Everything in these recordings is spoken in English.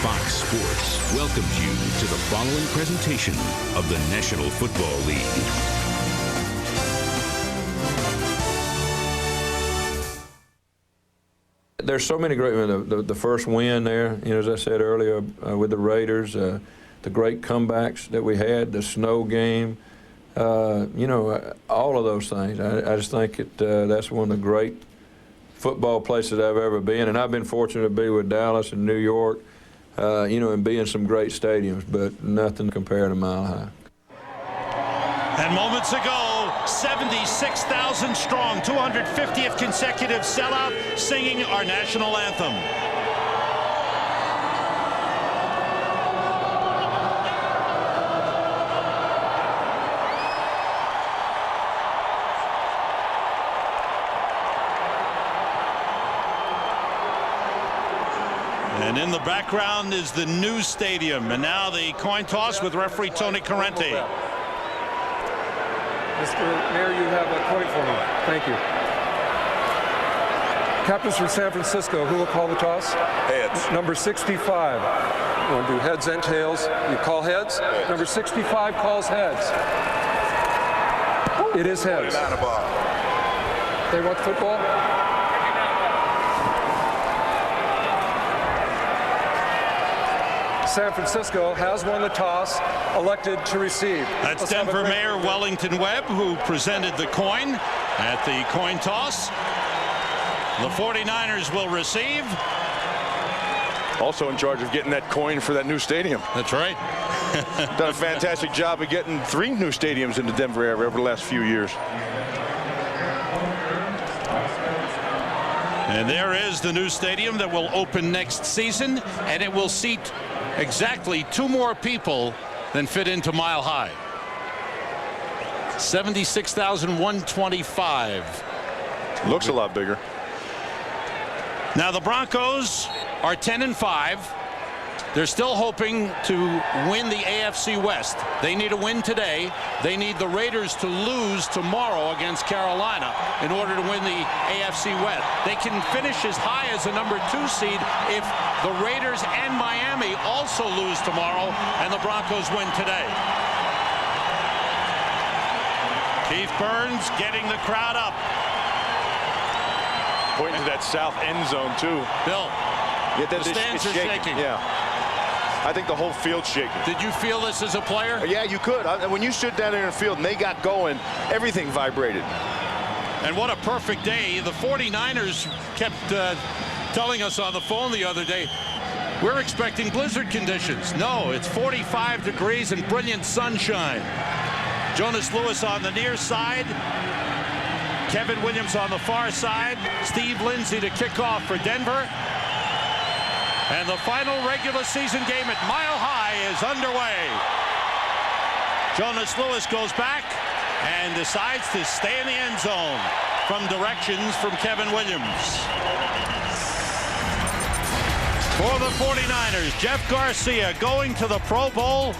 Fox Sports welcomes you to the following presentation of the National Football League. There's so many great the first win there, as I said earlier, with the Raiders, the great comebacks that we had, the snow game, all of those things. I just think that's one of the great football places I've ever been, and I've been fortunate to be with Dallas and New York, and be in some great stadiums, but nothing compared to Mile High. And moments ago, 76,000 strong, 250th consecutive sellout, singing our national anthem. And in the background is the new stadium, and now the coin toss with referee Tony Corrente. Mr. Mayor, you have a coin for me. Thank you. Captains from San Francisco, who will call the toss? Heads. Number 65. You want to do heads and tails? You call heads? Heads. Number 65 calls heads. It is heads. They want football? San Francisco has won the toss, elected to receive. That's Denver Mayor Wellington Webb, who presented the coin at the coin toss. The 49ers will receive. Also in charge of getting that coin for that new stadium. That's right. Done a fantastic job of getting 3 new stadiums in the Denver area over the last few years. And there is the new stadium that will open next season, and it will seat exactly 2 more people than fit into Mile High. 76,125. Looks a lot bigger. Now the Broncos are 10-5. They're still hoping to win the AFC West. They need a win today. They need the Raiders to lose tomorrow against Carolina in order to win the AFC West. They can finish as high as a number 2 seed if the Raiders and Miami also lose tomorrow and the Broncos win today. Keith Burns getting the crowd up. Pointing to that south end zone, too. Bill, the stands are shaking. Yeah. I think the whole field's shaking. Did you feel this as a player? Yeah, you could. When you stood down there in the field and they got going, everything vibrated. And what a perfect day. The 49ers kept telling us on the phone the other day, we're expecting blizzard conditions. No, it's 45 degrees and brilliant sunshine. Jonas Lewis on the near side. Kevin Williams on the far side. Steve Lindsay to kick off for Denver. And the final regular season game at Mile High is underway. Jonas Lewis goes back and decides to stay in the end zone from directions from Kevin Williams. For the 49ers, Jeff Garcia going to the Pro Bowl.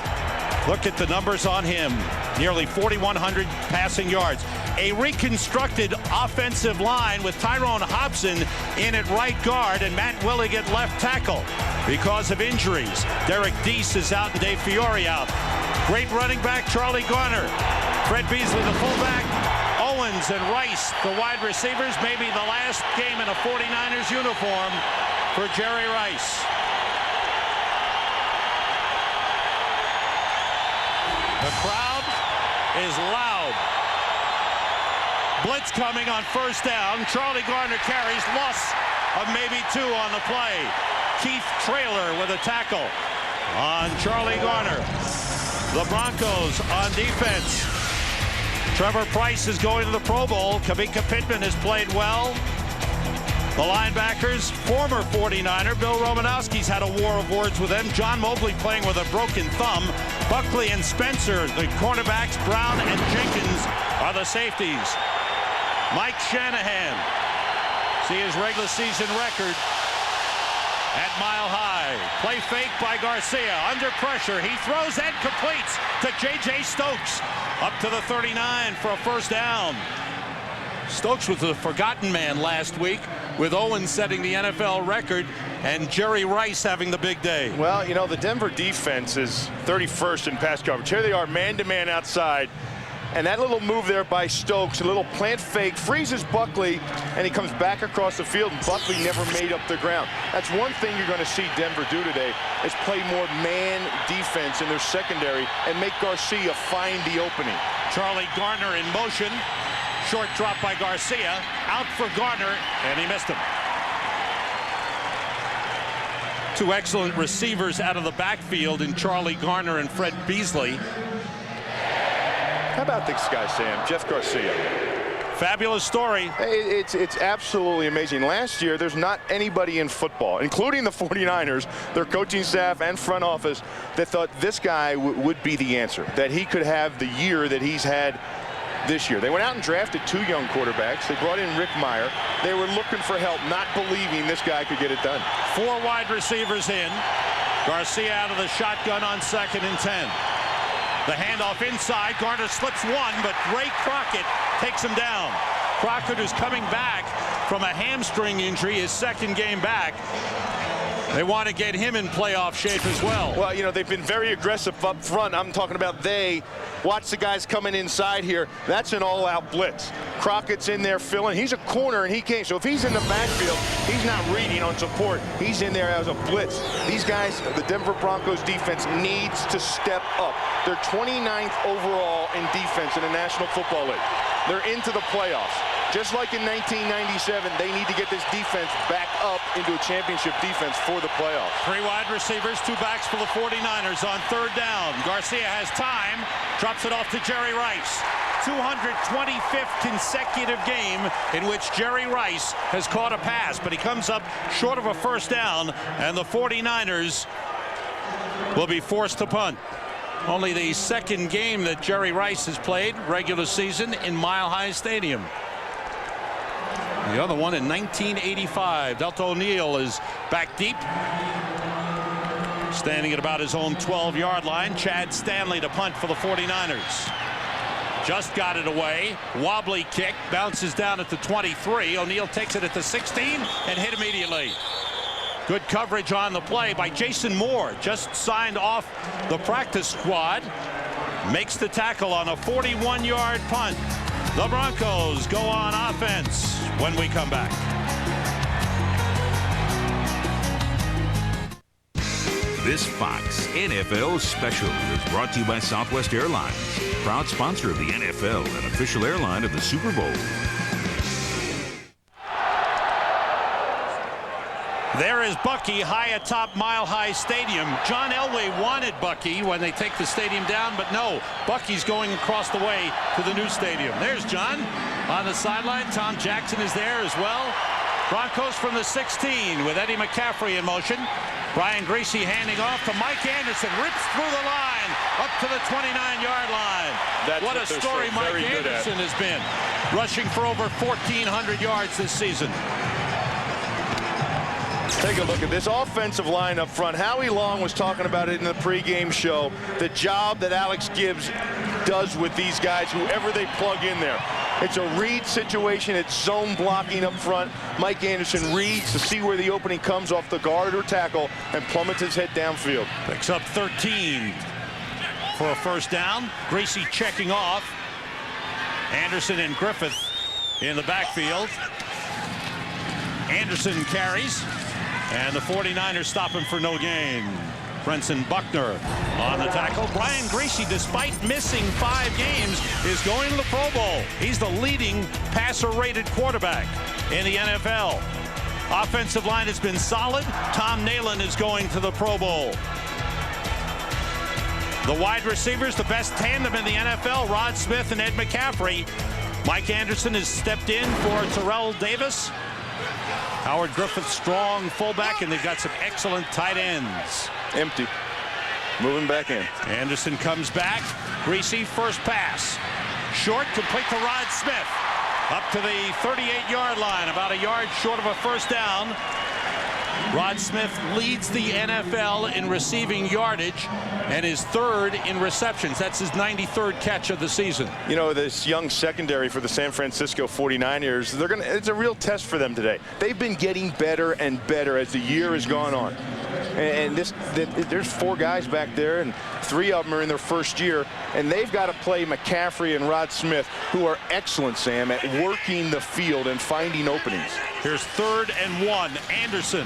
Look at the numbers on him. Nearly 4,100 passing yards. A reconstructed offensive line with Tyrone Hobson in at right guard and Matt Willig at left tackle because of injuries. Derek Deese is out and Dave Fiore out. Great running back Charlie Garner. Fred Beasley the fullback. Owens and Rice the wide receivers. Maybe the last game in a 49ers uniform for Jerry Rice. The crowd is loud. Blitz coming on first down. Charlie Garner carries, loss of maybe 2 on the play. Keith Traylor with a tackle on Charlie Garner. The Broncos on defense. Trevor Price is going to the Pro Bowl. Kavika Pittman has played well. The linebackers, former 49er, Bill Romanowski's had a war of words with them. John Mobley playing with a broken thumb. Buckley and Spencer, the cornerbacks. Brown and Jenkins are the safeties. Mike Shanahan, see his regular season record at Mile High. Play fake by Garcia, under pressure. He throws and completes to J.J. Stokes. Up to the 39 for a first down. Stokes was a forgotten man last week. with Owens setting the NFL record and Jerry Rice having the big day. Well, you know, the Denver defense is 31st in pass coverage. Here they are, man-to-man outside. And that little move there by Stokes, a little plant fake, freezes Buckley, and he comes back across the field, and Buckley never made up the ground. That's one thing you're going to see Denver do today, is play more man defense in their secondary and make Garcia find the opening. Charlie Garner in motion. Short drop by Garcia. Out for Garner, and he missed him. Two excellent receivers out of the backfield in Charlie Garner and Fred Beasley. How about this guy, Sam? Jeff Garcia. Fabulous story. It's absolutely amazing. Last year, there's not anybody in football, including the 49ers, their coaching staff and front office, that thought this guy would be the answer, that he could have the year that he's had this year. They went out and drafted 2 young quarterbacks. They brought in Rick Meyer. They were looking for help, not believing this guy could get it done. 4 wide receivers in. Garcia out of the shotgun on 2nd and 10. The handoff inside. Garner slips one, but Ray Crockett takes him down. Crockett, who's coming back from a hamstring injury, his 2nd game back. They want to get him in playoff shape as well. Well, you know, they've been very aggressive up front. I'm talking about they. Watch the guys coming inside here. That's an all-out blitz. Crockett's in there filling. He's a corner, and he can't. So if he's in the backfield, he's not reading on support. He's in there as a blitz. These guys, the Denver Broncos defense, needs to step up. They're 29th overall in defense in the National Football League. They're into the playoffs. Just like in 1997, they need to get this defense back up into a championship defense for the playoffs. 3 wide receivers, 2 backs for the 49ers on 3rd down. Garcia has time, drops it off to Jerry Rice. 225th consecutive game in which Jerry Rice has caught a pass, but he comes up short of a 1st down, and the 49ers will be forced to punt. Only the 2nd game that Jerry Rice has played regular season in Mile High Stadium. The other one in 1985. Delta O'Neal is back deep, standing at about his own 12-yard line. Chad Stanley to punt for the 49ers. Just got it away. Wobbly kick, bounces down at the 23. O'Neal takes it at the 16 and hit immediately. Good coverage on the play by Jason Moore, just signed off the practice squad. Makes the tackle on a 41-yard punt. The Broncos go on offense when we come back. This Fox NFL special is brought to you by Southwest Airlines, proud sponsor of the NFL and official airline of the Super Bowl. There is Bucky high atop Mile High Stadium. John Elway wanted Bucky when they take the stadium down, but no, Bucky's going across the way to the new stadium. There's John on the sideline. Tom Jackson is there as well. Broncos from the 16 with Eddie McCaffrey in motion. Brian Griese handing off to Mike Anderson. Rips through the line up to the 29-yard line. What a story Mike Anderson has been. Rushing for over 1,400 yards this season. Take a look at this offensive line up front. Howie Long was talking about it in the pregame show. The job that Alex Gibbs does with these guys, whoever they plug in there. It's a read situation. It's zone blocking up front. Mike Anderson reads to see where the opening comes off the guard or tackle and plummets his head downfield. Picks up 13 for a 1st down. Griese checking off. Anderson and Griffith in the backfield. Anderson carries. And the 49ers stop him for no gain. Brenson Buckner on the tackle. Brian Griese, despite missing 5 games, is going to the Pro Bowl. He's the leading passer-rated quarterback in the NFL. Offensive line has been solid. Tom Nalen is going to the Pro Bowl. The wide receivers, the best tandem in the NFL, Rod Smith and Ed McCaffrey. Mike Anderson has stepped in for Terrell Davis. Howard Griffith, strong fullback, and they've got some excellent tight ends. Empty. Moving back in. Anderson comes back. Griese, 1st pass. Short, complete to Rod Smith. Up to the 38-yard line, about a yard short of a 1st down. Rod Smith leads the NFL in receiving yardage and is third in receptions. That's his 93rd catch of the season. You know, this young secondary for the San Francisco 49ers, it's a real test for them today. They've been getting better and better as the year has gone on. And there's 4 guys back there, and 3 of them are in their first year, and they've got to play McCaffrey and Rod Smith, who are excellent, Sam, at working the field and finding openings. Here's 3rd and 1. Anderson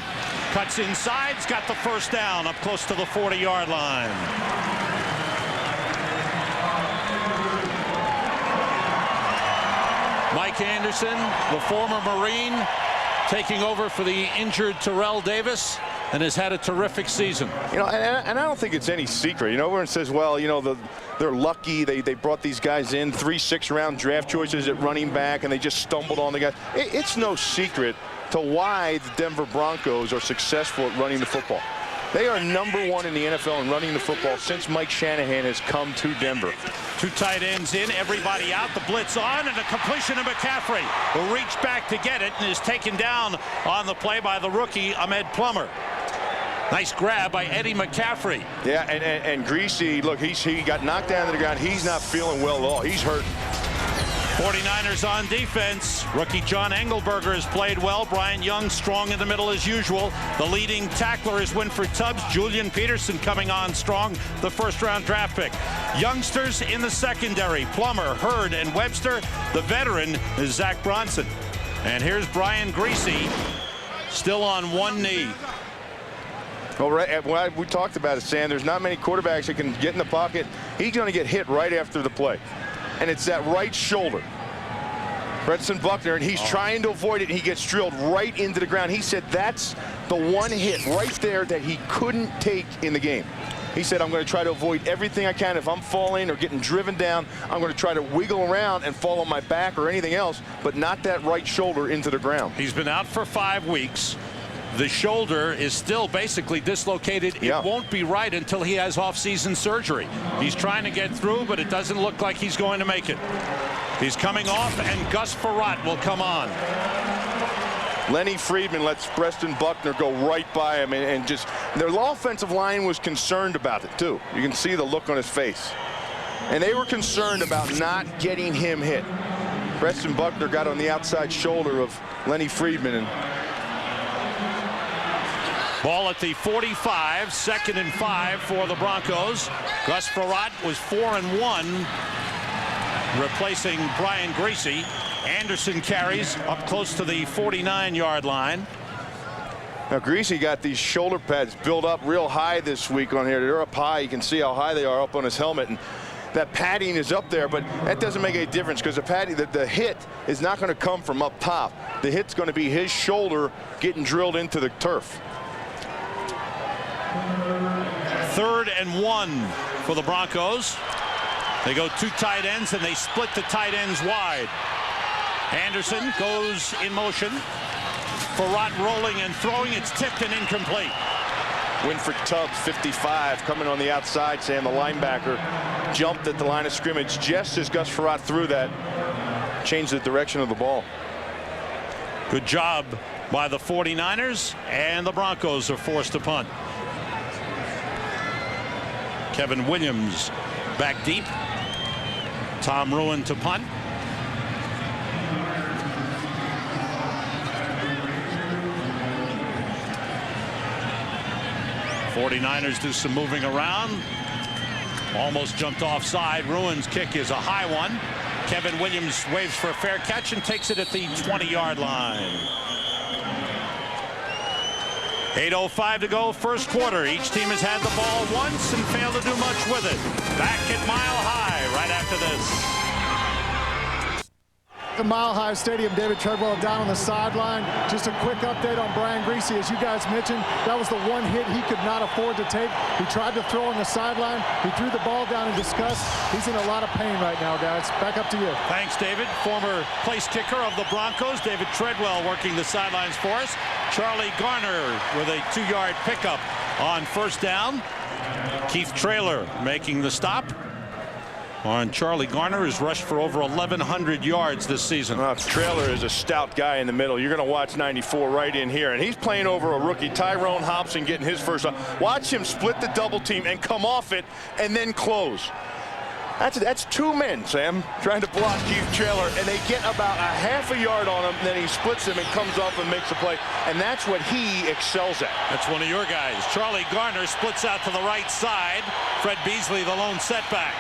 cuts inside, has got the first down up close to the 40-yard line. Mike Anderson, the former Marine, taking over for the injured Terrell Davis, and has had a terrific season. You know, and I don't think it's any secret. You know, everyone says, well, you know, they're lucky. They brought these guys in, 3 6-round draft choices at running back, and they just stumbled on the guys. It's no secret to why the Denver Broncos are successful at running the football. They are #1 in the NFL in running the football since Mike Shanahan has come to Denver. 2 tight ends in, everybody out, the blitz on, and a completion to McCaffrey, who reached back to get it and is taken down on the play by the rookie Ahmed Plummer. Nice grab by Eddie McCaffrey. Yeah, and Greasy, look, he got knocked down to the ground. He's not feeling well at all. He's hurt. 49ers on defense. Rookie John Engelberger has played well. Brian Young strong in the middle as usual. The leading tackler is Winford Tubbs. Julian Peterson coming on strong, the first-round draft pick. Youngsters in the secondary, Plummer, Hurd, and Webster. The veteran is Zach Bronson. And here's Brian Greasy, still on one knee. Well, right, we talked about it, Sam. There's not many quarterbacks that can get in the pocket. He's going to get hit right after the play. And it's that right shoulder. Bretson Buckner, and he's trying to avoid it, and he gets drilled right into the ground. He said that's the one hit right there that he couldn't take in the game. He said, I'm going to try to avoid everything I can. If I'm falling or getting driven down, I'm going to try to wiggle around and fall on my back or anything else, but not that right shoulder into the ground. He's been out for 5 weeks. The shoulder is still basically dislocated. Yeah. It won't be right until he has off-season surgery. He's trying to get through, but it doesn't look like he's going to make it. He's coming off, and Gus Frerotte will come on. Lenny Friedman lets Preston Buckner go right by him, and just their offensive line was concerned about it too. You can see the look on his face. And they were concerned about not getting him hit. Preston Buckner got on the outside shoulder of Lenny Friedman, and ball at the 45, 2nd and 5 for the Broncos. Gus Frerotte was 4-1, replacing Brian Greasy. Anderson carries up close to the 49-yard line. Now Greasy got these shoulder pads built up real high this week on here. They're up high. You can see how high they are up on his helmet, and that padding is up there, but that doesn't make any difference because the hit is not going to come from up top. The hit's going to be his shoulder getting drilled into the turf. 3rd and 1 for the Broncos. They go 2 tight ends, and they split the tight ends wide. Anderson goes in motion. Frerotte rolling and throwing. It's tipped and incomplete. Winford Tubbs, 55, coming on the outside, Sam, the linebacker, jumped at the line of scrimmage just as Gus Frerotte threw that. Changed the direction of the ball. Good job by the 49ers, and the Broncos are forced to punt. Kevin Williams back deep. Tom Ruin to punt. '49ers do some moving around. Almost jumped offside. Ruin's kick is a high one. Kevin Williams waves for a fair catch and takes it at the 20-yard line. 8:05 to go, first quarter. Each team has had the ball once and failed to do much with it. Back at Mile High right after this. The Mile High Stadium, David Treadwell down on the sideline. Just a quick update on Brian Greasy. As you guys mentioned, that was the one hit he could not afford to take. He tried to throw on the sideline. He threw the ball down in disgust. He's in a lot of pain right now, guys. Back up to you. Thanks, David. Former place kicker of the Broncos, David Treadwell, working the sidelines for us. Charlie Garner with a 2-yard pickup on first down. Keith Traylor making the stop. on Charlie Garner, who's rushed for over 1,100 yards this season. Traylor is a stout guy in the middle. You're going to watch 94 right in here, and he's playing over a rookie, Tyrone Hobson, getting his first. Watch him split the double team and come off it and then close. That's two men, Sam, trying to block Keith Traylor, and they get about a half a yard on him, and then he splits him and comes off and makes a play, and that's what he excels at. That's one of your guys. Charlie Garner splits out to the right side. Fred Beasley, the lone setback.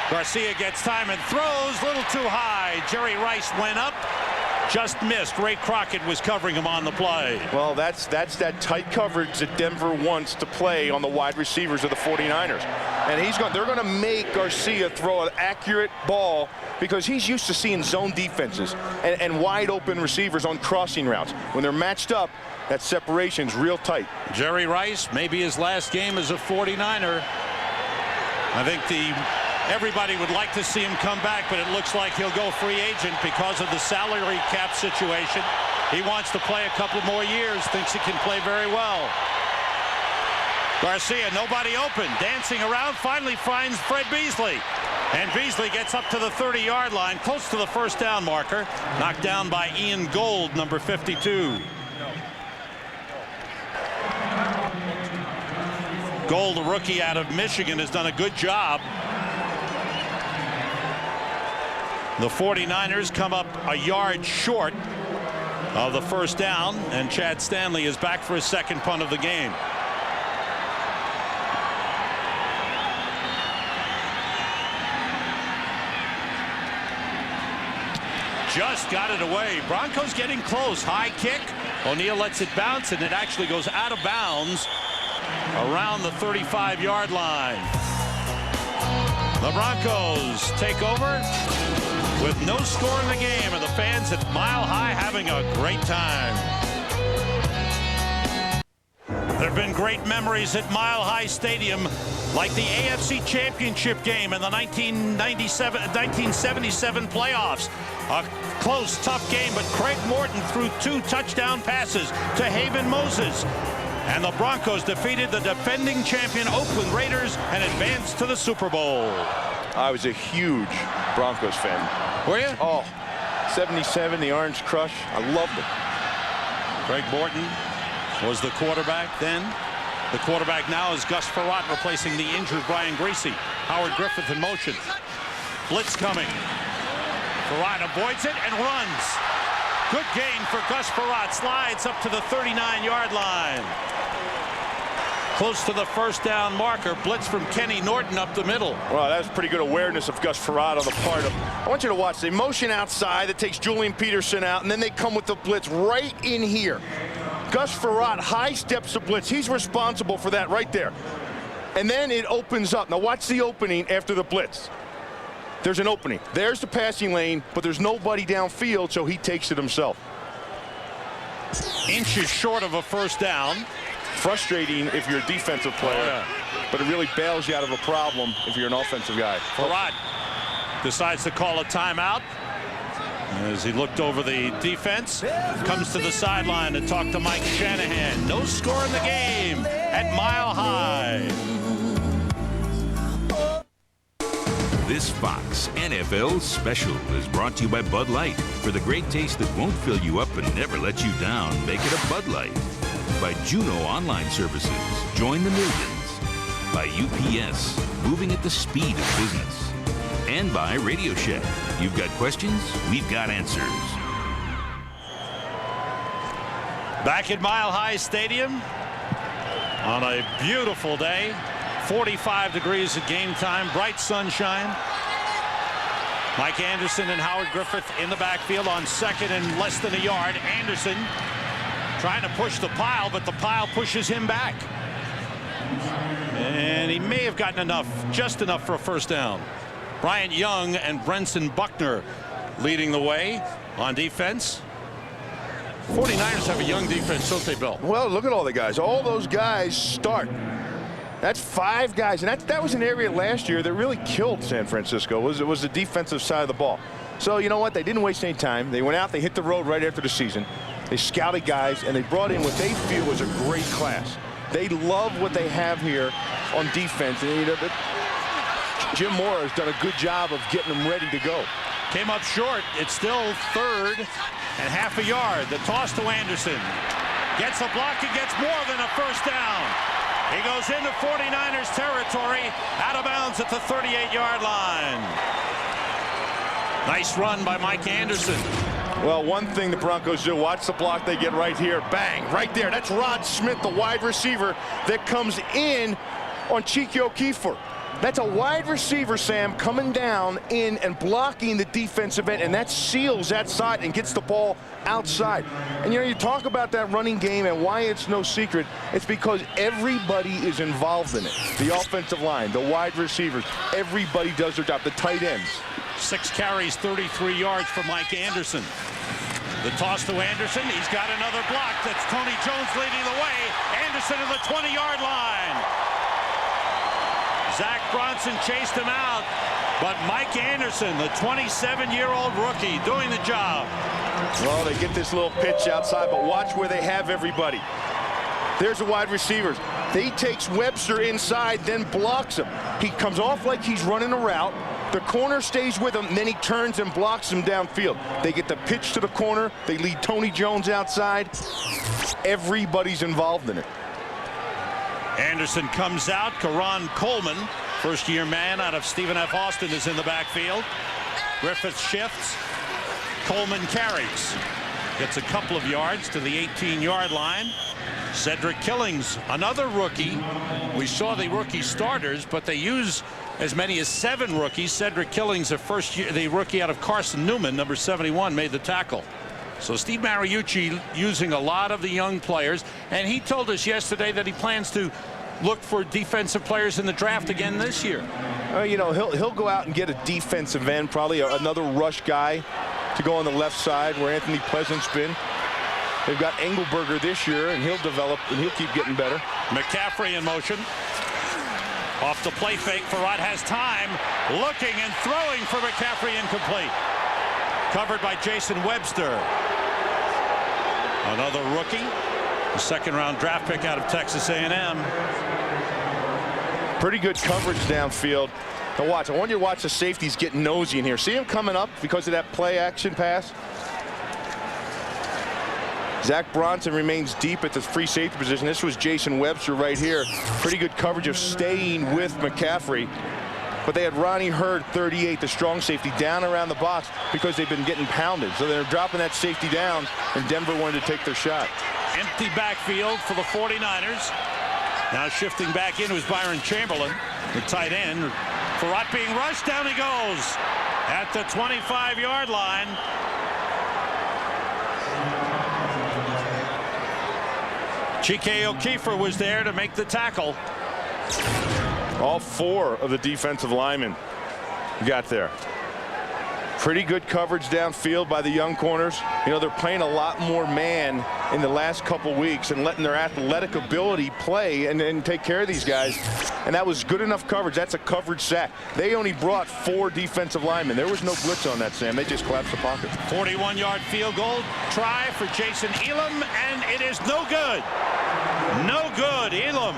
Garcia gets time and throws a little too high. Jerry Rice went up, just missed. Ray Crockett was covering him on the play. Well, that's that tight coverage that Denver wants to play on the wide receivers of the 49ers. And they're going to make Garcia throw an accurate ball because he's used to seeing zone defenses and wide open receivers on crossing routes. When they're matched up, that separation's real tight. Jerry Rice, maybe his last game as a 49er. I think everybody would like to see him come back, but it looks like he'll go free agent because of the salary cap situation. He wants to play a couple more years, thinks he can play very well. Garcia, nobody open, dancing around, finally finds Fred Beasley. And Beasley gets up to the 30-yard line, close to the first down marker. Knocked down by Ian Gold, number 52. Gold, a rookie out of Michigan, has done a good job. The 49ers come up a yard short of the first down, and Chad Stanley is back for his second punt of the game. Just got it away. Broncos getting close. High kick. O'Neal lets it bounce, and it actually goes out of bounds around the 35-yard line. The Broncos take over with no score in the game, and the fans at Mile High having a great time. There have been great memories at Mile High Stadium, like the AFC Championship game in the 1977 playoffs. A close, tough game, but Craig Morton threw 2 touchdown passes to Haven Moses. And the Broncos defeated the defending champion Oakland Raiders and advanced to the Super Bowl. I was a huge Broncos fan. Were you? Oh, 77, the Orange Crush. I loved it. Craig Morton was the quarterback then. The quarterback now is Gus Frerotte, replacing the injured Brian Griese. Howard Griffith in motion. Blitz coming. Frerotte avoids it and runs. Good gain for Gus Frerotte. Slides up to the 39-yard line. Close to the first down marker. Blitz from Kenny Norton up the middle. Well, that was pretty good awareness of Gus Frerotte on the part of. I want you to watch the motion outside that takes Julian Peterson out, and then they come with the blitz right in here. Gus Frerotte high steps the blitz. He's responsible for that right there. And then it opens up. Now watch the opening after the blitz. There's an opening. There's the passing lane, but there's nobody downfield, so he takes it himself. Inches short of a first down. Frustrating if you're a defensive player, but it really bails you out of a problem if you're an offensive guy. Frerotte decides to call a timeout as he looked over the defense. Comes to the sideline to talk to Mike Shanahan. No score in the game at Mile High. This Fox NFL special is brought to you by Bud Light. For the great taste that won't fill you up and never let you down, make it a Bud Light. By Juno Online Services, join the millions. By UPS, moving at the speed of business. And by Radio Shack, you've got questions, we've got answers. Back at Mile High Stadium on a beautiful day. 45 degrees at game time, bright sunshine. Mike Anderson and Howard Griffith in the backfield on second and less than a yard. Anderson trying to push the pile, but the pile pushes him back. And he may have gotten enough, just enough for a first down. Bryant Young and Brenson Buckner leading the way on defense. 49ers have a young defense, don't they, Bill? Well, look at all the guys. All those guys start. That's 5 guys, and that was an area last year that really killed San Francisco. Was the defensive side of the ball. So you know what? They didn't waste any time. They went out. They hit the road right after the season. They scouted guys, and they brought in what they feel was a great class. They love what they have here on defense. And, Jim Moore has done a good job of getting them ready to go. Came up short. It's still 3rd and half a yard. The toss to Anderson. Gets a block. He gets more than a first down. He goes into 49ers territory, out of bounds at the 38-yard line. Nice run by Mike Anderson. Well, one thing the Broncos do, watch the block they get right here. Bang, right there. That's Rod Smith, the wide receiver that comes in on Chike Kiefer. That's a wide receiver, Sam, coming down in and blocking the defensive end, and that seals that side and gets the ball outside. And, you know, you talk about that running game and why it's no secret. It's because everybody is involved in it. The offensive line, the wide receivers, everybody does their job. The tight ends. 6 carries, 33 yards for Mike Anderson. The toss to Anderson. He's got another block. That's Tony Jones leading the way. Anderson to the 20-yard line. Zach Bronson chased him out, but Mike Anderson, the 27-year-old rookie, doing the job. Well, they get this little pitch outside, but watch where they have everybody. There's the wide receivers. He takes Webster inside, then blocks him. He comes off like he's running a route. The corner stays with him, and then he turns and blocks him downfield. They get the pitch to the corner. They lead Tony Jones outside. Everybody's involved in it. Anderson comes out. Karan Coleman, first-year man out of Stephen F. Austin, is in the backfield. Griffith shifts. Coleman carries. Gets a couple of yards to the 18-yard line. Cedric Killings, another rookie. We saw the rookie starters, but they use as many as 7 rookies. Cedric Killings, the rookie out of Carson Newman, number 71, made the tackle. So Steve Mariucci using a lot of the young players, and he told us yesterday that he plans to look for defensive players in the draft again this year. You know, he'll go out and get a defensive end, probably another rush guy to go on the left side where Anthony Pleasant's been. They've got Engelberger this year, and he'll develop, and he'll keep getting better. McCaffrey in motion. Off the play fake. Farad has time. Looking and throwing for McCaffrey, incomplete. Covered by Jason Webster. Another rookie. A second-round draft pick out of Texas A&M. Pretty good coverage downfield. Now watch. I want you to watch the safeties getting nosy in here. See him coming up because of that play-action pass? Zach Bronson remains deep at the free safety position. This was Jason Webster right here. Pretty good coverage of staying with McCaffrey. But they had Ronnie Hurd, 38, the strong safety, down around the box because they've been getting pounded. So they're dropping that safety down, and Denver wanted to take their shot. Empty backfield for the 49ers. Now shifting back in was Byron Chamberlain, the tight end. Farad being rushed, down he goes at the 25-yard line. Chike Kiefer was there to make the tackle. All 4 of the defensive linemen got there. Pretty good coverage downfield by the young corners. You know, they're playing a lot more man in the last couple weeks and letting their athletic ability play and take care of these guys. And that was good enough coverage. That's a coverage sack. They only brought 4 defensive linemen. There was no blitz on that, Sam. They just collapsed the pocket. 41-yard field goal try for Jason Elam, and it is no good. No good. Elam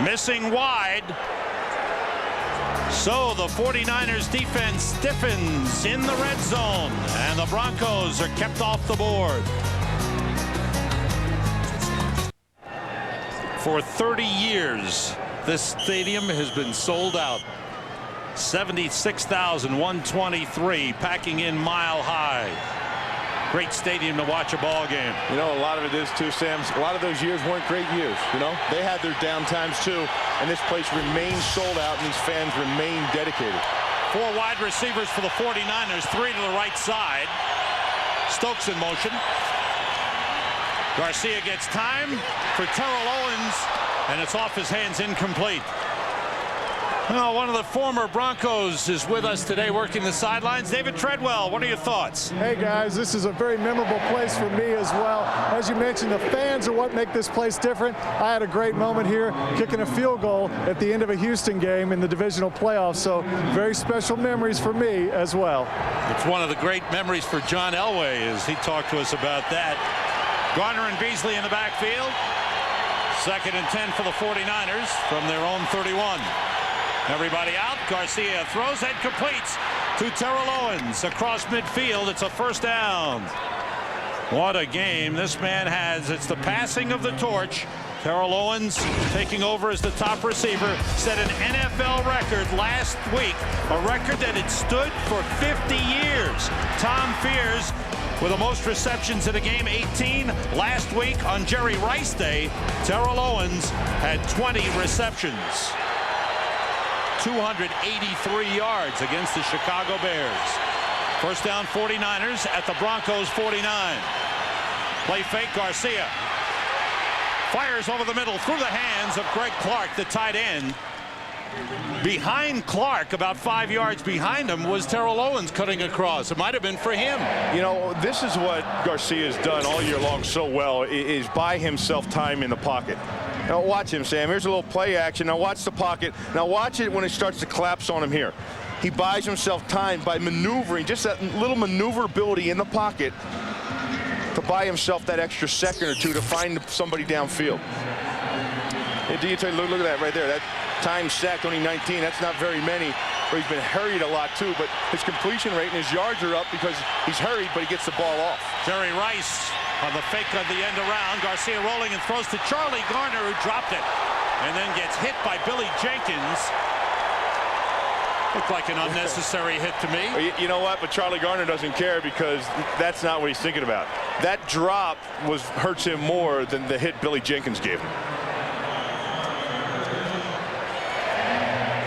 missing wide. So the 49ers defense stiffens in the red zone, and the Broncos are kept off the board. For 30 years, this stadium has been sold out. 76,123 packing in Mile High. Great stadium to watch a ball game. You know, a lot of it is too, Sam. A lot of those years weren't great years. You know, they had their down times too, and this place remains sold out, and these fans remain dedicated. 4 wide receivers for the 49ers, 3 to the right side. Stokes in motion. Garcia gets time for Terrell Owens, and it's off his hands, incomplete. Well, one of the former Broncos is with us today working the sidelines. David Treadwell, what are your thoughts? Hey, guys, this is a very memorable place for me as well. As you mentioned, the fans are what make this place different. I had a great moment here kicking a field goal at the end of a Houston game in the divisional playoffs, so very special memories for me as well. It's one of the great memories for John Elway as he talked to us about that. Garner and Beasley in the backfield. 2nd and 10 for the 49ers from their own 31. Everybody out. Garcia throws and completes to Terrell Owens across midfield. It's a first down. What a game this man has. It's the passing of the torch. Terrell Owens taking over as the top receiver, set an NFL record last week, a record that had stood for 50 years. Tom Fears with the most receptions in a game, 18. Last week on Jerry Rice Day, Terrell Owens had 20 receptions. 283 yards against the Chicago Bears. First down 49ers at the Broncos 49. Play fake, Garcia fires over the middle through the hands of Greg Clark, the tight end. Behind Clark, about 5 yards behind him, was Terrell Owens cutting across. It might have been for him. You know, this is what Garcia has done all year long so well, is buy himself time in the pocket. Now watch him, Sam. Here's a little play action. Now watch the pocket. Now watch it when it starts to collapse on him here. He buys himself time by maneuvering, just that little maneuverability in the pocket to buy himself that extra second or two to find somebody downfield. And look at that right there. That time sacked, only 19. That's not very many. But he's been hurried a lot too. But his completion rate and his yards are up because he's hurried, but he gets the ball off. Jerry Rice on the fake on the end around. Garcia rolling and throws to Charlie Garner, who dropped it and then gets hit by Billy Jenkins. Looked like an unnecessary hit to me. You know what? But Charlie Garner doesn't care because that's not what he's thinking about. That drop hurts him more than the hit Billy Jenkins gave him.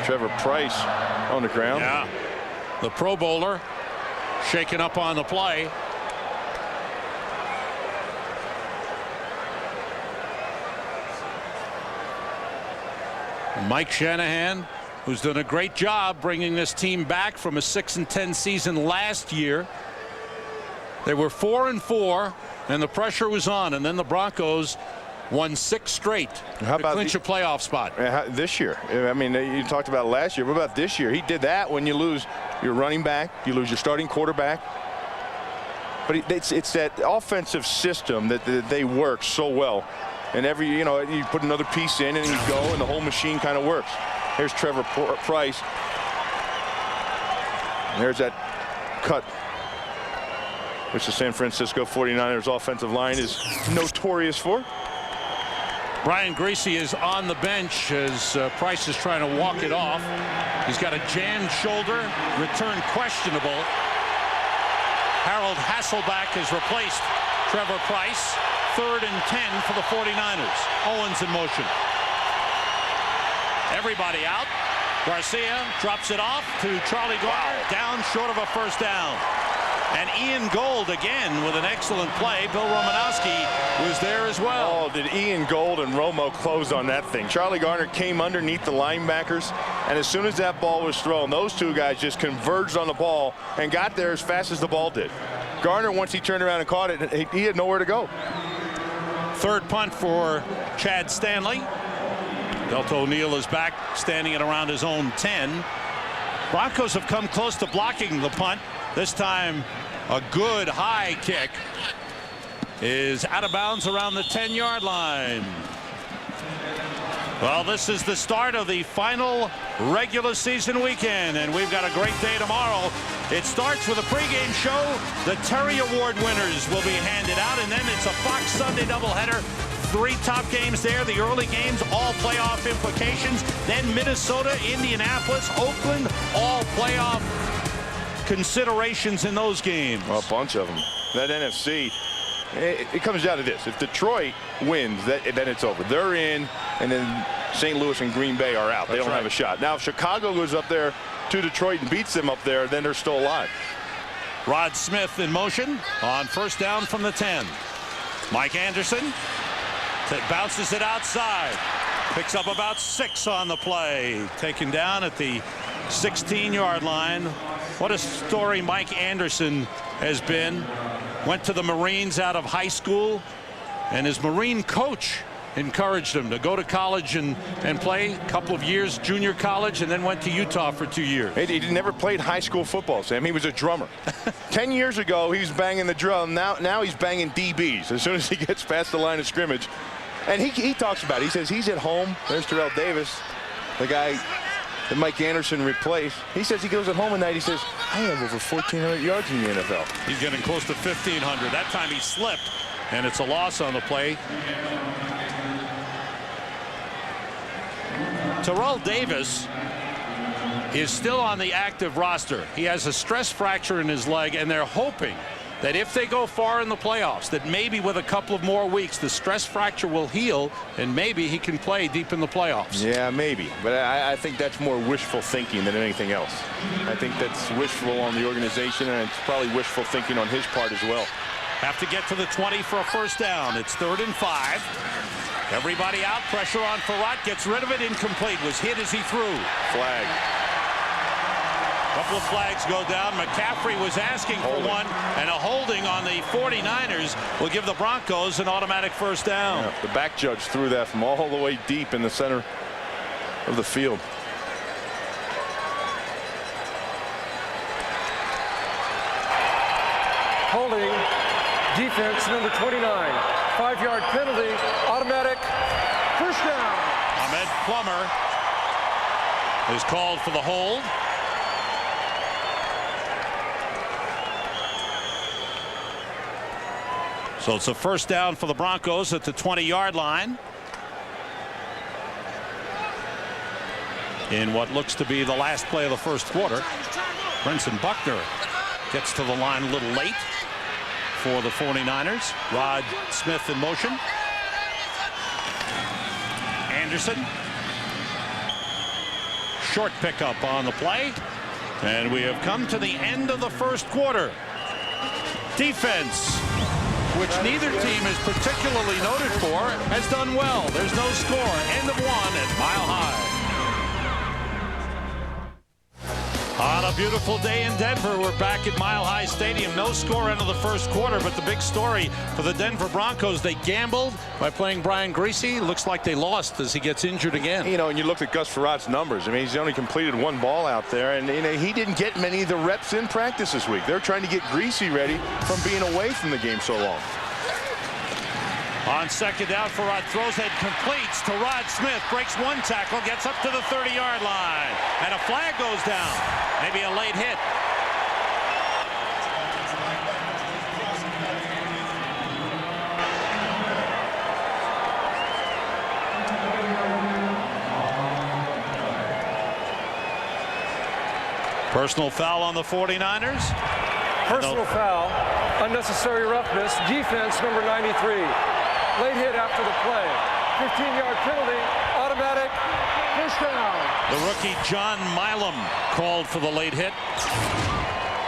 Trevor Price on the ground. Yeah. The Pro Bowler shaken up on the play. Mike Shanahan, who's done a great job bringing this team back from a 6-10 season last year. They were 4-4, and the pressure was on, and then the Broncos won 6 straight to clinch a playoff spot. This year, I mean, you talked about last year. What about this year? He did that when you lose your running back, you lose your starting quarterback. But it's that offensive system that they work so well. And you put another piece in and you go, and the whole machine kind of works. Here's Trevor Price. And there's that cut, which the San Francisco 49ers offensive line is notorious for. Brian Griese is on the bench as Price is trying to walk it off. He's got a jammed shoulder, return questionable. Harold Hasselbeck has replaced Trevor Price. 3rd and 10 for the 49ers. Owens in motion. Everybody out. Garcia drops it off to Charlie Garner, down short of a first down. And Ian Gold again with an excellent play. Bill Romanowski was there as well. Oh, did Ian Gold and Romo close on that thing. Charlie Garner came underneath the linebackers, and as soon as that ball was thrown, those two guys just converged on the ball and got there as fast as the ball did. Garner, once he turned around and caught it, he had nowhere to go. 3rd punt for Chad Stanley. Delta O'Neal is back, standing at around his own 10. Broncos have come close to blocking the punt. This time a good high kick is out of bounds around the 10-yard line. Well, this is the start of the final regular season weekend, and we've got a great day tomorrow. It starts with a pregame show. The Terry Award winners will be handed out, and then it's a Fox Sunday doubleheader. 3 top games there. The early games, all playoff implications. Then Minnesota, Indianapolis, Oakland, all playoff considerations in those games. Well, a bunch of them. That NFC, it comes down to this. If Detroit wins, then it's over. They're in, and then St. Louis and Green Bay are out. They don't have a shot. Now, if Chicago goes up there to Detroit and beats them up there, then they're still alive. Rod Smith in motion on first down from the 10. Mike Anderson bounces it outside. Picks up about 6 on the play. Taken down at the 16-yard line. What a story Mike Anderson has been. Went to the Marines out of high school, and his Marine coach encouraged him to go to college and play. A couple of years junior college, and then went to Utah for 2 years. He never played high school football, Sam. He was a drummer. 10 years ago, he was banging the drum. Now he's banging DBs as soon as he gets past the line of scrimmage. And he talks about it. He says he's at home. There's Terrell Davis, the guy that Mike Anderson replaced. He says he goes at home at night. He says, I have over 1,400 yards in the NFL. He's getting close to 1,500. That time he slipped, and it's a loss on the play. Terrell Davis is still on the active roster. He has a stress fracture in his leg, and they're hoping that if they go far in the playoffs, that maybe with a couple of more weeks, the stress fracture will heal, and maybe he can play deep in the playoffs. Yeah, maybe. But I think that's more wishful thinking than anything else. I think that's wishful on the organization, and it's probably wishful thinking on his part as well. Have to get to the 20 for a first down. It's 3rd and 5. Everybody out. Pressure on Farrat. Gets rid of it. Incomplete. Was hit as he threw. Flag. Couple of flags go down. McCaffrey was asking for one, and a holding on the 49ers will give the Broncos an automatic first down. Yeah, the back judge threw that from all the way deep in the center of the field. Holding, defense number 29. 5-yard penalty, automatic first down. Ahmed Plummer is called for the hold. So it's a first down for the Broncos at the 20-yard line. In what looks to be the last play of the first quarter. Brinson Buckner gets to the line a little late for the 49ers. Rod Smith in motion. Anderson. Short pickup on the play. And we have come to the end of the first quarter. Defense, which neither team is particularly noted for, has done well. There's no score. End of 1 at Mile High. On a beautiful day in Denver, we're back at Mile High Stadium. No score end of the first quarter, but the big story for the Denver Broncos, they gambled by playing Brian Griese. Looks like they lost as he gets injured again. You know, and you look at Gus Frerott's numbers. I mean, he's only completed 1 ball out there, and you know, he didn't get many of the reps in practice this week. They're trying to get Griese ready from being away from the game so long. On second down, Farrat throws it, completes to Rod Smith, breaks 1 tackle, gets up to the 30-yard line, and a flag goes down. Maybe a late hit. Personal foul on the 49ers. Personal foul, unnecessary roughness, defense number 93. Late hit after the play. 15-yard penalty, automatic first down. The rookie John Milam called for the late hit.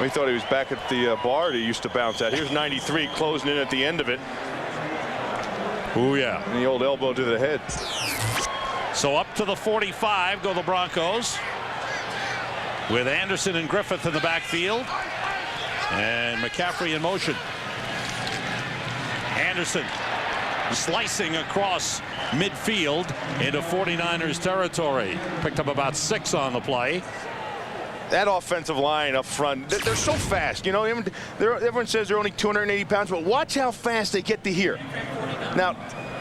We thought he was back at the bar that he used to bounce at. Here's 93 closing in at the end of it. Oh, yeah. And the old elbow to the head. So up to the 45 go the Broncos, with Anderson and Griffith in the backfield. And McCaffrey in motion. Anderson slicing across midfield into 49ers territory. Picked up about 6 on the play. That offensive line up front, they're so fast. You know, everyone says they're only 280 pounds, but watch how fast they get to here. Now,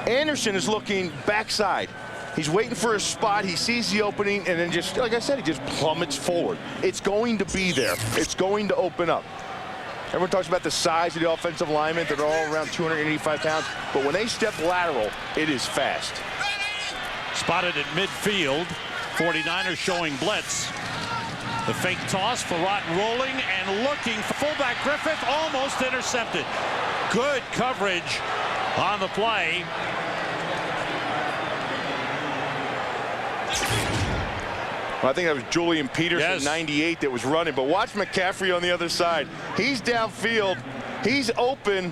Anderson is looking backside. He's waiting for a spot. He sees the opening, and then just, like I said, he just plummets forward. It's going to be there. It's going to open up. Everyone talks about the size of the offensive linemen. They're all around 285 pounds. But when they step lateral, it is fast. Spotted at midfield. 49ers showing blitz. The fake toss, Farrat rolling and looking for fullback Griffith, almost intercepted. Good coverage on the play. Well, I think that was Julian Peterson, 98, that was running. But watch McCaffrey on the other side. He's downfield. He's open.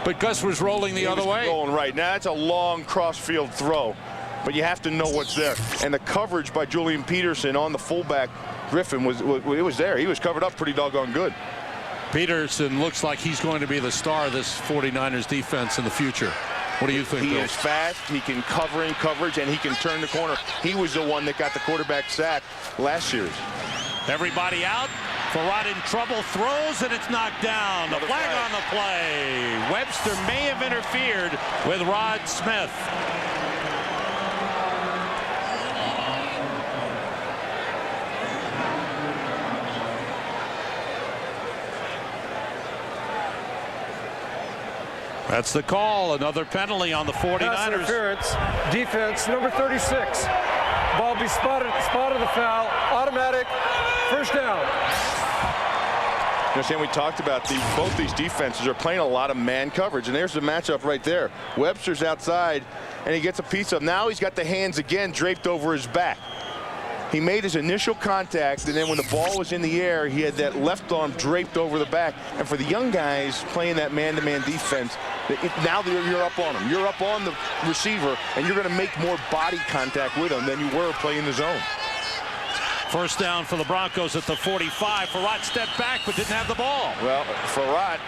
But Gus was rolling the other way. Going right. Now, that's a long cross-field throw. But you have to know what's there. And the coverage by Julian Peterson on the fullback, Griffin, it was there. He was covered up pretty doggone good. Peterson looks like he's going to be the star of this 49ers defense in the future. What do you think, He Bill? is fast, he can cover in coverage, and he can turn the corner. He was the one that got the quarterback sack last series. Everybody out. Farrat in trouble, throws, and it's knocked down. The flag on the play. Webster may have interfered with Rod Smith. That's the call. Another penalty on the 49ers. Pass interference. Defense, number 36. Ball be spotted at the spot of the foul. Automatic. First down. You know, Sam, we talked about both these defenses are playing a lot of man coverage, and there's the matchup right there. Webster's outside, and he gets a piece of. Now he's got the hands again draped over his back. He made his initial contact, and then when the ball was in the air, he had that left arm draped over the back. And for the young guys playing that man-to-man defense, now you're up on them. You're up on the receiver, and you're going to make more body contact with him than you were playing the zone. First down for the Broncos at the 45. Farrat stepped back but didn't have the ball. Well, Farrat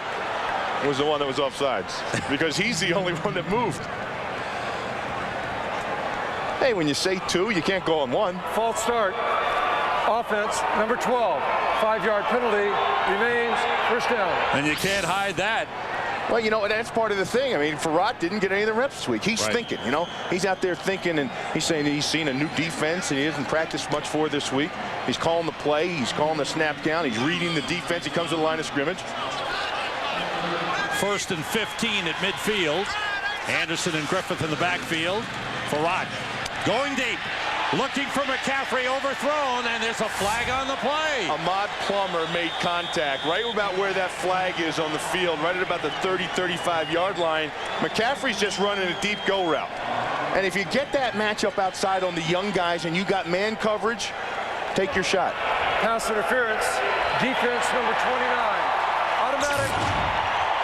was the one that was offsides because he's the only one that moved. Hey, when you say two, you can't go on one. False start. Offense, number 12. 5-yard penalty. Remains first down. And you can't hide that. Well, you know, that's part of the thing. I mean, Farrat didn't get any of the reps this week. He's thinking, you know. He's out there thinking, and he's saying that he's seen a new defense, and he hasn't practiced much for this week. He's calling the play. He's calling the snap count. He's reading the defense. He comes to the line of scrimmage. 1st and 15 at midfield. Anderson and Griffith in the backfield. Farrat going deep. Looking for McCaffrey, overthrown, and there's a flag on the play. Ahmad Plummer made contact right about where that flag is on the field, right at about the 30-35-yard line. McCaffrey's just running a deep go route. And if you get that matchup outside on the young guys and you got man coverage, take your shot. Pass interference. Defense, number 29. Automatic.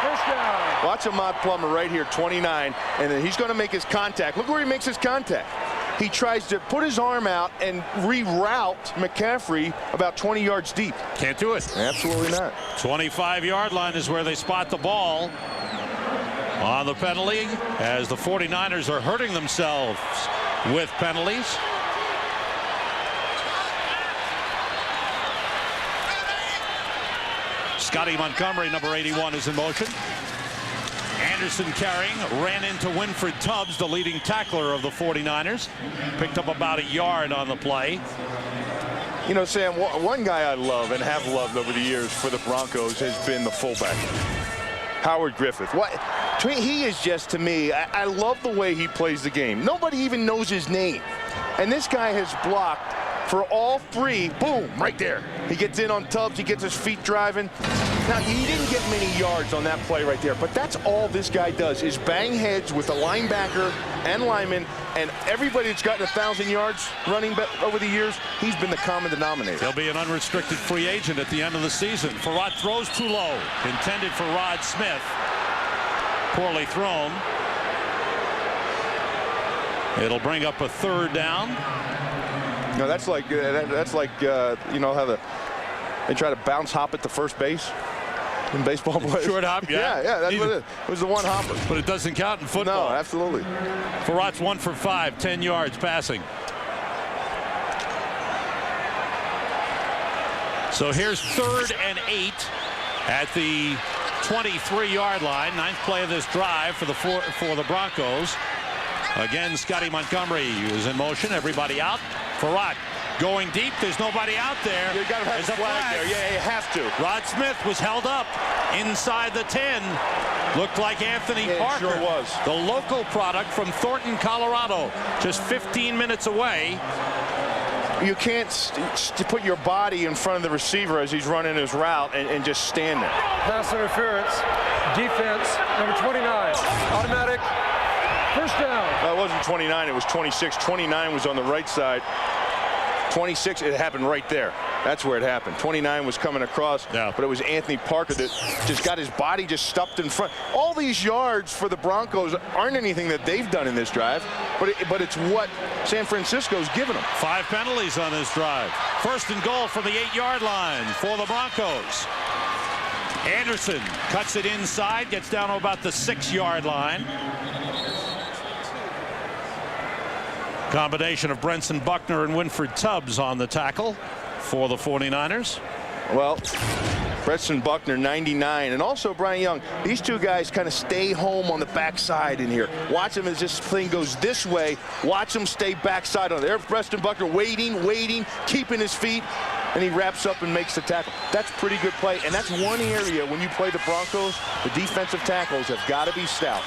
First down. Watch Ahmad Plummer right here, 29, and then he's going to make his contact. Look where he makes his contact. He tries to put his arm out and reroute McCaffrey about 20 yards deep. Can't do it. Absolutely not. 25-yard line is where they spot the ball on the penalty, as the 49ers are hurting themselves with penalties. Scotty Montgomery, number 81, is in motion. Anderson carrying, ran into Winfred Tubbs, the leading tackler of the 49ers. Picked up about a yard on the play. You know, Sam, one guy I love and have loved over the years for the Broncos has been the fullback, Howard Griffith. He is just, to me, I love the way he plays the game. Nobody even knows his name. And this guy has blocked for all three. Boom, right there. He gets in on Tubbs. He gets his feet driving. Now, he didn't get many yards on that play right there, but that's all this guy does is bang heads with a linebacker and lineman, and everybody that's gotten 1,000 yards running over the years, he's been the common denominator. He'll be an unrestricted free agent at the end of the season. Farrat throws too low. Intended for Rod Smith. Poorly thrown. It'll bring up a 3rd down. No, that's like you know how they try to bounce hop at the first base in baseball players. Short hop, yeah. Yeah, that's what it is. It was the one hopper. But it doesn't count in football. No, absolutely. Farrat's 1 for 5, 10 yards passing. So here's 3rd and 8 at the 23-yard line. 9th play of this drive for the Broncos. Again, Scotty Montgomery is in motion. Everybody out. Farrat going deep. There's nobody out there. You got to have a flag there. Yeah, you have to. Rod Smith was held up inside the 10. Looked like Anthony Parker. Sure was. The local product from Thornton, Colorado, just 15 minutes away. You can't put your body in front of the receiver as he's running his route and just stand there. Pass interference. Defense, number 29. Automatic. First down. It wasn't 29, it was 26. 29 was on the right side. 26, it happened right there. That's where it happened. 29 was coming across, but it was Anthony Parker that just got his body just stuffed in front. All these yards for the Broncos aren't anything that they've done in this drive, but it's what San Francisco's given them. 5 penalties on this drive. 1st and goal from the 8-yard line for the Broncos. Anderson cuts it inside, gets down to about the 6-yard line. Combination of Brenson Buckner and Winfred Tubbs on the tackle for the 49ers. Well, Brenson Buckner, 99, and also Brian Young. These two guys kind of stay home on the backside in here. Watch them as this thing goes this way. Watch them stay backside on there. Brenson Buckner waiting, keeping his feet. and he wraps up and makes the tackle. That's pretty good play, and that's one area when you play the Broncos, the defensive tackles have got to be stout.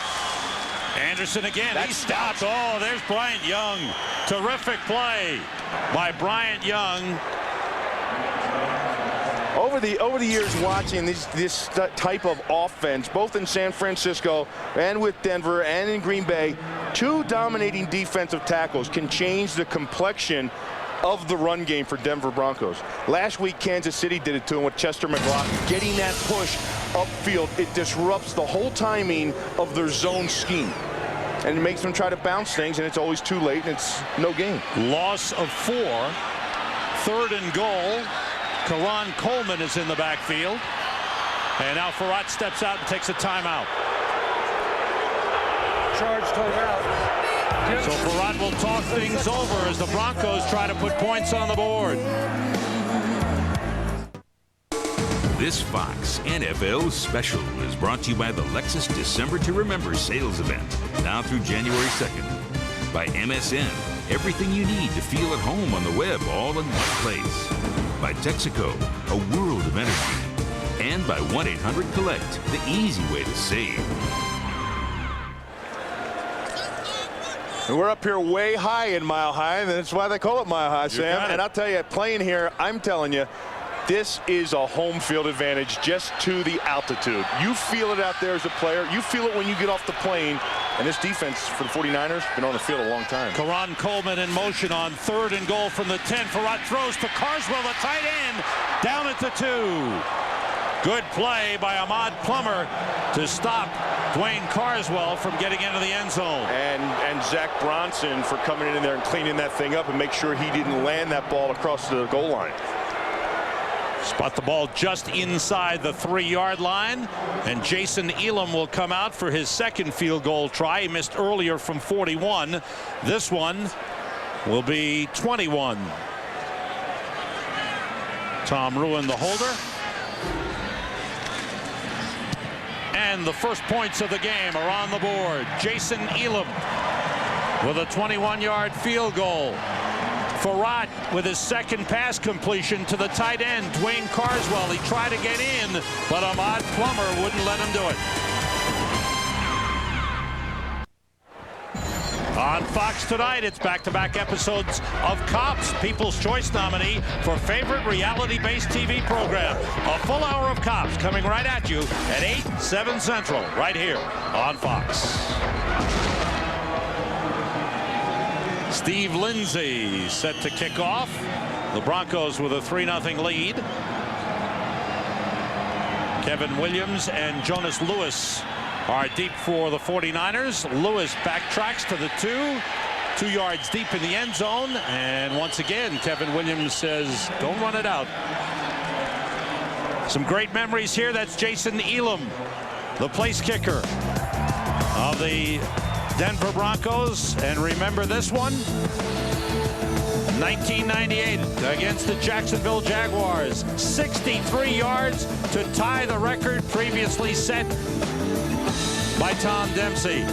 Anderson again. He stopped. Oh, there's Bryant Young. Terrific play by Bryant Young. Over the years watching this type of offense, both in San Francisco and with Denver and in Green Bay, two dominating defensive tackles can change the complexion of the run game for Denver Broncos. Last week, Kansas City did it to him with Chester McLaughlin. Getting that push upfield, it disrupts the whole timing of their zone scheme. And it makes them try to bounce things, and it's always too late, and it's no gain. Loss of 4. 3rd and goal. Karan Coleman is in the backfield. And now Farrat steps out and takes a timeout. Charge timeout. So Farrat will talk things over as the Broncos try to put points on the board. This Fox NFL special is brought to you by the Lexus December to Remember sales event, now through January 2nd. By MSN, everything you need to feel at home on the web all in one place. By Texaco, a world of energy. And by 1-800-COLLECT, the easy way to save. And we're up here way high in Mile High, and that's why they call it Mile High, Sam. And I'll tell you, playing here, I'm telling you, this is a home field advantage just to the altitude. You feel it out there as a player. You feel it when you get off the plane. And this defense for the 49ers been on the field a long time. Karan Coleman in motion on 3rd and goal from the 10. Farrat throws to Carswell, the tight end, down at the 2. Good play by Ahmad Plummer to stop Dwayne Carswell from getting into the end zone. And Zach Bronson for coming in there and cleaning that thing up and make sure he didn't land that ball across the goal line. Spot the ball just inside the 3-yard line, and Jason Elam will come out for his 2nd field goal try. He missed earlier from 41. This one will be 21. Tom Ruin, the holder. And the first points of the game are on the board. Jason Elam with a 21-yard field goal. Farrat with his 2nd pass completion to the tight end, Dwayne Carswell. He tried to get in, but Ahmad Plummer wouldn't let him do it. On Fox tonight, it's back-to-back episodes of Cops, People's Choice nominee for favorite reality-based TV program. A full hour of Cops coming right at you at 8, 7 Central, right here on Fox. Steve Lindsay set to kick off. The Broncos with a 3-0 lead. Kevin Williams and Jonas Lewis are deep for the 49ers. Lewis backtracks to the 2 yards deep in the end zone. And once again, Kevin Williams says, don't run it out. Some great memories here. That's Jason Elam, the place kicker of the Denver Broncos. And remember this one? 1998 against the Jacksonville Jaguars. 63 yards to tie the record previously set by Tom Dempsey.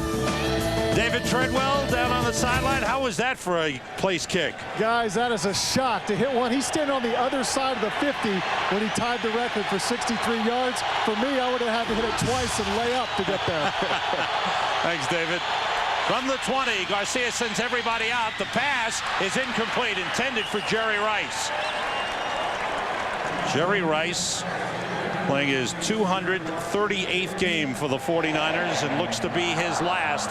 David Treadwell down on the sideline. How was that for a place kick? Guys, that is a shot to hit one. He's standing on the other side of the 50 when he tied the record for 63 yards. For me, I would have had to hit it twice and lay up to get there. Thanks, David. From the 20, Garcia sends everybody out. The pass is incomplete, intended for Jerry Rice. Jerry Rice playing his 238th game for the 49ers and looks to be his last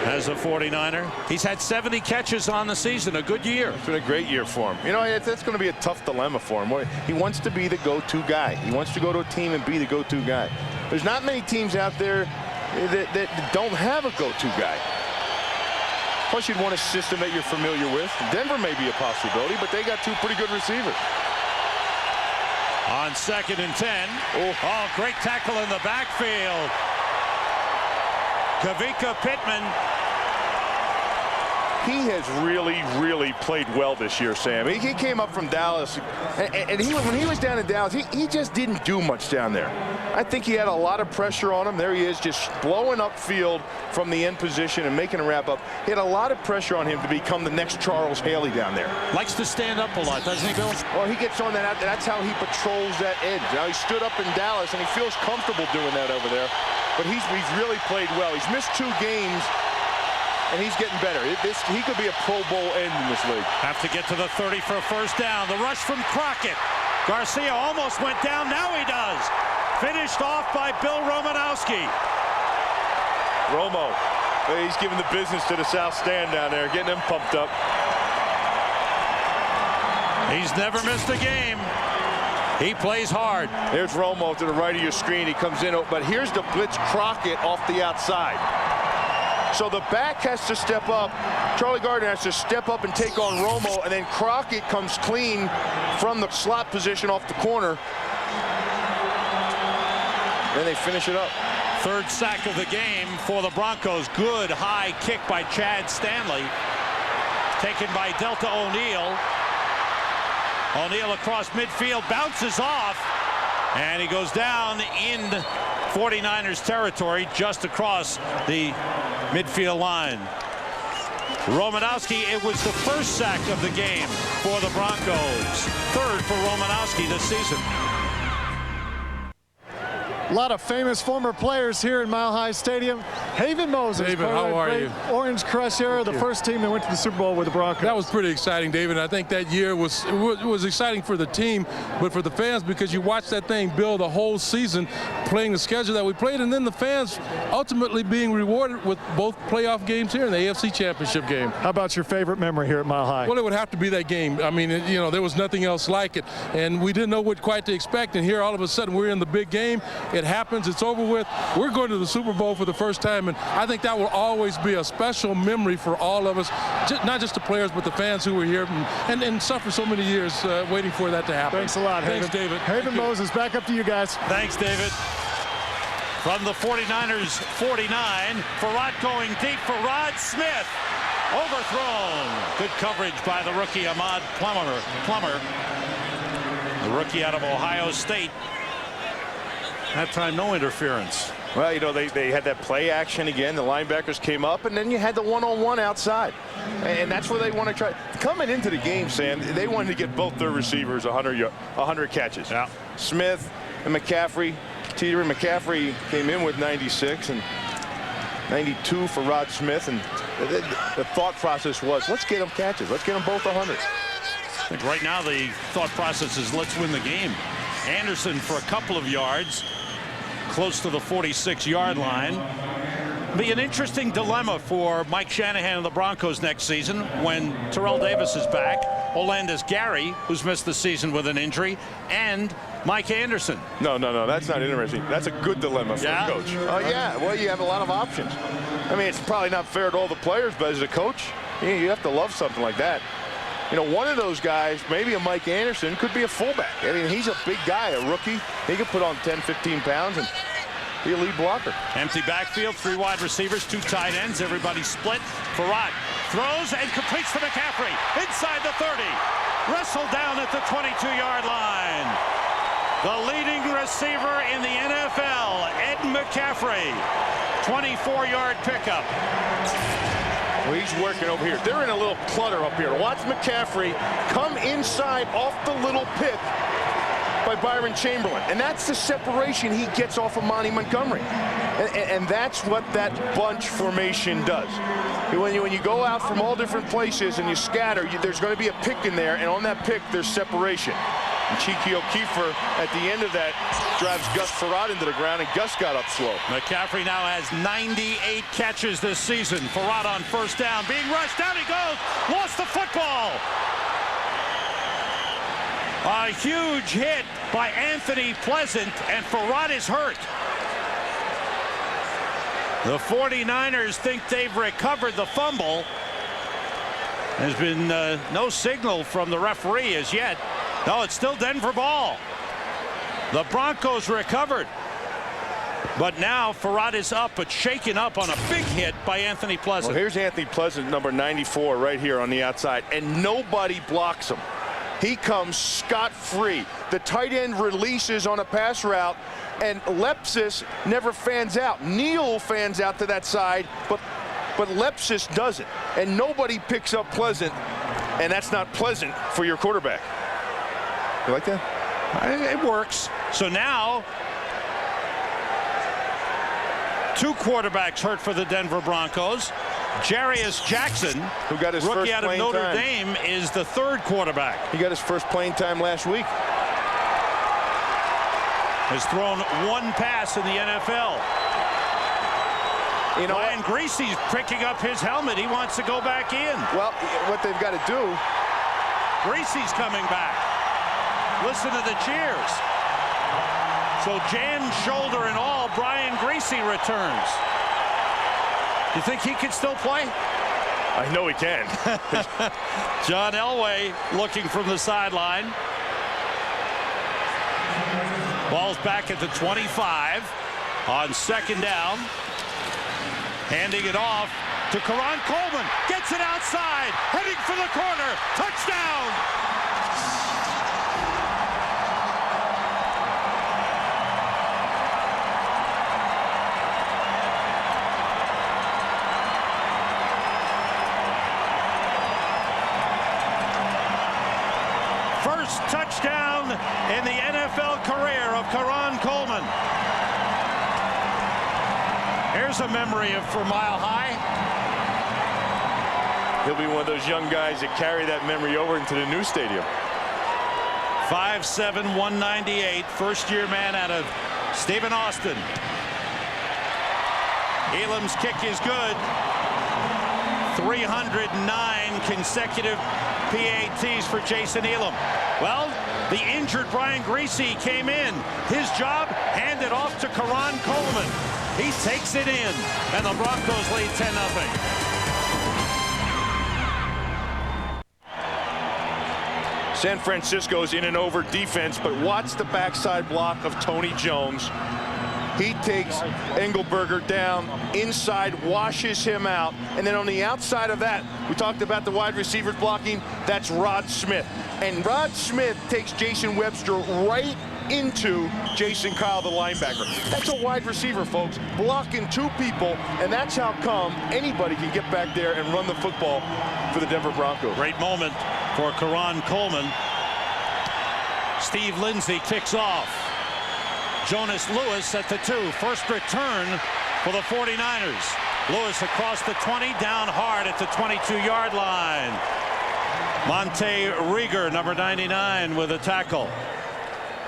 as a 49er. He's had 70 catches on the season, a good year. It's been a great year for him. You know, that's going to be a tough dilemma for him. He wants to be the go-to guy. He wants to go to a team and be the go-to guy. There's not many teams out there that don't have a go-to guy. Plus, you'd want a system that you're familiar with. Denver may be a possibility, but they got 2 pretty good receivers. On 2nd and 10. Oh, great tackle in the backfield. Kavika Pittman he has really played well this year, Sam. He came up from Dallas, and when he was down in Dallas, he just didn't do much down there. I think he had a lot of pressure on him. There he is, just blowing upfield from the end position and making a wrap up. He had a lot of pressure on him to become the next Charles Haley down there. Likes to stand up a lot, doesn't he, Bill? Well, he gets on that out. That's how he patrols that edge. Now, he stood up in Dallas, and he feels comfortable doing that over there. But he's really played well. He's missed 2 games, and he's getting better. He could be a Pro Bowl end in this league. Have to get to the 30 for a first down. The rush from Crockett. Garcia almost went down. Now he does. Finished off by Bill Romanowski. Romo, he's giving the business to the South Stand down there, getting them pumped up. He's never missed a game. He plays hard. There's Romo to the right of your screen. He comes in, but here's the blitz Crockett off the outside. So the back has to step up. Charlie Gardner has to step up and take on Romo, and then Crockett comes clean from the slot position off the corner. Then they finish it up. 3rd sack of the game for the Broncos. Good high kick by Chad Stanley. Taken by Delta O'Neal. O'Neal across midfield, bounces off, and he goes down in 49ers territory just across the midfield line. Romanowski, it was the 1st sack of the game for the Broncos. 3rd for Romanowski this season. A lot of famous former players here in Mile High Stadium. Haven Moses. David, how are you? Orange Crush era, the first team that went to the Super Bowl with the Broncos. That was pretty exciting, David. I think that year was exciting for the team, but for the fans, because you watched that thing build a whole season playing the schedule that we played, and then the fans ultimately being rewarded with both playoff games here and the AFC Championship game. How about your favorite memory here at Mile High? Well, it would have to be that game. I mean, there was nothing else like it, and we didn't know what quite to expect, and here all of a sudden we're in the big game. It happens. It's over with. We're going to the Super Bowl for the first time, and I think that will always be a special memory for all of us, not just the players, but the fans who were here and suffered so many years waiting for that to happen. Thanks a lot, Thanks, Haven. David. Haven Moses, back up to you guys. Thanks, David. From the 49ers 49, Farad going deep for Rod Smith. Overthrown. Good coverage by the rookie Ahmad Plummer. The rookie out of Ohio State. That time, no interference. Well, they had that play action again. The linebackers came up, and then you had the one-on-one outside. And that's where they want to try. Coming into the game, Sam, they wanted to get both their receivers 100 catches. Yeah. Smith and McCaffrey. Teeter and McCaffrey came in with 96 and 92 for Rod Smith. And the thought process was, let's get them catches. Let's get them both 100. I think right now the thought process is let's win the game. Anderson for a couple of yards. Close to the 46-yard line. Be an interesting dilemma for Mike Shanahan and the Broncos next season when Terrell Davis is back, Olandis Gary, who's missed the season with an injury, and Mike Anderson. No, that's not interesting. That's a good dilemma for a coach. Oh, yeah. Well, you have a lot of options. I mean, it's probably not fair to all the players, but as a coach, you have to love something like that. One of those guys, maybe a Mike Anderson, could be a fullback. I mean, he's a big guy, a rookie. He could put on 10, 15 pounds and be a lead blocker. Empty backfield, 3 wide receivers, 2 tight ends, everybody split. Farad throws and completes to McCaffrey inside the 30. Wrestled down at the 22-yard line. The leading receiver in the NFL, Ed McCaffrey. 24-yard pickup. Well, he's working over here. They're in a little clutter up here. Watch McCaffrey come inside off the little pick by Byron Chamberlain. And that's the separation he gets off of Monty Montgomery. And that's what that bunch formation does. When you go out from all different places and you scatter, there's going to be a pick in there, and on that pick, there's separation. And Cheeky O'Keefer, at the end of that, drives Gus Farad into the ground, and Gus got up slow. McCaffrey now has 98 catches this season. Farad on first down, being rushed. Down he goes. Lost the football. A huge hit by Anthony Pleasant, and Farad is hurt. The 49ers think they've recovered the fumble. There's been no signal from the referee as yet. No, it's still Denver ball. The Broncos recovered. But now Farad is up, but shaken up on a big hit by Anthony Pleasant. Well, here's Anthony Pleasant, number 94, right here on the outside, and nobody blocks him. He comes scot-free. The tight end releases on a pass route, and Lepsis never fans out. Neal fans out to that side, but Lepsis doesn't. And nobody picks up Pleasant, and that's not pleasant for your quarterback. You like that? It works. So now, 2 quarterbacks hurt for the Denver Broncos. Jarius Jackson, who got his rookie first out of playing Notre time. Dame, is the 3rd quarterback. He got his first playing time last week. Has thrown 1 pass in the NFL. You know, Brian Greasy's picking up his helmet. He wants to go back in. well, what they've got to do. Greasy's coming back. Listen to the cheers. So jammed shoulder and all, Brian Greasy returns. You think he can still play? I know he can. John Elway looking from the sideline. Ball's back at the 25 on 2nd down. Handing it off to Karan Coleman. Gets it outside. Heading for the corner. Touchdown. First touchdown in the NFL career of Karan Coleman. Here's a memory for Mile High. He'll be one of those young guys that carry that memory over into the new stadium. 5'7", 198, first-year man out of Stephen Austin. Elam's kick is good. 309 consecutive PATs for Jason Elam. Well, the injured Brian Greasy came in. His job, handed off to Karan Coleman. He takes it in, and the Broncos lead 10-0. San Francisco's in and over defense, but watch the backside block of Tony Jones. He takes Engelberger down inside, washes him out, and then on the outside of that, we talked about the wide receivers blocking. That's Rod Smith, and Rod Smith takes Jason Webster right into Jason Kyle, the linebacker. That's a wide receiver, folks, blocking 2 people, and that's how come anybody can get back there and run the football for the Denver Broncos. Great moment for Karan Coleman. Steve Lindsay kicks off. Jonas Lewis at the 2. First return for the 49ers. Lewis across the 20, down hard at the 22-yard line. Monte Rieger, number 99, with a tackle.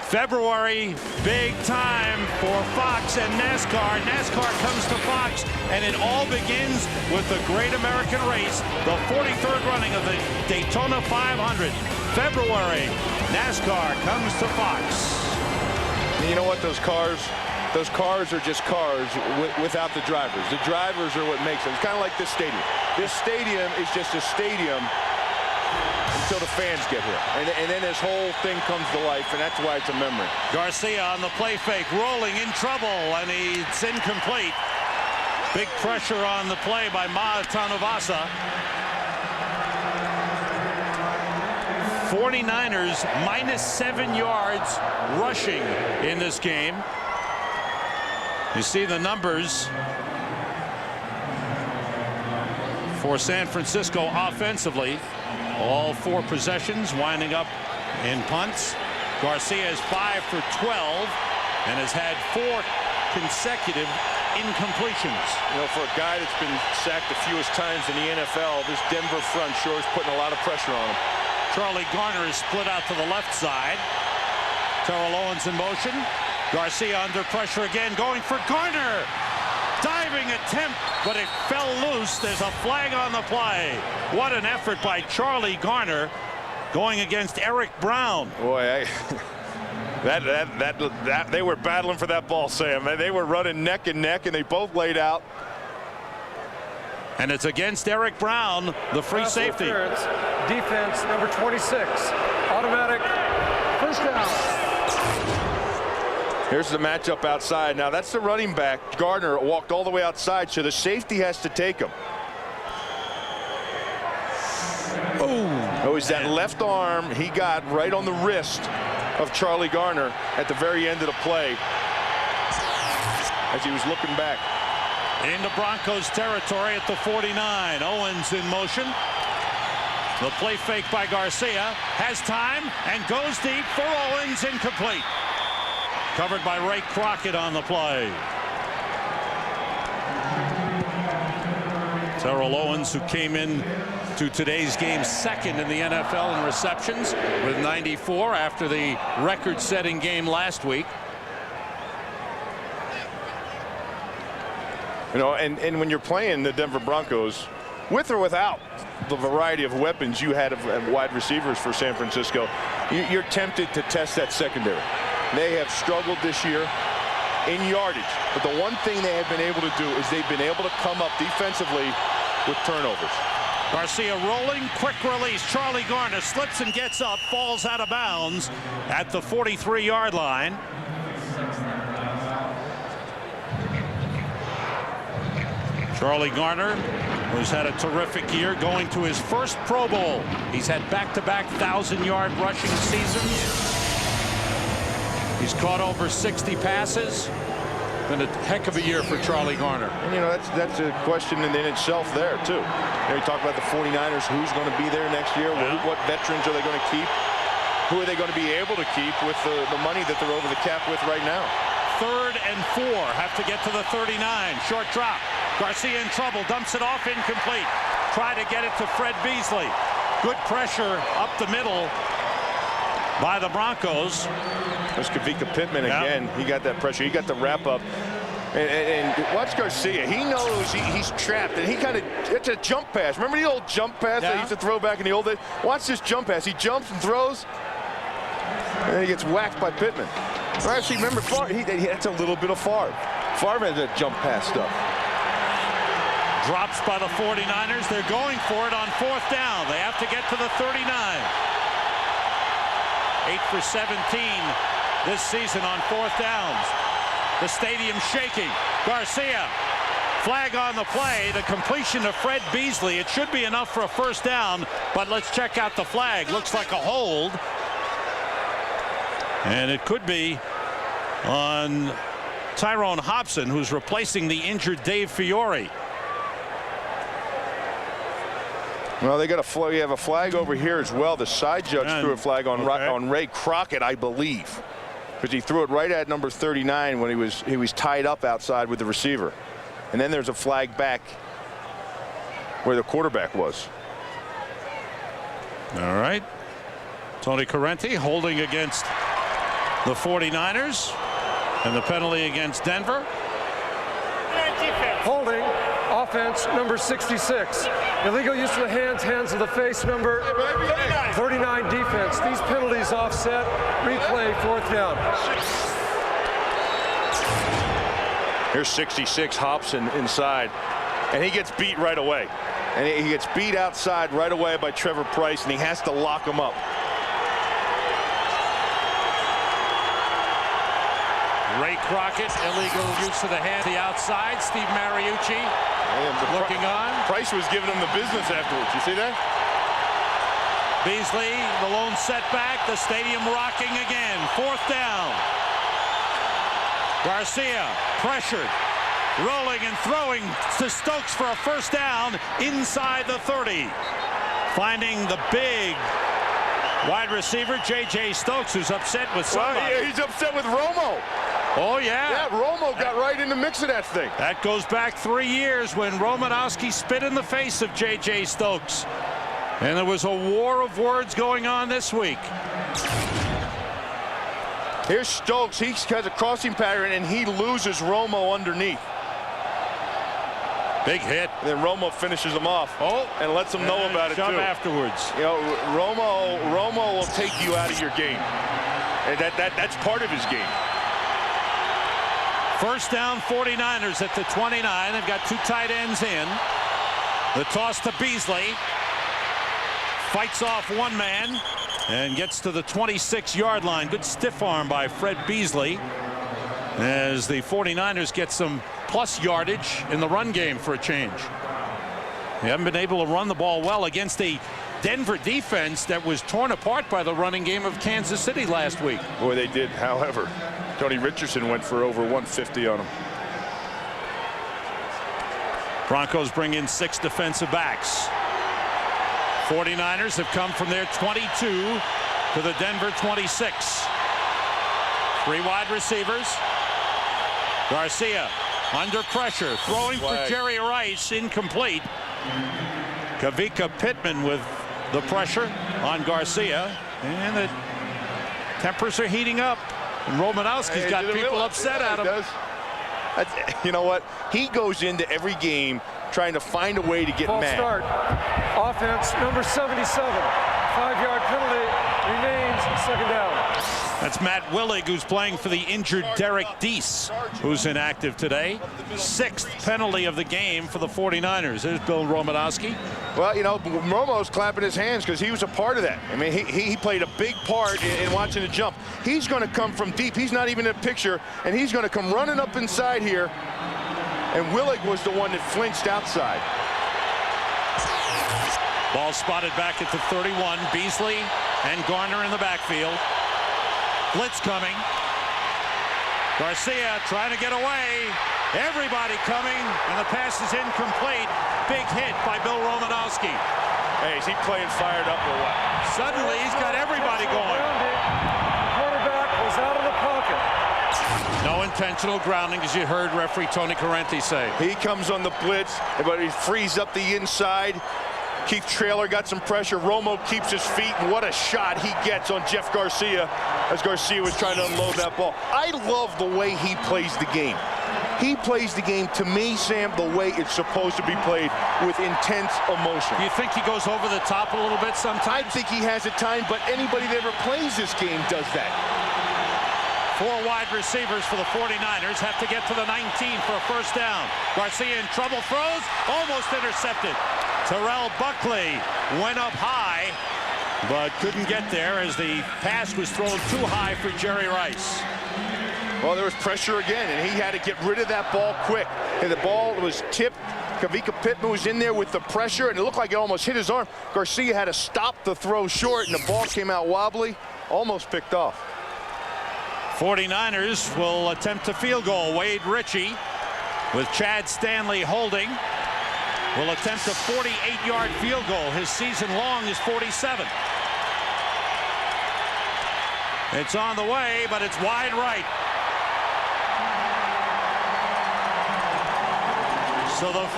February, big time for Fox and NASCAR. NASCAR comes to Fox, and it all begins with the Great American Race, the 43rd running of the Daytona 500. February, NASCAR comes to Fox. And you know what? Those cars are just cars without the drivers. The drivers are what makes them. It's kind of like this stadium. This stadium is just a stadium until the fans get here. And then this whole thing comes to life, and that's why it's a memory. Garcia on the play fake, rolling in trouble, and it's incomplete. Big pressure on the play by Matanavasa. 49ers -7 yards rushing in this game. You see the numbers for San Francisco offensively. All 4 possessions winding up in punts. Garcia is 5 for 12 and has had 4 consecutive incompletions. You know, for a guy that's been sacked the fewest times in the NFL, this Denver front sure is putting a lot of pressure on him. Charlie Garner is split out to the left side. Terrell Owens in motion. Garcia under pressure again, going for Garner. Diving attempt, but it fell loose. There's a flag on the play. What an effort by Charlie Garner going against Eric Brown. Boy, they were battling for that ball, Sam. They were running neck and neck, and they both laid out. And it's against Eric Brown, the free safety. Defense number 26. Automatic first down. Here's the matchup outside. Now that's the running back. Gardner walked all the way outside, so the safety has to take him. Oh, is that left arm he got right on the wrist of Charlie Garner at the very end of the play as he was looking back. Into Broncos territory at the 49. Owens in motion. The play fake by Garcia. Has time and goes deep for Owens. Incomplete. Covered by Ray Crockett on the play. Terrell Owens, who came in to today's game second in the NFL in receptions with 94 after the record-setting game last week. You know, and when you're playing the Denver Broncos, with or without the variety of weapons you had of wide receivers for San Francisco, you're tempted to test that secondary. They have struggled this year in yardage, but the one thing they have been able to do is they've been able to come up defensively with turnovers. Garcia rolling, quick release. Charlie Garner slips and gets up, falls out of bounds at the 43-yard line. Charlie Garner, who's had a terrific year, going to his first Pro Bowl. He's had back-to-back 1,000-yard rushing seasons. He's caught over 60 passes. Been a heck of a year for Charlie Garner. And you know, that's a question in itself there too. You talk about the 49ers, who's going to be there next year, what veterans are they going to keep, who are they going to be able to keep with the money that they're over the cap with right now. 3rd and 4, have to get to the 39. Short drop. Garcia in trouble, dumps it off, incomplete. Try to get it to Fred Beasley. Good pressure up the middle by the Broncos. There's Kavika Pittman again. He got that pressure. He got the wrap up. And watch Garcia. He knows he's trapped. And he kind of, it's a jump pass. Remember the old jump pass that he used to throw back in the old days? Watch this jump pass. He jumps and throws. And then he gets whacked by Pittman. Or actually, remember, that's a little bit of Favre. Favre has that jump pass stuff. Drops by the 49ers. They're going for it on 4th down. They have to get to the 39. 8 for 17 this season on 4th downs. The stadium shaking. Garcia, flag on the play. The completion of Fred Beasley. It should be enough for a 1st down, but let's check out the flag. Looks like a hold. And it could be on Tyrone Hobson, who's replacing the injured Dave Fiore. Well, they got a flag. You have a flag over here as well. The side judge threw a flag on Ray Crockett, I believe, because he threw it right at number 39 when he was tied up outside with the receiver. And then there's a flag back where the quarterback was. All right. Tony Correnti holding against the 49ers, and the penalty against Denver. Holding, offense, number 66. Illegal use of the hands of the face, number 39 defense. These penalties offset. Replay, 4th down. Here's 66, Hobson inside, and he gets beat right away. And he gets beat outside right away by Trevor Price, and he has to lock him up. Ray Crockett, illegal use of the hand, the outside. Steve Mariucci looking on. Price was giving him the business afterwards. You see that? Beasley, the lone setback. The stadium rocking again. 4th down. Garcia pressured, rolling and throwing to Stokes for a 1st down inside the 30. Finding the big wide receiver, J.J. Stokes, who's upset with somebody. Well, yeah, he's upset with Romo. Oh, yeah. Yeah, Romo got right in the mix of that thing. That goes back 3 years when Romanowski spit in the face of J.J. Stokes. And there was a war of words going on this week. Here's Stokes. He has a crossing pattern, and he loses Romo underneath. Big hit. And then Romo finishes him off. And lets him know about it, too. Afterwards. You know, Romo will take you out of your game. And that's part of his game. 1st down, 49ers at the 29. They've got 2 tight ends in. The toss to Beasley. Fights off one man and gets to the 26-yard line. Good stiff arm by Fred Beasley. as the 49ers get some plus yardage in the run game for a change. They haven't been able to run the ball well against a Denver defense that was torn apart by the running game of Kansas City last week. Boy, they did. However, Tony Richardson went for over 150 on him. Broncos bring in 6 defensive backs. 49ers have come from their 22 to the Denver 26. 3 wide receivers. Garcia under pressure, throwing for Jerry Rice, incomplete. Kavika Pittman with the pressure on Garcia, and the tempers are heating up. And Romanowski's got people upset at him. You know what? He goes into every game trying to find a way to get mad. False start. Offense number 77. 5-yard penalty. Remains 2nd down. That's Matt Willig, who's playing for the injured Derek Deese, who's inactive today. 6th penalty of the game for the 49ers. There's Bill Romanowski. Well, you know, Romo's clapping his hands because he was a part of that. I mean, he played a big part in watching the jump. He's going to come from deep. He's not even in the picture, and he's going to come running up inside here. And Willig was the one that flinched outside. Ball spotted back at the 31. Beasley and Garner in the backfield. Blitz coming. Garcia trying to get away. Everybody coming, and the pass is incomplete. Big hit by Bill Romanowski. Hey, is he playing fired up or what? Suddenly, he's got everybody going. Quarterback was out of the pocket. No intentional grounding, as you heard referee Tony Correnti say. He comes on the blitz, but he frees up the inside. Keith Traylor got some pressure. Romo keeps his feet, and what a shot he gets on Jeff Garcia as Garcia was trying to unload that ball. I love the way he plays the game. He plays the game, to me, Sam, the way it's supposed to be played, with intense emotion. Do you think he goes over the top a little bit sometimes? I think he has at time, but anybody that ever plays this game does that. 4 wide receivers for the 49ers have to get to the 19 for a 1st down. Garcia in trouble, throws, almost intercepted. Terrell Buckley went up high, but couldn't get there as the pass was thrown too high for Jerry Rice. Well, there was pressure again, and he had to get rid of that ball quick. And the ball was tipped. Kavika Pittman was in there with the pressure, and it looked like it almost hit his arm. Garcia had to stop the throw short, and the ball came out wobbly, almost picked off. 49ers will attempt a field goal. Wade Ritchie, with Chad Stanley holding, will attempt a 48-yard field goal. His season long is 47. It's on the way, but it's wide right. So the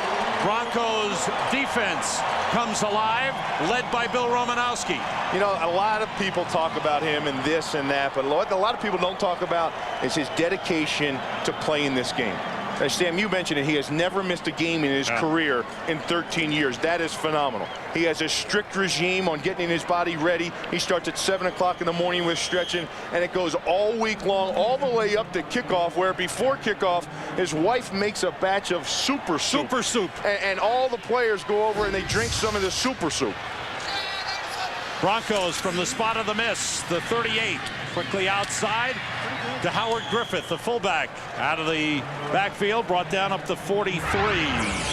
Broncos defense comes alive, led by Bill Romanowski. You know, a lot of people talk about him and this and that, but what a lot of people don't talk about is his dedication to playing this game. As Sam, you mentioned it, he has never missed a game in his career in 13 years. That is phenomenal. He has a strict regime on getting his body ready. He starts at 7 o'clock in the morning with stretching, and it goes all week long, all the way up to kickoff, where before kickoff, his wife makes a batch of super soup. Super soup. And all the players go over and they drink some of the super soup. Broncos from the spot of the miss, the 38, quickly outside to Howard Griffith, the fullback, out of the backfield, brought down up to 43.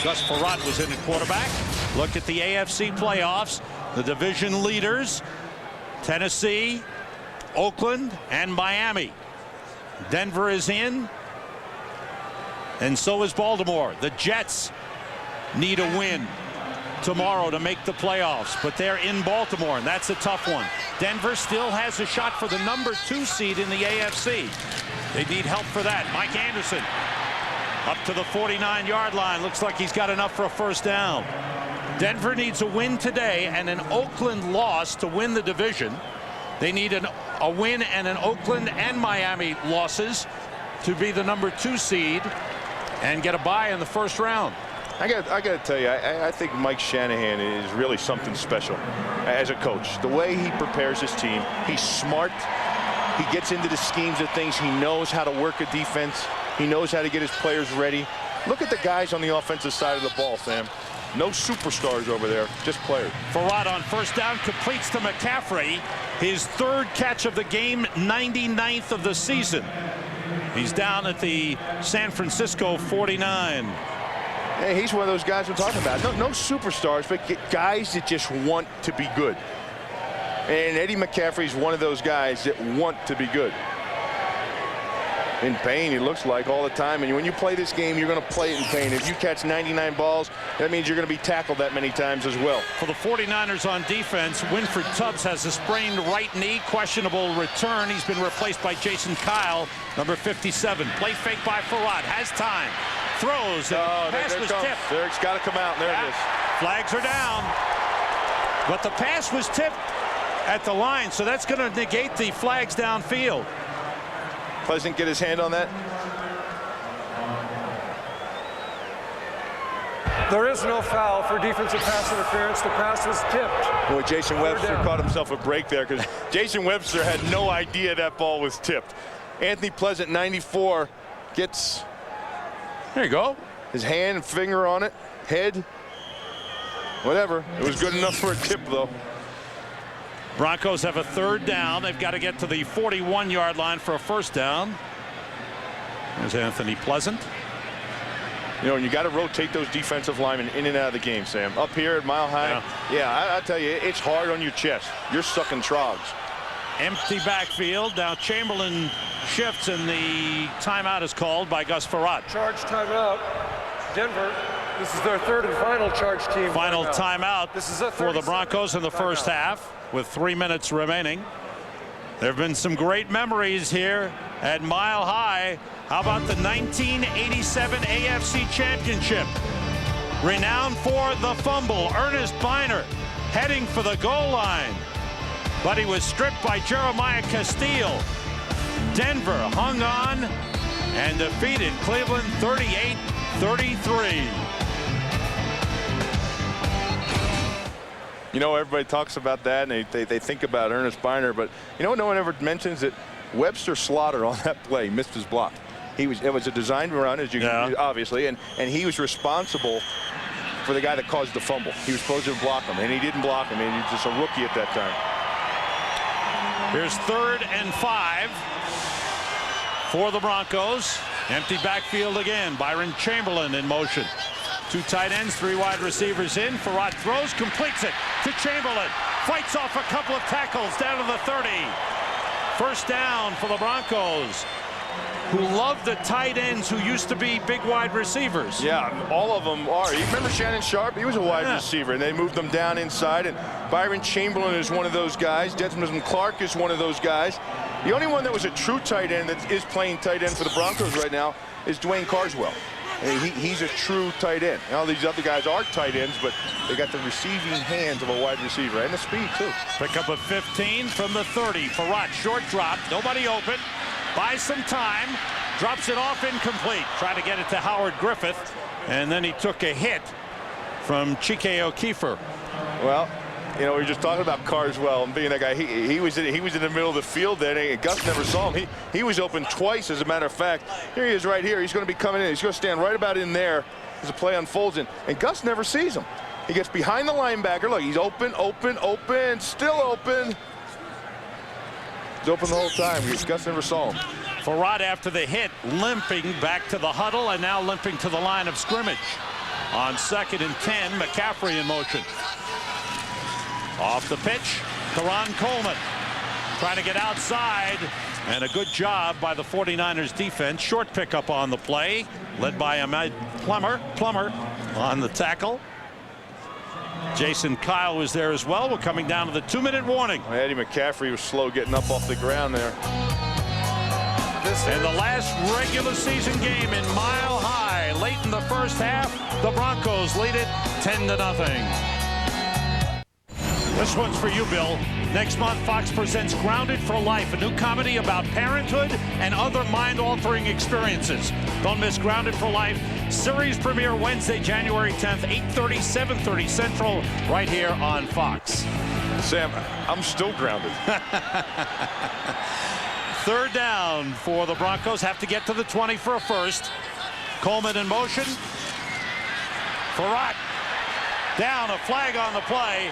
Gus Frerotte was in at quarterback. Look at the AFC playoffs. The division leaders, Tennessee, Oakland, and Miami. Denver is in, and so is Baltimore. The Jets need a win tomorrow to make the playoffs, but they're in Baltimore, and that's a tough one. Denver still has a shot for the number 2 seed in the AFC. They need help for that. Mike Anderson up to the 49-yard line. Looks like he's got enough for a 1st down. Denver needs a win today and an Oakland loss to win the division. They need a win and an Oakland and Miami losses to be the number 2 seed and get a bye in the 1st round. I got to tell you, I think Mike Shanahan is really something special as a coach. The way he prepares his team, he's smart. He gets into the schemes of things. He knows how to work a defense. He knows how to get his players ready. Look at the guys on the offensive side of the ball, Sam. No superstars over there, just players. Frerotte on 1st down completes to McCaffrey. His 3rd catch of the game, 99th of the season. He's down at the San Francisco 49. Hey, he's one of those guys we're talking about. No superstars, but guys that just want to be good. And Eddie McCaffrey's one of those guys that want to be good. In pain, it looks like, all the time. And when you play this game, you're going to play it in pain. If you catch 99 balls, that means you're going to be tackled that many times as well. For the 49ers on defense, Winfred Tubbs has a sprained right knee, questionable return. He's been replaced by Jason Kyle, number 57. Play fake by Farad, has time, throws, and pass was tipped. It's got to come out. There it is. Flags are down. But the pass was tipped at the line, so that's going to negate the flags downfield. Pleasant get his hand on that. There is no foul for defensive pass interference. The pass was tipped. Boy, Jason Webster caught himself a break there, because Jason Webster had no idea that ball was tipped. Anthony Pleasant, 94, gets, there you go, his hand and finger on it, head, whatever. It was good enough for a tip, though. Broncos have a third down. They've got to get to the 41-yard line for a first down. There's Anthony Pleasant. You know, and you got to rotate those defensive linemen in and out of the game, Sam. Up here at Mile High, I tell you, it's hard on your chest. You're sucking trogs. Empty backfield. Now Chamberlain shifts, and the timeout is called by Gus Farad. Charge timeout. Denver. This is their third and final charge team. Final timeout this is a for the Broncos in the first half, with 3 minutes remaining. There have been some great memories here at Mile High. How about the 1987 AFC Championship? Renowned for the fumble, Ernest Biner heading for the goal line, but he was stripped by Jeremiah Castile. Denver hung on and defeated Cleveland 38-33. You know, everybody talks about that, and they think about Ernest Biner, but you know, no one ever mentions that Webster Slaughter on that play missed his block. It was a designed run, as you can, obviously, and he was responsible for the guy that caused the fumble. He was supposed to block him, and he didn't block him, and he was just a rookie at that time. Here's 3rd and 5 for the Broncos. Empty backfield again. Byron Chamberlain in motion. 2 tight ends, 3 wide receivers in. Farad throws, completes it to Chamberlain. Fights off a couple of tackles down to the 30. First down for the Broncos, who love the tight ends who used to be big wide receivers. Yeah, all of them are. You remember Shannon Sharp? He was a wide receiver, and they moved them down inside. And Byron Chamberlain is one of those guys. Desmond Clark is one of those guys. The only one that was a true tight end that is playing tight end for the Broncos right now is Dwayne Carswell. He's a true tight end. All these other guys are tight ends, but they got the receiving hands of a wide receiver and the speed, too. Pick up a 15 from the 30. Farad, short drop, nobody open. Buys some time, drops it off incomplete. Trying to get it to Howard Griffith, and then he took a hit from Chike O'Keefer. Well, you know, we were just talking about Carswell and being that guy. He was in the middle of the field there, and Gus never saw him. He was open twice, as a matter of fact. Here he is right here. He's going to be coming in. He's going to stand right about in there as the play unfolds, and Gus never sees him. He gets behind the linebacker. Look, he's open, still open. He's open the whole time. Gus never saw him. Farad, after the hit, limping back to the huddle, and now limping to the line of scrimmage. On 2nd and 10, McCaffrey in motion. Off the pitch, Karan Coleman trying to get outside, and a good job by the 49ers defense. Short pickup on the play, led by Ahmed Plummer on the tackle. Jason Kyle was there as well. We're coming down to the 2-minute warning. Eddie McCaffrey was slow getting up off the ground there. In the last regular season game in Mile High, late in the first half, the Broncos lead it 10-0. This one's for you, Bill. Next month, Fox presents Grounded for Life, a new comedy about parenthood and other mind-altering experiences. Don't miss Grounded for Life. Series premiere Wednesday, January 10th, 8:30, 7:30 Central, right here on Fox. Sam, I'm still grounded. 3rd down for the Broncos. Have to get to the 20 for a first. Coleman in motion. Farad down, a flag on the play.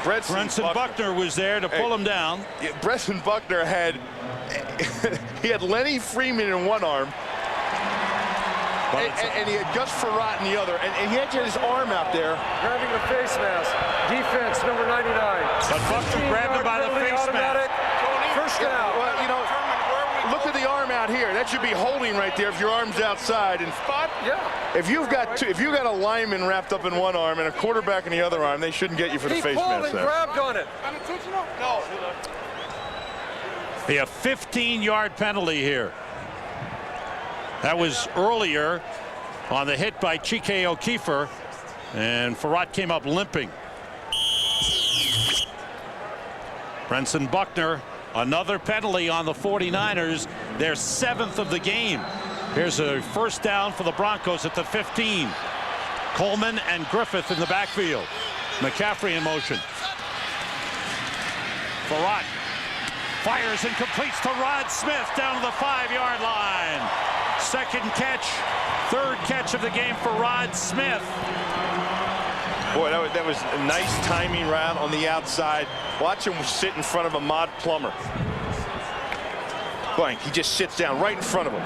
Brenson Buckner was there to pull him down. Brenson Buckner had he had Lenny Freeman in one arm, and he had Gus Frerotte in the other, and he had his arm out there. Grabbing the face mask. Defense, number 99. But Buckner grabbed him by the face mask. First down. Well, you know, look at the arm out here. That should be holding right there if your arm's outside. And if you've got a lineman wrapped up in one arm and a quarterback in the other arm, they shouldn't get you for the face mask. He pulled and grabbed on it. No. Be a 15-yard penalty here. That was earlier on the hit by Chike O'Keefer, and Frerotte came up limping. Brenson Buckner, another penalty on the 49ers, their 7th of the game. Here's a first down for the Broncos at the 15. Coleman and Griffith in the backfield. McCaffrey in motion. Frerotte fires and completes to Rod Smith down to the 5-yard line. Second catch, third catch of the game for Rod Smith. Boy, that was a nice timing route on the outside. Watch him sit in front of Ahmad Plummer. Boy, he just sits down right in front of him.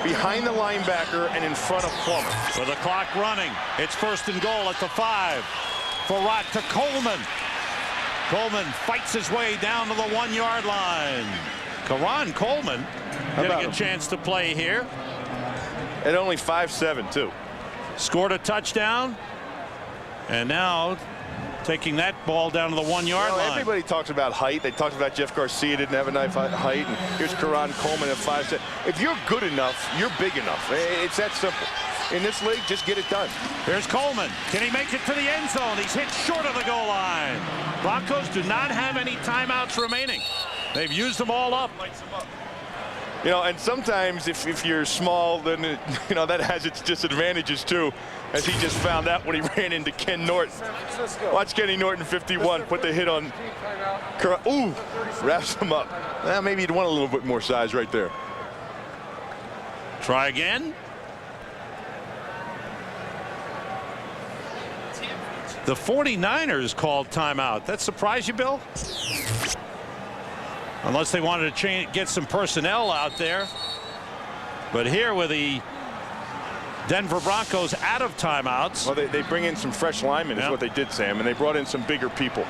Behind the linebacker and in front of Plummer. With the clock running, it's first and goal at the 5. Frerotte to Coleman. Coleman fights his way down to the 1-yard line. Karan Coleman getting a chance to play here. At only 5'7", too. Scored a touchdown. And now taking that ball down to the 1-yard line. Everybody talks about height. They talked about Jeff Garcia didn't have enough height. And here's Karan Coleman at 5'7". If you're good enough, you're big enough. It's that simple. In this league, just get it done. Here's Coleman. Can he make it to the end zone? He's hit short of the goal line. Broncos do not have any timeouts remaining. They've used them all up. You know, and sometimes if you're small, then that has its disadvantages too, as he just found out when he ran into Ken Norton. Watch Kenny Norton, 51, put the hit on. Ooh, wraps him up. Well, maybe he'd want a little bit more size right there. Try again. The 49ers called timeout. That surprised you, Bill? Unless they wanted to get some personnel out there. But here with the Denver Broncos out of timeouts. Well, they bring in some fresh linemen is what they did, Sam, and they brought in some bigger people.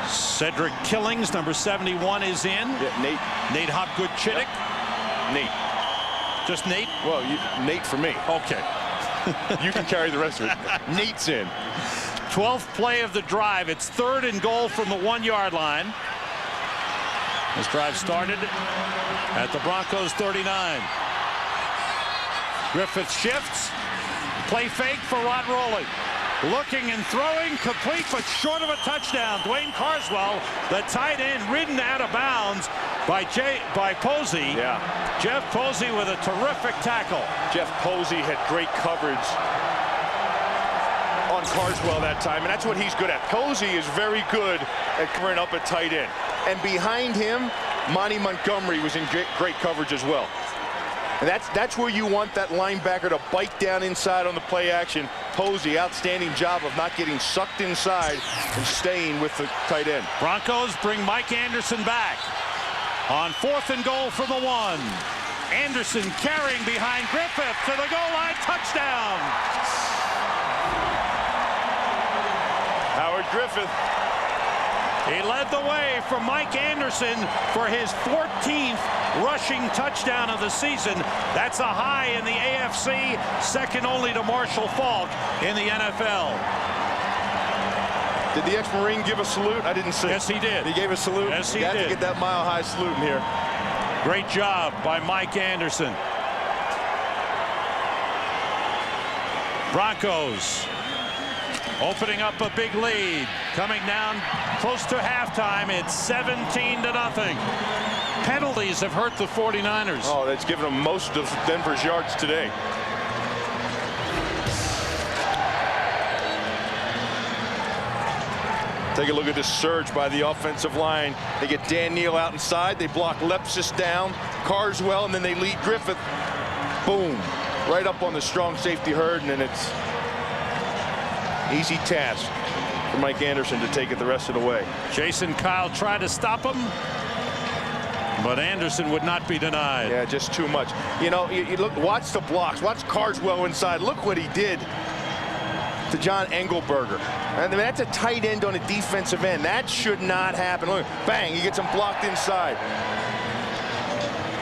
Cedric Killings, number 71, is in. Yeah, Nate Hopgood-Chittick. Nate. Just Nate? Well, Nate for me. Okay. You can carry the rest of it. Nate's in. 12th play of the drive. It's 3rd and goal from the 1-yard line. This drive started at the Broncos 39. Griffith shifts. Play fake for Rod rolling. Looking and throwing, complete but short of a touchdown. Dwayne Carswell, the tight end, ridden out of bounds by Posey. Yeah. Jeff Posey with a terrific tackle. Jeff Posey had great coverage on Carswell that time, and that's what he's good at. Posey is very good at covering up a tight end. And behind him, Monty Montgomery was in great coverage as well. And that's where you want that linebacker to bite down inside on the play action. Posey, outstanding job of not getting sucked inside and staying with the tight end. Broncos bring Mike Anderson back on 4th and goal from the 1. Anderson carrying behind Griffith to the goal line, touchdown. Howard Griffith. He led the way from Mike Anderson for his 14th rushing touchdown of the season. That's a high in the AFC, second only to Marshall Faulk in the NFL. Did the ex-Marine give a salute? I didn't see. Yes, he did. He gave a salute? Yes, he did. did. To get that mile-high salute in here. Great job by Mike Anderson. Broncos opening up a big lead. Coming down close to halftime. It's 17-0. Penalties have hurt the 49ers. Oh, that's given them most of Denver's yards today. Take a look at this surge by the offensive line. They get Dan Neal out inside. They block Lepsis down, Carswell, and then they lead Griffith. Boom. Right up on the strong safety herd, and then it's easy task for Mike Anderson to take it the rest of the way. Jason Kyle tried to stop him. But Anderson would not be denied. Yeah, just too much. You know, you look, watch the blocks. Watch Carswell inside. Look what he did to John Engelberger. I mean, that's a tight end on a defensive end. That should not happen. Look, bang, he gets him blocked inside.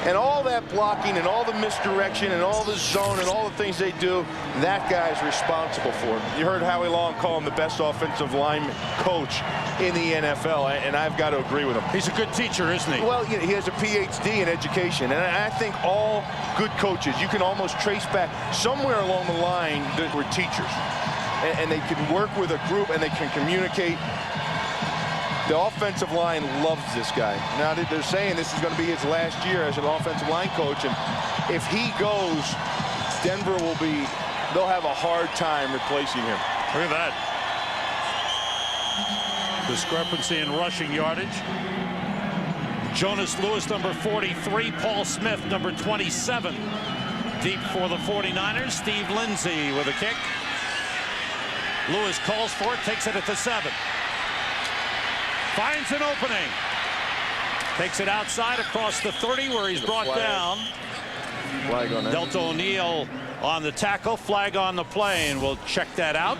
And all that blocking and all the misdirection and all the zone and all the things they do, that guy's responsible for it. You heard Howie Long call him the best offensive line coach in the NFL, and I've got to agree with him. He's a good teacher, isn't he? Well, he has a PhD in education, and I think all good coaches, you can almost trace back somewhere along the line that were teachers. And they can work with a group and they can communicate. The offensive line loves this guy. Now they're saying this is going to be his last year as an offensive line coach, and if he goes, Denver they'll have a hard time replacing him. Look at that. Discrepancy in rushing yardage. Jonas Lewis, number 43. Paul Smith, number 27. Deep for the 49ers. Steve Lindsay with a kick. Lewis calls for it, takes it at the 7. Finds an opening. Takes it outside across the 30 where he's brought down. Flag on that. Delta O'Neal on the tackle. Flag on the play, and we'll check that out.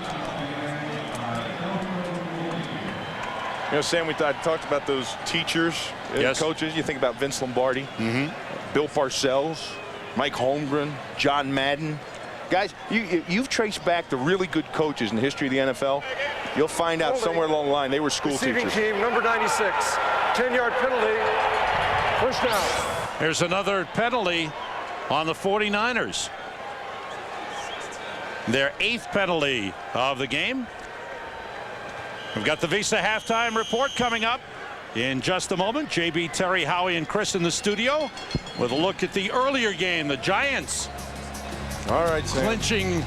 You know, Sam, we talked about those teachers and coaches. You think about Vince Lombardi, Bill Parcells, Mike Holmgren, John Madden. Guys, you've traced back the really good coaches in the history of the NFL. You'll find out somewhere along the line they were school Receiving teachers. team, number 96. 10-yard penalty. First down. There's another penalty on the 49ers. Their 8th penalty of the game. We've got the Visa halftime report coming up in just a moment. JB, Terry, Howie, and Chris in the studio with a look at the earlier game. The Giants clinching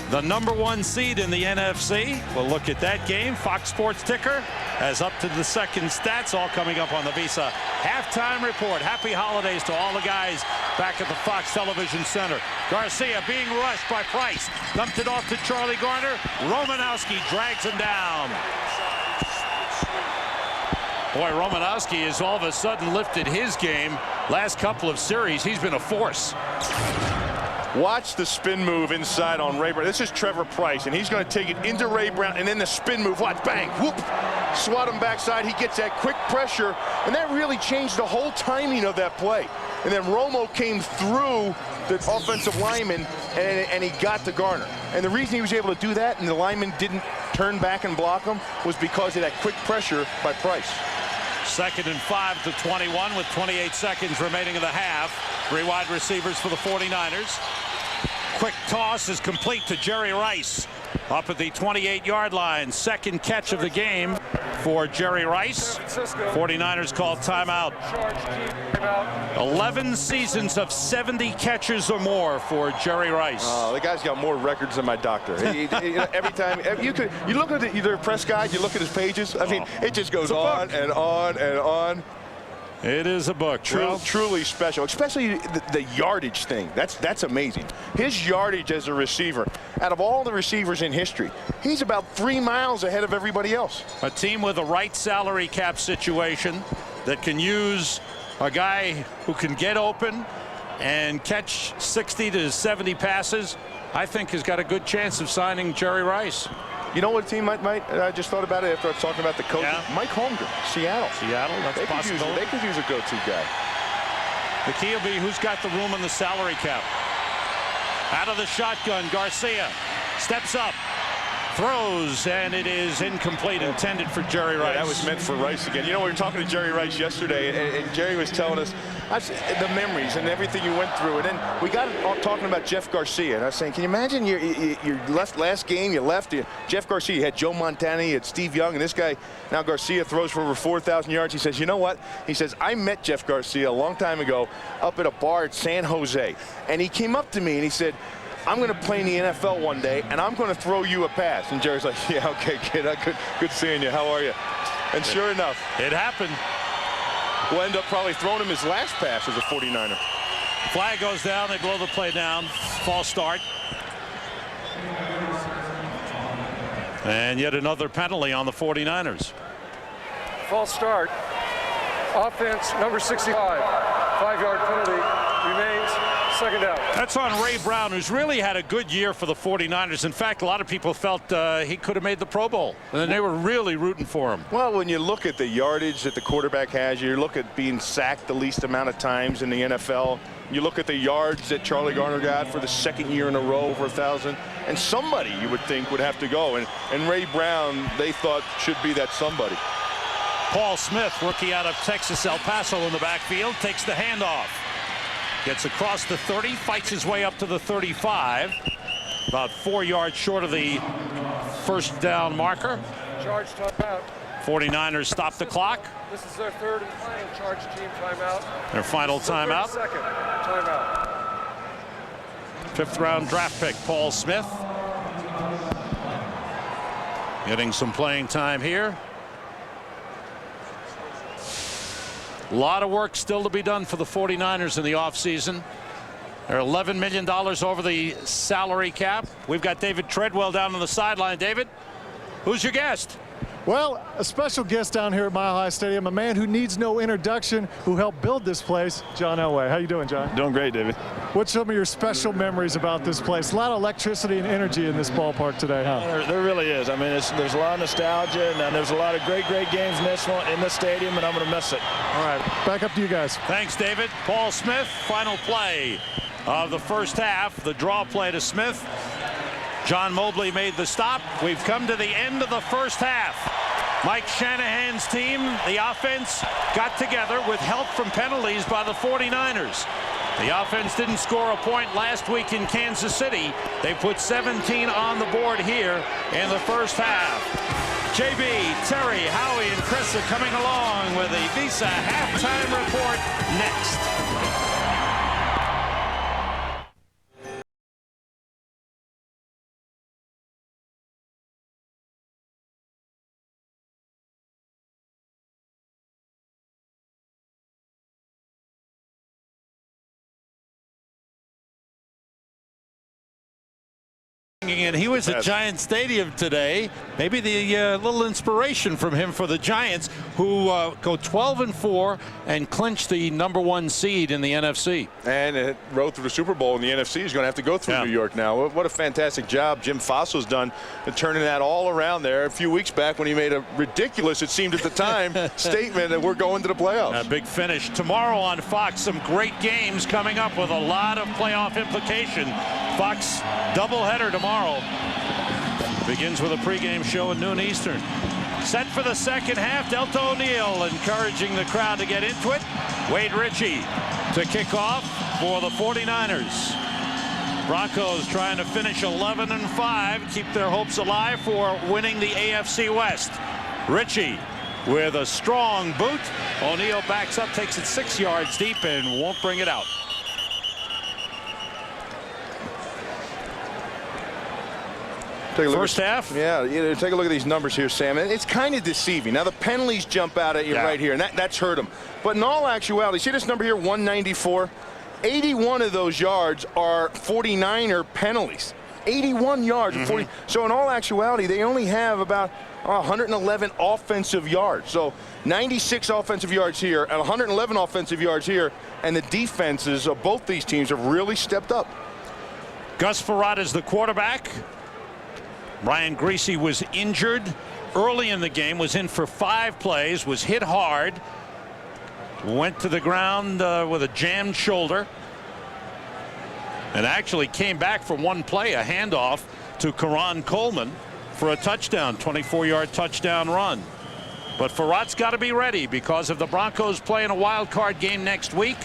the #1 seed in the NFC. We'll look at that game. Fox Sports ticker has up to the second stats, all coming up on the Visa halftime report. Happy holidays to all the guys back at the Fox Television Center. Garcia being rushed by Price. Dumped it off to Charlie Garner. Romanowski drags him down. Boy, Romanowski has all of a sudden lifted his game. Last couple of series, he's been a force. Watch the spin move inside on Ray Brown. This is Trevor Price, and he's going to take it into Ray Brown, and then the spin move. Watch, bang, whoop, swat him backside. He gets that quick pressure, and that really changed the whole timing of that play. And then Romo came through the offensive lineman, and he got to Garner. And the reason he was able to do that, and the lineman didn't turn back and block him, was because of that quick pressure by Price. 2nd and 5 to 21 with 28 seconds remaining in the half. 3 wide receivers for the 49ers. Quick toss is complete to Jerry Rice up at the 28-yard line. 2nd catch of the game for Jerry Rice. 49ers call timeout. 11 seasons of 70 catches or more for Jerry Rice. Oh, the guy's got more records than my doctor. Every time you look at either press guide, you look at his pages. I mean, it just goes on and on and on. It is a book. Truly special, especially the yardage thing. That's amazing. His yardage as a receiver, out of all the receivers in history, he's about 3 miles ahead of everybody else. A team with the right salary cap situation that can use a guy who can get open and catch 60 to 70 passes, I think has got a good chance of signing Jerry Rice. You know what team might I just thought about it after I was talking about the coach. Yeah. Mike Holmgren, Seattle. That's possible. They could use a go-to guy. The key will be who's got the room in the salary cap. Out of the shotgun, Garcia steps up, throws, and it is incomplete, intended for Jerry Rice. That was meant for Rice again. You know, we were talking to Jerry Rice yesterday, and Jerry was telling us the memories and everything you went through. And then we got talking about Jeff Garcia, and I was saying, can you imagine your last game, you left, Jeff Garcia, you had Joe Montana, you had Steve Young, and this guy, now Garcia throws for over 4,000 yards. He says, you know what? He says, I met Jeff Garcia a long time ago up at a bar at San Jose, and he came up to me and he said, I'm going to play in the NFL one day, and I'm going to throw you a pass. And Jerry's like, yeah, okay, kid, good seeing you. How are you? And sure enough, it happened. We'll end up probably throwing him his last pass as a 49er. Flag goes down. They blow the play down. False start. And yet another penalty on the 49ers. False start. Offense, number 65. 5-yard penalty. Remains second down. That's on Ray Brown, who's really had a good year for the 49ers. In fact, a lot of people felt he could have made the Pro Bowl, and they were really rooting for him. Well, when you look at the yardage that the quarterback has, you look at being sacked the least amount of times in the NFL. You look at the yards that Charlie Garner got for the second year in a row, over 1,000. And somebody you would think would have to go. And Ray Brown, they thought, should be that somebody. Paul Smith, rookie out of Texas, El Paso in the backfield, takes the handoff. Gets across the 30, fights his way up to the 35. About 4 yards short of the first down marker. Charge timeout. 49ers stop the clock. This is their third and final charge team timeout. Their final timeout. Second timeout. 5th round draft pick, Paul Smith. Getting some playing time here. A lot of work still to be done for the 49ers in the offseason. They're $11 million over the salary cap. We've got David Treadwell down on the sideline. David, who's your guest? Well, a special guest down here at Mile High Stadium, a man who needs no introduction, who helped build this place, John Elway. How you doing, John? Doing great, David. What's some of your special memories about this place? A lot of electricity and energy in this ballpark today, huh? There really is. I mean, there's a lot of nostalgia, and there's a lot of great games in this stadium, and I'm going to miss it. All right, back up to you guys. Thanks, David. Paul Smith, final play of the first half. The draw play to Smith. John Mobley made the stop. We've come to the end of the first half. Mike Shanahan's team, the offense, got together with help from penalties by the 49ers. The offense didn't score a point last week in Kansas City. They put 17 on the board here in the first half. JB, Terry, Howie, and Chris are coming along with the Visa halftime report next. And he was at Giant Stadium today. Maybe the little inspiration from him for the Giants, who go 12-4 and clinch the #1 seed in the NFC. And it rode through the Super Bowl in the NFC. He's going to have to go through New York now. What a fantastic job Jim Fossil's done in turning that all around there a few weeks back when he made a ridiculous, it seemed at the time, statement that we're going to the playoffs. A big finish. Tomorrow on Fox, some great games coming up with a lot of playoff implication. Fox doubleheader tomorrow. Begins with a pregame show at noon Eastern. Set for the second half. Delta O'Neal encouraging the crowd to get into it. Wade Ritchie to kick off for the 49ers. Broncos trying to finish 11-5, keep their hopes alive for winning the AFC West. Ritchie with a strong boot. O'Neal backs up, takes it 6 yards deep, and won't bring it out. First half? Yeah, take a look at these numbers here, Sam. It's kind of deceiving. Now, the penalties jump out at you right here, and that's hurt them. But in all actuality, see this number here, 194? 81 of those yards are 49er penalties. 81 yards. 40. So in all actuality, they only have about 111 offensive yards. So 96 offensive yards here and 111 offensive yards here. And the defenses of both these teams have really stepped up. Gus Frerotte is the quarterback. Brian Griese was injured early in the game, was in for 5 plays, was hit hard, went to the ground with a jammed shoulder, and actually came back for one play, a handoff to Karan Coleman for a touchdown, 24-yard touchdown run. But Frerotte got to be ready because of the Broncos playing a wild card game next week,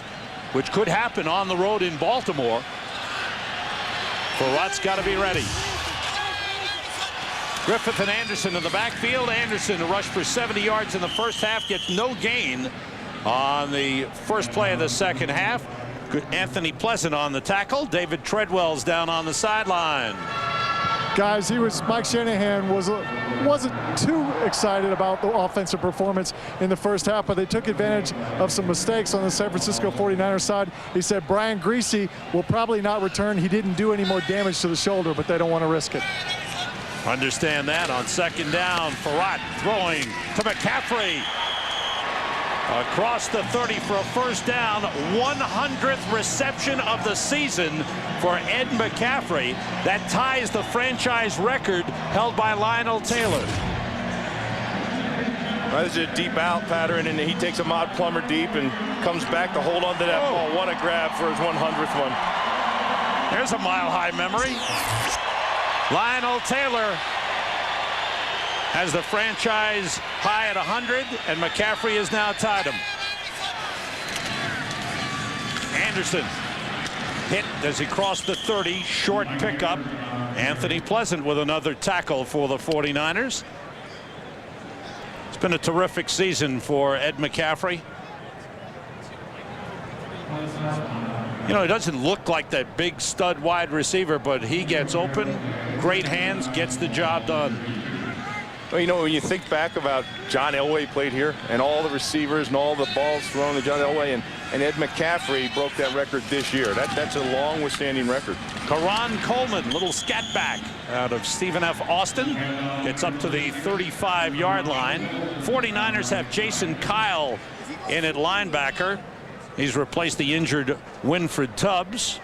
which could happen on the road in Baltimore. Frerotte got to be ready. Griffith and Anderson in the backfield. Anderson rushed for 70 yards in the first half, gets no gain on the first play of the second half. Anthony Pleasant on the tackle. David Treadwell's down on the sideline. Guys, Mike Shanahan wasn't too excited about the offensive performance in the first half, but they took advantage of some mistakes on the San Francisco 49ers side. He said Brian Griese will probably not return. He didn't do any more damage to the shoulder, but they don't want to risk it. Understand that. On second down, Frerotte throwing to McCaffrey. Across the 30 for a first down. 100th reception of the season for Ed McCaffrey. That ties the franchise record held by Lionel Taylor. This is a deep out pattern, and he takes a Mod Plummer deep and comes back to hold on to that ball. What a grab for his 100th one. There's a mile-high memory. Lionel Taylor has the franchise high at 100, and McCaffrey has now tied him. Anderson hit as he crossed the 30, short pickup. Anthony Pleasant with another tackle for the 49ers. It's been a terrific season for Ed McCaffrey. You know, he doesn't look like that big stud wide receiver, but he gets open, great hands, gets the job done. Well, you know, when you think back about John Elway played here, and all the receivers and all the balls thrown to John Elway, and Ed McCaffrey broke that record this year. That's a long withstanding record. Karan Coleman, little scat back out of Stephen F. Austin, gets up to the 35-yard line. 49ers have Jason Kyle in at linebacker. He's replaced the injured Winfred Tubbs.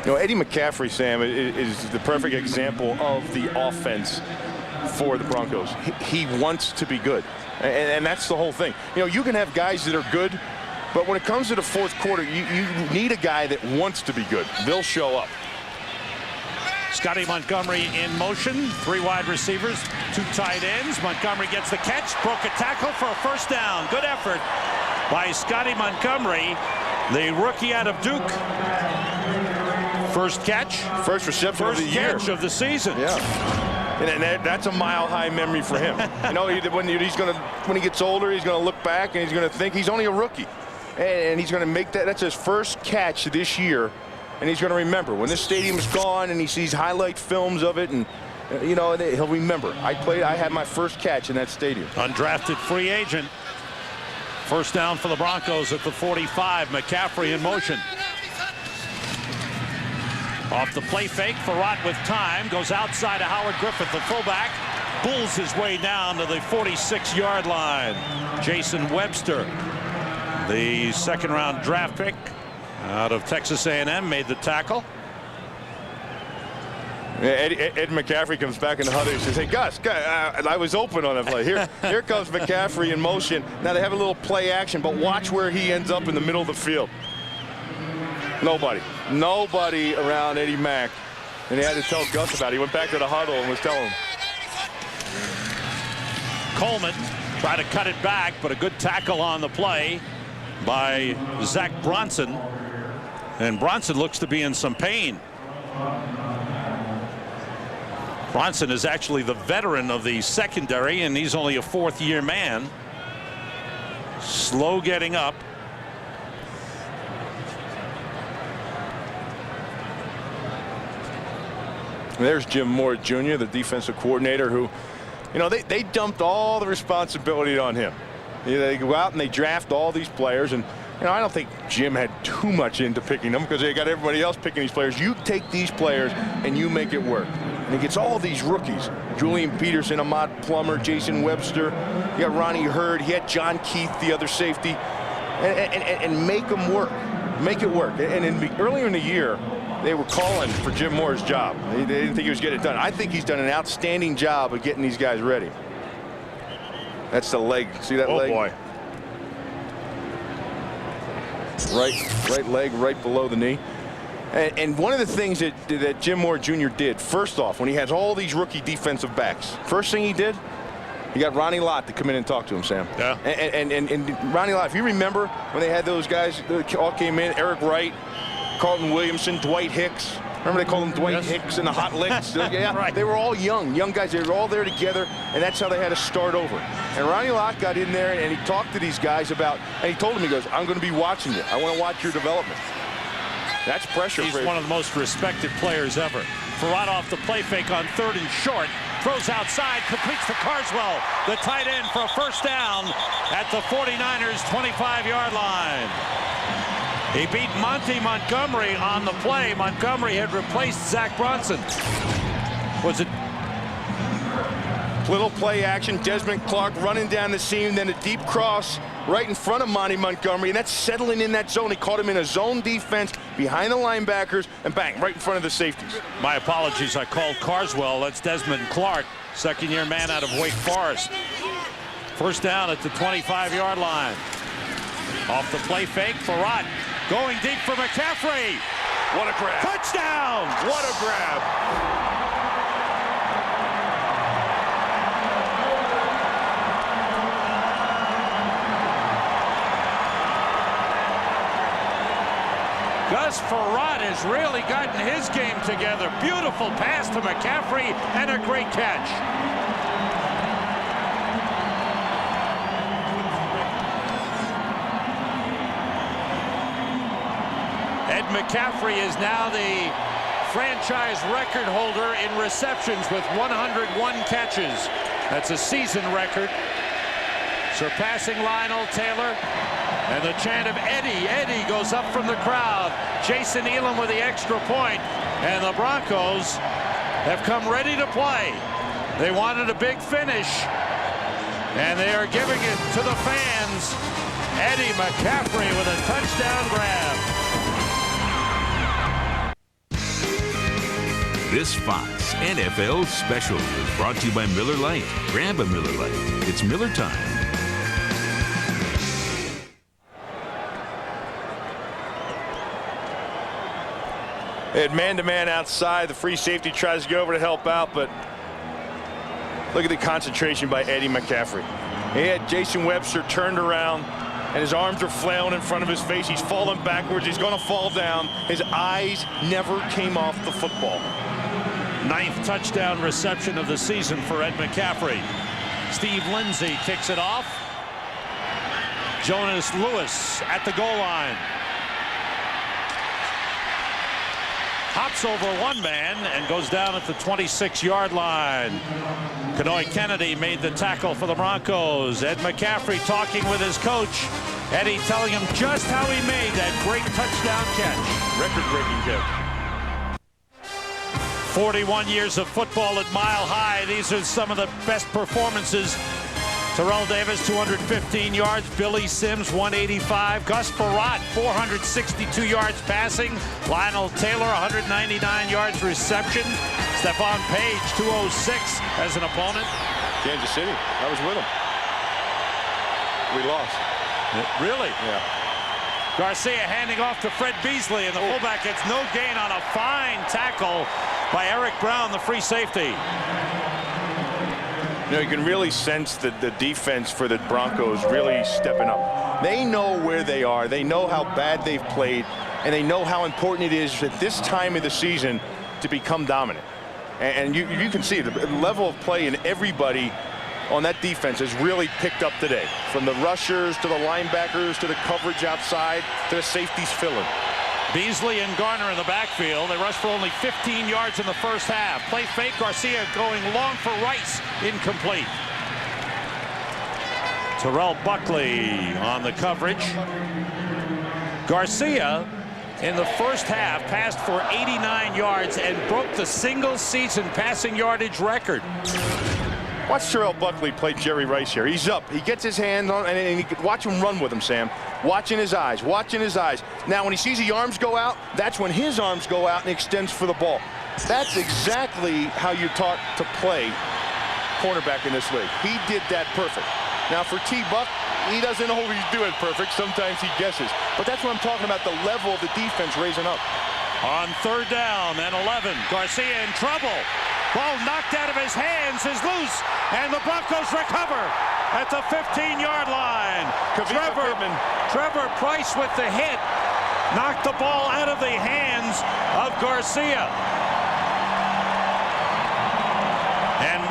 You know, Eddie McCaffrey, Sam, is the perfect example of the offense for the Broncos. He wants to be good, and that's the whole thing. You know, you can have guys that are good, but when it comes to the fourth quarter, you need a guy that wants to be good. They'll show up. Scotty Montgomery in motion. 3 wide receivers, 2 tight ends. Montgomery gets the catch, broke a tackle for a first down. Good effort by Scotty Montgomery, the rookie out of Duke. First catch. First reception of the year. First catch of the season. Yeah. And that's a mile-high memory for him. You know, when he gets older, he's going to look back and he's going to think he's only a rookie. And he's going to make that. That's his first catch this year. And he's going to remember when this stadium's gone and he sees highlight films of it, and you know, he'll remember. I had my first catch in that stadium. Undrafted free agent. First down for the Broncos at the 45. McCaffrey in motion. Off the play fake, Farrat with time, goes outside to Howard Griffith, the fullback, bulls his way down to the 46-yard line. Jason Webster, the second-round draft pick out of Texas A&M, made the tackle. Ed McCaffrey comes back in the huddle. He says, "Hey, Gus, I was open on that play. Here comes McCaffrey in motion. Now they have a little play action, but watch where he ends up in the middle of the field." Nobody around Eddie Mack, and he had to tell Gus about it. He went back to the huddle and was telling him. Coleman tried to cut it back, but a good tackle on the play by Zach Bronson, and Bronson looks to be in some pain. Bronson is actually the veteran of the secondary, and he's only a 4th-year man. Slow getting up. There's Jim Moore Jr., the defensive coordinator, who, you know, they dumped all the responsibility on him. You know, they go out and they draft all these players, and you know, I don't think Jim had too much into picking them because they got everybody else picking these players. You take these players and you make it work. And he gets all these rookies: Julian Peterson, Ahmad Plummer, Jason Webster. You got Ronnie Hurd. He had John Keith, the other safety, and make them work. Make it work. And earlier in the year, they were calling for Jim Moore's job. They didn't think he was getting it done. I think he's done an outstanding job of getting these guys ready. That's the leg. See that leg? Oh, boy. Right leg right below the knee. And one of the things that Jim Moore Jr. did, first off, when he has all these rookie defensive backs, first thing he did, he got Ronnie Lott to come in and talk to him, Sam. Yeah. And Ronnie Lott, if you remember when they had those guys that all came in, Eric Wright, Carlton Williamson, Dwight Hicks. Remember they called him Dwight Hicks and the Hot Licks? Yeah, right. They were all young guys. They were all there together, and that's how they had to start over. And Ronnie Lott got in there, and he talked to these guys about, and he told them, he goes, "I'm going to be watching you. I want to watch your development." That's pressure. He's one of the most respected players ever. Farrat off the play fake on 3rd and short. Throws outside, completes to Carswell, the tight end, for a first down at the 49ers 25-yard line. He beat Monty Montgomery on the play. Montgomery had replaced Zach Bronson. Was it? Little play action, Desmond Clark running down the seam, then a deep cross right in front of Monty Montgomery, and that's settling in that zone. He caught him in a zone defense behind the linebackers, and bang, right in front of the safeties. My apologies, I called Carswell. That's Desmond Clark, second-year man out of Wake Forest. First down at the 25-yard line. Off the play fake, Farad going deep for McCaffrey. What a grab. Touchdown! What a grab. Gus Farad has really gotten his game together. Beautiful pass to McCaffrey and a great catch. Ed McCaffrey is now the franchise record holder in receptions with 101 catches. That's a season record, surpassing Lionel Taylor. And the chant of Eddie. Eddie goes up from the crowd. Jason Elam with the extra point. And the Broncos have come ready to play. They wanted a big finish. And they are giving it to the fans. Eddie McCaffrey with a touchdown grab. This Fox NFL special is brought to you by Miller Lite. Grab a Miller Lite. It's Miller time. They had man-to-man outside. The free safety tries to get over to help out, but look at the concentration by Eddie McCaffrey. He had Jason Webster turned around, and his arms are flailing in front of his face. He's falling backwards. He's going to fall down. His eyes never came off the football. 9th touchdown reception of the season for Ed McCaffrey. Steve Lindsay kicks it off. Jonas Lewis at the goal line. Hops over one man and goes down at the 26-yard line. Kenoy Kennedy made the tackle for the Broncos. Ed McCaffrey talking with his coach. Eddie telling him just how he made that great touchdown catch. Record-breaking catch. 41 years of football at Mile High. These are some of the best performances. Terrell Davis, 215 yards. Billy Sims, 185. Gus Farad, 462 yards passing. Lionel Taylor, 199 yards reception. Stephon Page, 206 as an opponent. Kansas City, I was with him. We lost. Really? Yeah. Garcia handing off to Fred Beasley, and the fullback gets no gain on a fine tackle by Eric Brown, the free safety. You know, you can really sense the defense for the Broncos really stepping up. They know where they are. They know how bad they've played, and they know how important it is at this time of the season to become dominant. And you can see the level of play in everybody on that defense has really picked up today. From the rushers to the linebackers to the coverage outside to the safeties filling. Beasley and Garner in the backfield. They rushed for only 15 yards in the first half. Play fake. Garcia going long for Rice. Incomplete. Terrell Buckley on the coverage. Garcia in the first half passed for 89 yards and broke the single-season passing yardage record. Watch Terrell Buckley play Jerry Rice here. He's up. He gets his hand on, and watch him run with him, Sam. Watching his eyes, watching his eyes. Now, when he sees the arms go out, that's when his arms go out and he extends for the ball. That's exactly how you're taught to play cornerback in this league. He did that perfect. Now, for T-Buck, he doesn't always do it perfect. Sometimes he guesses. But that's what I'm talking about, the level of the defense raising up. On third down and 11, Garcia in trouble. Ball knocked out of his hands is loose, and the Broncos recover at the 15-yard line. Trevor Price with the hit knocked the ball out of the hands of Garcia. And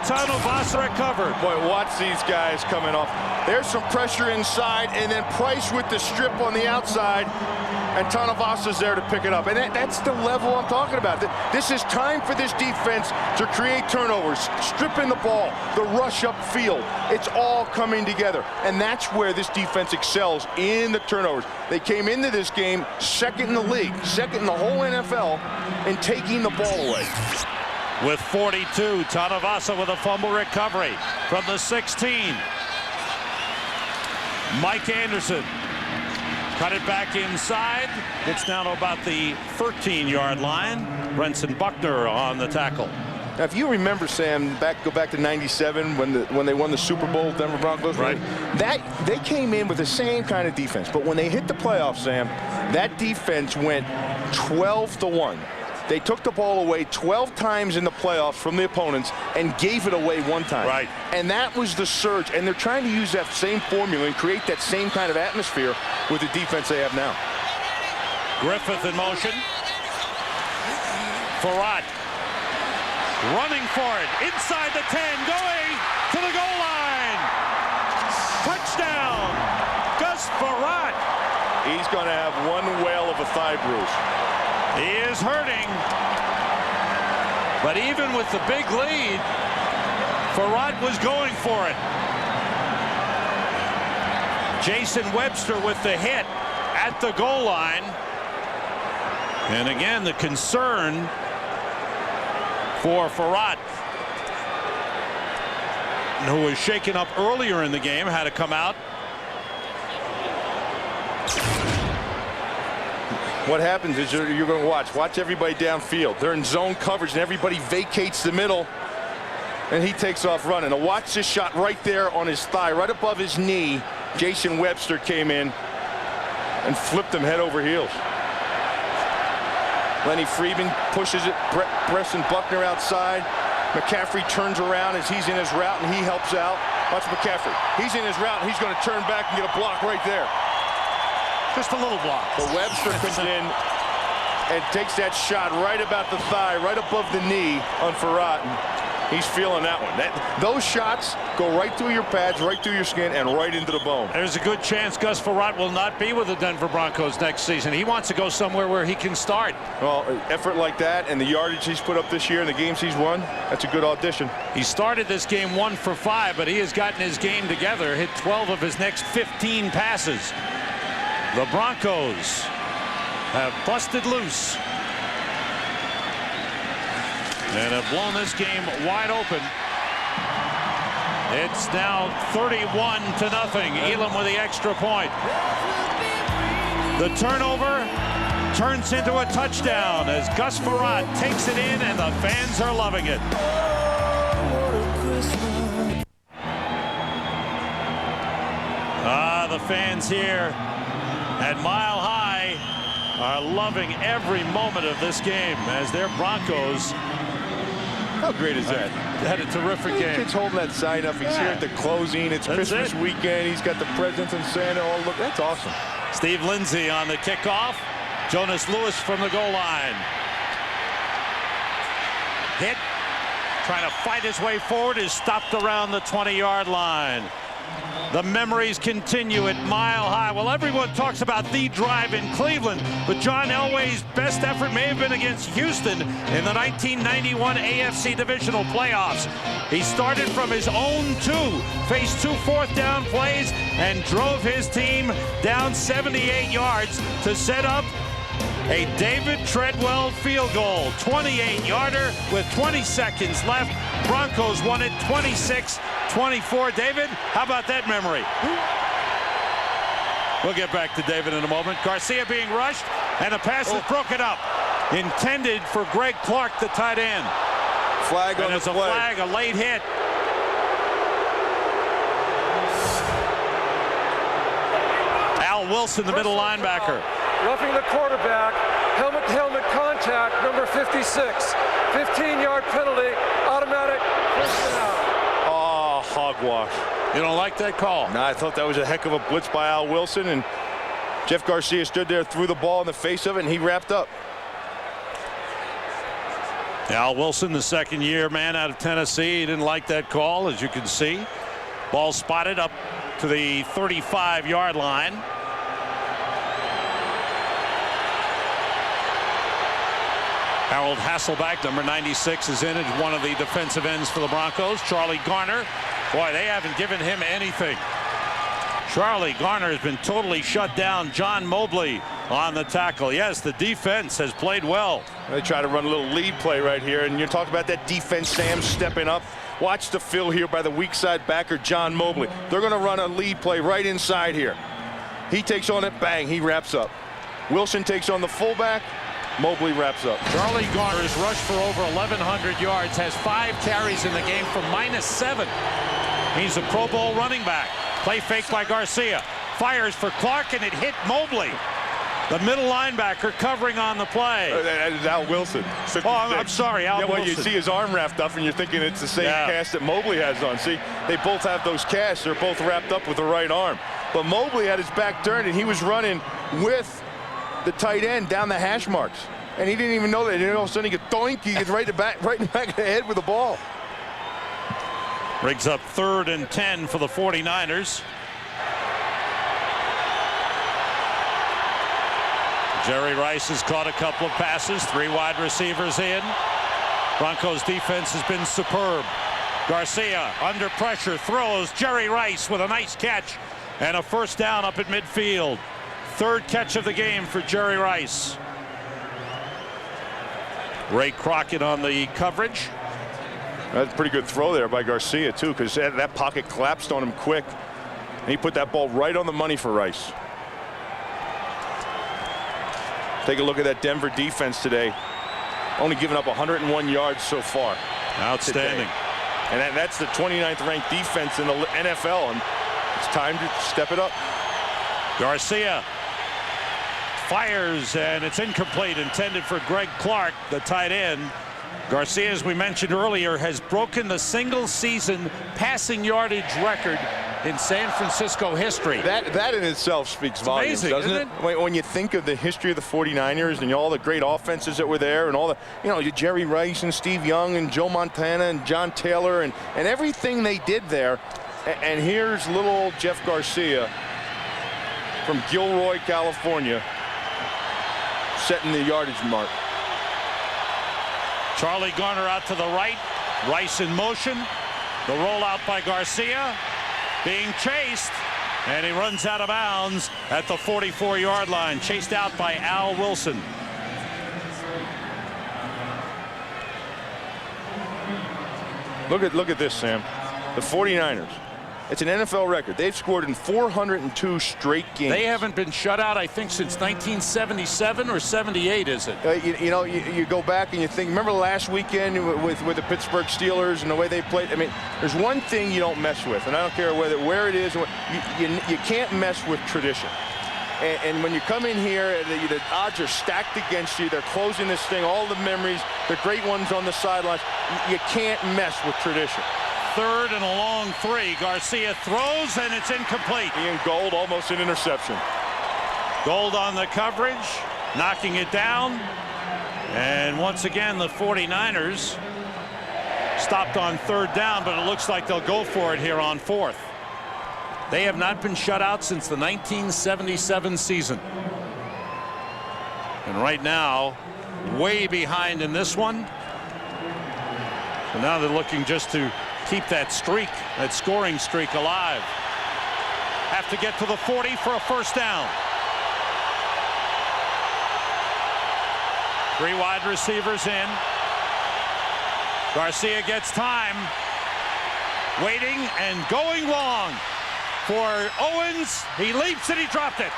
Tanuvasa recovered. Boy, watch these guys coming off. There's some pressure inside, and then Price with the strip on the outside, and Tanavasa's there to pick it up. And that's the level I'm talking about. This is time for this defense to create turnovers, stripping the ball, the rush up field. It's all coming together, and that's where this defense excels, in the turnovers. They came into this game second in the league, second in the whole NFL, in taking the ball away. with 42. Tanavasa with a fumble recovery from the 16. Mike Anderson cut it back inside. Gets down to about the 13-yard line. Brenson Buckner on the tackle. Now, if you remember, Sam, go back to '97 when they won the Super Bowl, Denver Broncos. Right. They came in with the same kind of defense, but when they hit the playoffs, Sam, that defense went 12-1. They took the ball away 12 times in the playoffs from the opponents and gave it away one time. Right. And that was the surge. And they're trying to use that same formula and create that same kind of atmosphere with the defense they have now. Griffith in motion. Farad running for it. Inside the 10, going to the goal line. Touchdown, Gus Farad. He's going to have one whale of a thigh bruise. He is hurting. But even with the big lead, Farad was going for it. Jason Webster with the hit at the goal line. And again, the concern for Farad, who was shaken up earlier in the game, had to come out. What happens is you're going to watch everybody downfield. They're in zone coverage and everybody vacates the middle and he takes off running. Now watch this shot right there on his thigh, right above his knee. Jason Webster came in and flipped him head over heels. Lenny Freeman pushes it. Brenson Buckner outside. McCaffrey turns around as he's in his route and he helps out. Watch McCaffrey. He's in his route and he's going to turn back and get a block right there. Just a little block. But Webster comes in and takes that shot right about the thigh, right above the knee on Farad. He's feeling that one. Those shots go right through your pads, right through your skin, and right into the bone. There's a good chance Gus Farad will not be with the Denver Broncos next season. He wants to go somewhere where he can start. Well, effort like that and the yardage he's put up this year and the games he's won, that's a good audition. He started this game 1 for 5, but he has gotten his game together, hit 12 of his next 15 passes. The Broncos have busted loose and have blown this game wide open. It's now 31-0. Elam with the extra point. The turnover turns into a touchdown as Gus Farad takes it in and the fans are loving it. The fans here at Mile High are loving every moment of this game as their Broncos. How great is that? Had a terrific game. Kid's holding that sign up. He's here at the closing. It's Christmas weekend. He's got the presents and Santa. Oh, look, that's awesome. Steve Lindsay on the kickoff. Jonas Lewis from the goal line. Hit. Trying to fight his way forward. Is stopped around the 20-yard line. The memories continue at Mile High. Well, everyone talks about the drive in Cleveland, but John Elway's best effort may have been against Houston in the 1991 AFC Divisional Playoffs. He started from his own 2, faced 2 fourth-down plays, and drove his team down 78 yards to set up a David Treadwell field goal. 28-yarder with 20 seconds left. Broncos won it 26-24. David, how about that memory? We'll get back to David in a moment. Garcia being rushed, and the pass is broken up. Intended for Greg Clark, the tight end. Flag on the play. A flag, a late hit. Al Wilson, the middle linebacker. Roughing the quarterback, helmet-to-helmet contact, number 56. 15-yard penalty, automatic first down. Oh, hogwash. You don't like that call? No, I thought that was a heck of a blitz by Al Wilson, and Jeff Garcia stood there, threw the ball in the face of it, and he wrapped up. Al Wilson, the second-year man out of Tennessee, he didn't like that call, as you can see. Ball spotted up to the 35-yard line. Harold Hasselbeck, number 96, is in as one of the defensive ends for the Broncos. Charlie Garner, boy, they haven't given him anything. Charlie Garner has been totally shut down. John Mobley on the tackle. Yes, the defense has played well. They try to run a little lead play right here, and you talk about that defense, Sam, stepping up. Watch the fill here by the weak side backer, John Mobley. They're going to run a lead play right inside here. He takes on it, bang, he wraps up. Wilson takes on the fullback, Mobley wraps up. Charlie Garner has rushed for over 1,100 yards, has 5 carries in the game for -7. He's a Pro Bowl running back. Play fake by Garcia. Fires for Clark, and it hit Mobley. The middle linebacker covering on the play. That is Al Wilson. 56. Oh, I'm sorry, Al Wilson. Well, you see his arm wrapped up, and you're thinking it's the same cast that Mobley has on. See, they both have those casts. They're both wrapped up with the right arm. But Mobley had his back turned, and he was running with the tight end down the hash marks. And he didn't even know that. And all of a sudden, he gets doink. He gets right in the back of the head with the ball. Brings up 3rd and 10 for the 49ers. Jerry Rice has caught a couple of passes, 3 wide receivers in. Broncos defense has been superb. Garcia under pressure throws. Jerry Rice with a nice catch and a first down up at midfield. 3rd catch of the game for Jerry Rice. Ray Crockett on the coverage. That's a pretty good throw there by Garcia too, because that pocket collapsed on him quick, and he put that ball right on the money for Rice. Take a look at that Denver defense today. Only giving up 101 yards so far. Outstanding. Today. And that's the 29th ranked defense in the NFL, and it's time to step it up. Garcia fires, and it's incomplete, intended for Greg Clark, the tight end. Garcia, as we mentioned earlier, has broken the single-season passing yardage record in San Francisco history. That in itself speaks volumes, doesn't it? When you think of the history of the 49ers and all the great offenses that were there, and all the, Jerry Rice and Steve Young and Joe Montana and John Taylor and everything they did there. And here's little old Jeff Garcia from Gilroy, California, setting the yardage mark. Charlie Garner out to the right. Rice in motion. The rollout by Garcia. Being chased, and he runs out of bounds at the 44-yard line, chased out by Al Wilson. Look at this, Sam. The 49ers. It's an NFL record. They've scored in 402 straight games. They haven't been shut out, I think, since 1977 or 78, is it? You go back and you think, remember last weekend with the Pittsburgh Steelers and the way they played? I mean, there's one thing you don't mess with, and I don't care where it is. You can't mess with tradition. And when you come in here, the odds are stacked against you. They're closing this thing, all the memories, the great ones on the sidelines. You can't mess with tradition. 3rd and a long 3. Garcia throws, and it's incomplete. Ian Gold, almost an interception. Gold on the coverage, knocking it down. And once again, the 49ers stopped on 3rd down, but it looks like they'll go for it here on 4th. They have not been shut out since the 1977 season. And right now, way behind in this one. So now they're looking just to keep that streak, that scoring streak, alive. Have to get to the 40 for a first down. 3 wide receivers in. Garcia gets time. Waiting and going long for Owens. He leaps and he dropped it.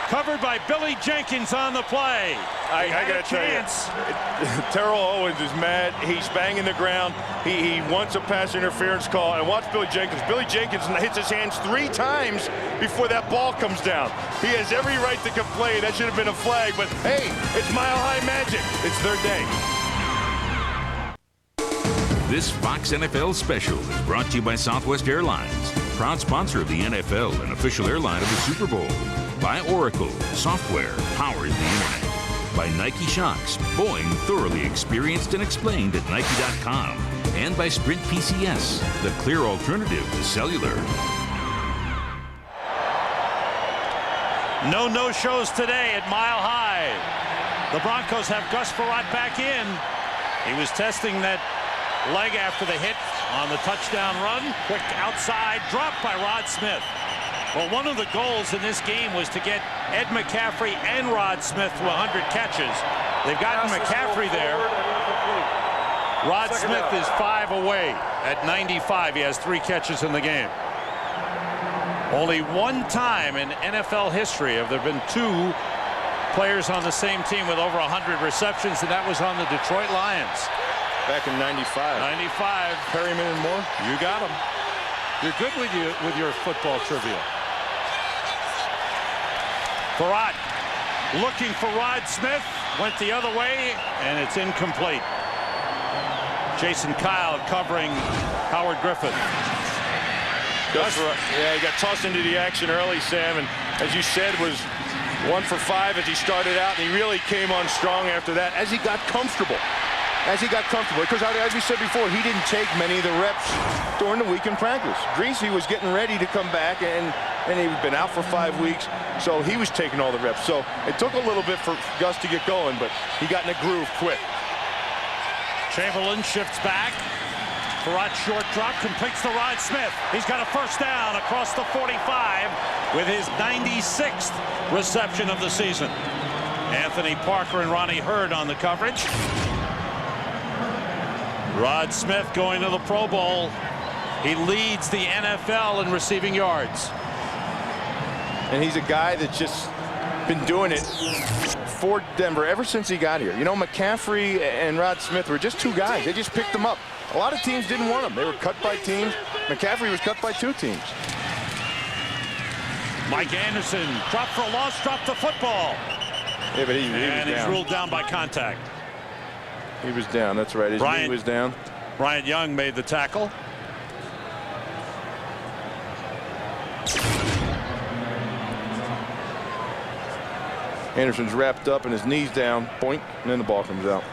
Covered by Billy Jenkins on the play. I got to tell you, Terrell Owens is mad. He's banging the ground. He wants a pass interference call. And watch Billy Jenkins. Billy Jenkins hits his hands 3 times before that ball comes down. He has every right to complain. That should have been a flag. But hey, it's Mile High Magic. It's their day. This Fox NFL special is brought to you by Southwest Airlines, proud sponsor of the NFL and official airline of the Super Bowl. By Oracle, software powers the internet. By Nike Shocks, Boeing thoroughly experienced and explained at Nike.com. And by Sprint PCS, the clear alternative to cellular. No shows today at Mile High. The Broncos have Gus Frerotte back in. He was testing that leg after the hit on the touchdown run. Quick outside drop by Rod Smith. Well, one of the goals in this game was to get Ed McCaffrey and Rod Smith to 100 catches. They've gotten McCaffrey there. Rod Smith is 5 away at 95. He has 3 catches in the game. Only one time in NFL history have there been 2 players on the same team with over 100 receptions, and that was on the Detroit Lions. Back in 95. 95. Perryman and Moore. You got him. You're good with your football trivia. Farad looking for Rod Smith. Went the other way, and it's incomplete. Jason Kyle covering Howard Griffin. Yeah, he got tossed into the action early, Sam, and as you said, was 1 for 5 as he started out, and he really came on strong after that as he got comfortable. Because as we said before, he didn't take many of the reps during the week in practice. Greasy was getting ready to come back, and he'd been out for 5 weeks, so he was taking all the reps. So it took a little bit for Gus to get going, but he got in a groove quick. Chamberlain shifts back. Farad short drop, completes to Rod Smith. He's got a first down across the 45 with his 96th reception of the season. Anthony Parker and Ronnie Hurd on the coverage. Rod Smith going to the Pro Bowl. He leads the NFL in receiving yards. And he's a guy that's just been doing it for Denver ever since he got here. You know, McCaffrey and Rod Smith were just 2 guys. They just picked them up. A lot of teams didn't want him. They were cut by teams. McCaffrey was cut by 2 teams. Mike Anderson dropped for a loss, dropped the football. Yeah, but he's ruled down by contact. He was down. That's right. His knee was down. Bryant Young made the tackle. Anderson's wrapped up and his knee's down. Boink, and then the ball comes out.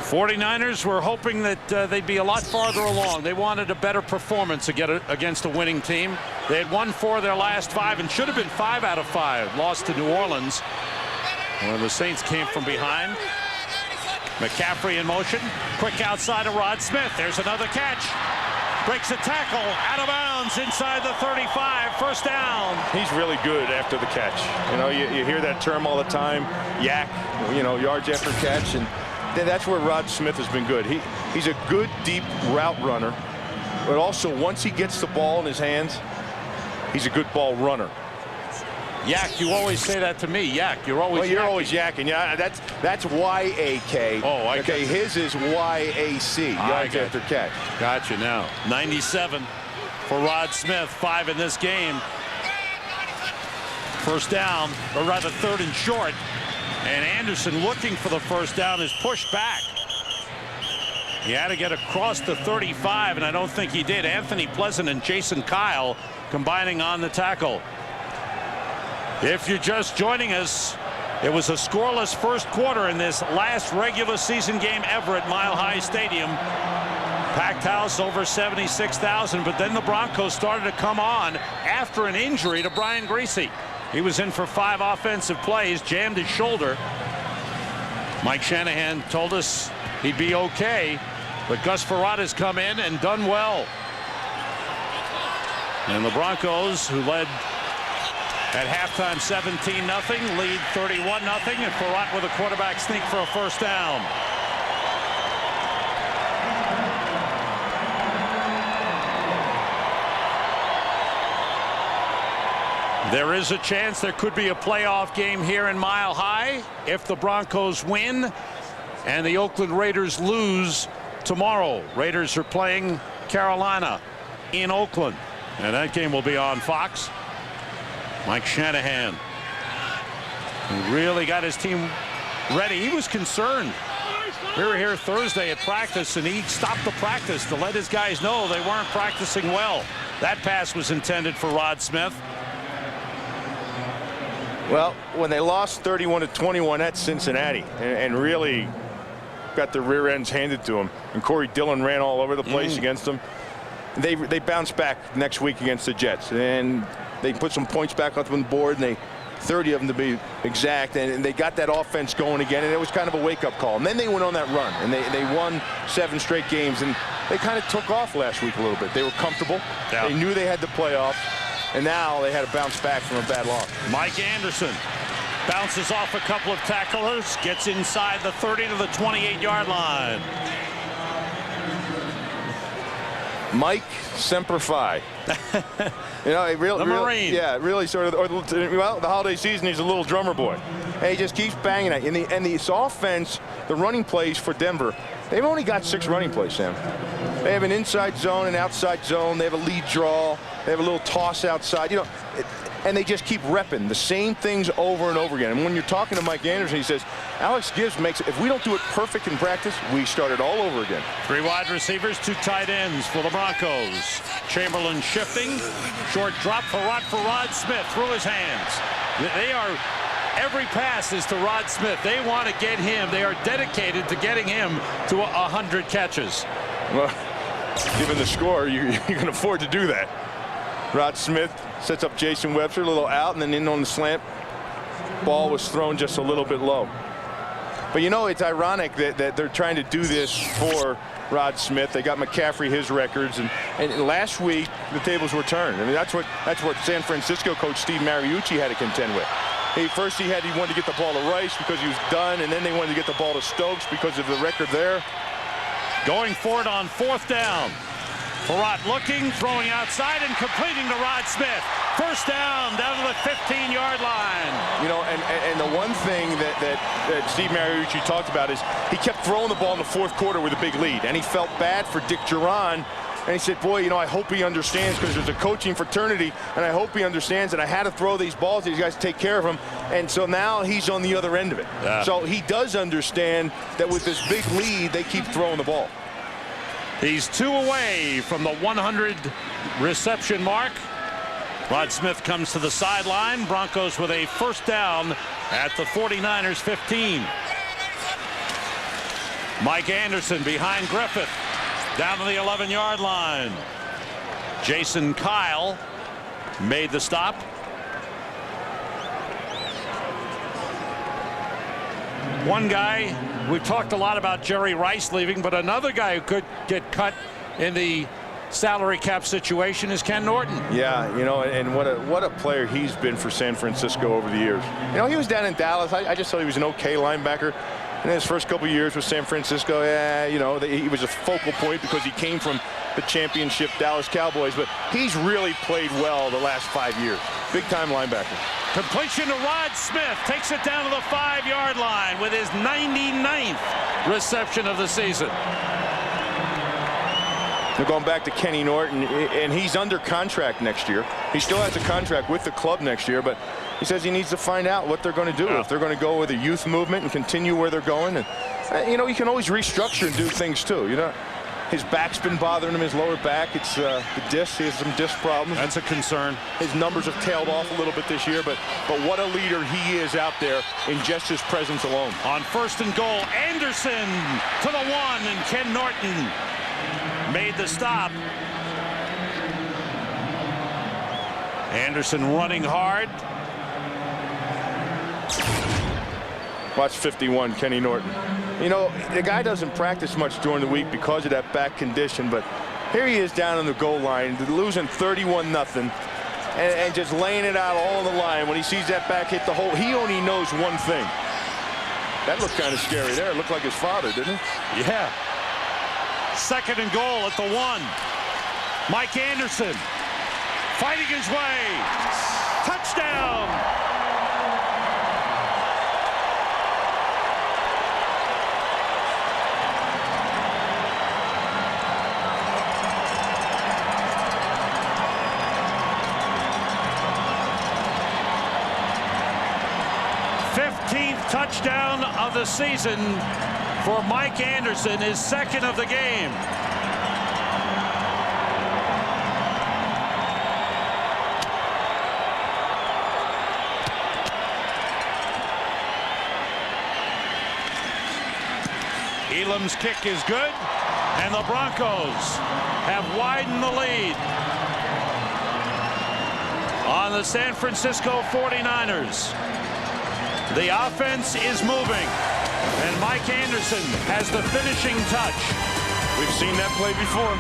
49ers were hoping that they'd be a lot farther along. They wanted a better performance against a winning team. They had won 4 of their last 5 and should have been 5 out of 5. Lost to New Orleans when the Saints came from behind. McCaffrey in motion. Quick outside of Rod Smith. There's another catch. Breaks a tackle. Out of bounds inside the 35. First down. He's really good after the catch. You know, you hear that term all the time. Yak, you know, yards after catch. And that's where Rod Smith has been good. He's a good deep route runner, but also once he gets the ball in his hands, he's a good ball runner. Yak, you always say that to me. Yak, you're always. Well, you're always yakking. Yeah, that's Y-A-K. Oh, okay. His is Y-A-C. Yards after catch. Gotcha now. 97 for Rod Smith. 5 in this game. First down, or rather 3rd and short. And Anderson looking for the first down is pushed back. He had to get across the 35, and I don't think he did. Anthony Pleasant and Jason Kyle combining on the tackle. If you're just joining us, it was a scoreless first quarter in this last regular season game ever at Mile High Stadium. Packed house, over 76,000, but then the Broncos started to come on after an injury to Brian Griese. He was in for 5 offensive plays, jammed his shoulder. Mike Shanahan told us he'd be okay, but Gus Farad has come in and done well. And the Broncos, who led at halftime 17-0, lead 31-0, and Farad with a quarterback sneak for a first down. There is a chance there could be a playoff game here in Mile High if the Broncos win and the Oakland Raiders lose tomorrow. Raiders are playing Carolina in Oakland, and that game will be on Fox. Mike Shanahan really got his team ready. He was concerned. We were here Thursday at practice, and he stopped the practice to let his guys know they weren't practicing well. That pass was intended for Rod Smith. Well, when they lost 31-21 at Cincinnati and really got their rear ends handed to them, and Corey Dillon ran all over the place against them, they bounced back next week against the Jets, and they put some points back on the board, and 30 of them to be exact, and they got that offense going again, and it was kind of a wake-up call. And then they went on that run, and they won 7 straight games, and they kind of took off last week a little bit. They were comfortable. Yeah. They knew they had the playoffs. And now they had to bounce back from a bad loss. Mike Anderson Bounces off a couple of tacklers, gets inside the 30 to the 28-yard line. Mike Semper Fi. You know, it really, Marine. Yeah, really sort of. Well, the holiday season, he's a little drummer boy, and he just keeps banging at you. And this offense, the running plays for Denver, they've only got 6 running plays, Sam. They have an inside zone, an outside zone. They have a lead draw. They have a little toss outside. You know. And they just keep repping the same things over and over again. And when you're talking to Mike Anderson, he says, Alex Gibbs makes it, if we don't do it perfect in practice, we start it all over again. 3 wide receivers, 2 tight ends for the Broncos. Chamberlain shifting. Short drop for Rod Smith through his hands. They are, every pass is to Rod Smith. They want to get him. They are dedicated to getting him to 100 catches. Well, given the score, you can afford to do that. Rod Smith sets up Jason Webster, a little out, and then in on the slant. Ball was thrown just a little bit low. But you know, it's ironic that they're trying to do this for Rod Smith. They got McCaffrey his records, and last week the tables were turned. I mean, that's what San Francisco coach Steve Mariucci had to contend with. First he wanted to get the ball to Rice because he was done, and then they wanted to get the ball to Stokes because of the record there. Going for it on 4th down. Farrat looking, throwing outside, and completing to Rod Smith. First down to the 15-yard line. You know, and the one thing that Steve Mariucci talked about is he kept throwing the ball in the 4th quarter with a big lead, and he felt bad for Dick Duran. And he said, boy, you know, I hope he understands, because there's a coaching fraternity, and I hope he understands that I had to throw these balls. These guys take care of him. And so now he's on the other end of it. Yeah. So he does understand that with this big lead, they keep throwing the ball. He's 2 away from the 100 reception mark. Rod Smith comes to the sideline. Broncos with a first down at the 49ers 15. Mike Anderson behind Griffith. Down to the 11-yard line. Jason Kyle made the stop. One guy, we've talked a lot about Jerry Rice leaving, but another guy who could get cut in the salary cap situation is Ken Norton. Yeah, you know, and what a player he's been for San Francisco over the years. You know, he was down in Dallas. I just thought he was an okay linebacker. In his first couple of years with San Francisco, yeah, you know, he was a focal point because he came from the championship Dallas Cowboys, but he's really played well the last 5 years. Big-time linebacker. Completion to Rod Smith. Takes it down to the 5-yard line with his 99th reception of the season. They're going back to Kenny Norton, and he's under contract next year. He still has a contract with the club next year, but he says he needs to find out what they're going to do. Yeah. If they're going to go with a youth movement and continue where they're going. And, you know, you can always restructure and do things, too. You know, his back's been bothering him, his lower back. It's the disc. He has some disc problems. That's a concern. His numbers have tailed off a little bit this year, but what a leader he is out there in just his presence alone. On 1st and goal, Anderson to the 1, and Ken Norton made the stop. Anderson running hard. Watch 51, Kenny Norton. You know, the guy doesn't practice much during the week because of that back condition, but here he is down on the goal line, losing 31-0, and just laying it out all on the line. When he sees that back hit the hole, he only knows one thing. That looked kind of scary there. It looked like his father, didn't it? Yeah. 2nd and goal at the 1. Mike Anderson fighting his way. Touchdown. Touchdown of the season for Mike Anderson, his 2nd of the game. Elam's kick is good, and the Broncos have widened the lead on the San Francisco 49ers. The offense is moving, and Mike Anderson has the finishing touch. We've seen that play before.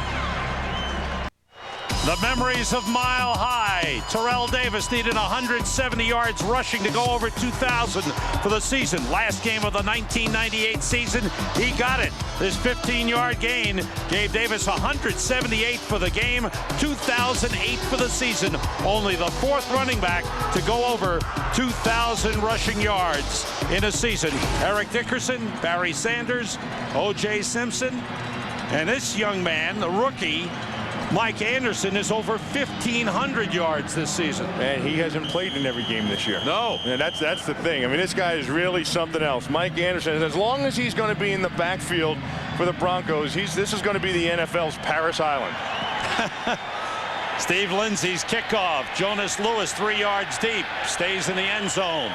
The memories of Mile High. Terrell Davis needed 170 yards rushing to go over 2,000 for the season. Last game of the 1998 season, he got it. This 15-yard gain gave Davis 178 for the game, 2,008 for the season. Only the fourth running back to go over 2,000 rushing yards in a season. Eric Dickerson, Barry Sanders, O.J. Simpson, and this young man, the rookie, Mike Anderson, is over 1,500 yards this season. And he hasn't played in every game this year. No. And that's the thing. I mean, this guy is really something else. Mike Anderson, as long as he's going to be in the backfield for the Broncos, this is going to be the NFL's Paris Island. Steve Lindsey's kickoff. Jonas Lewis 3 yards deep. Stays in the end zone.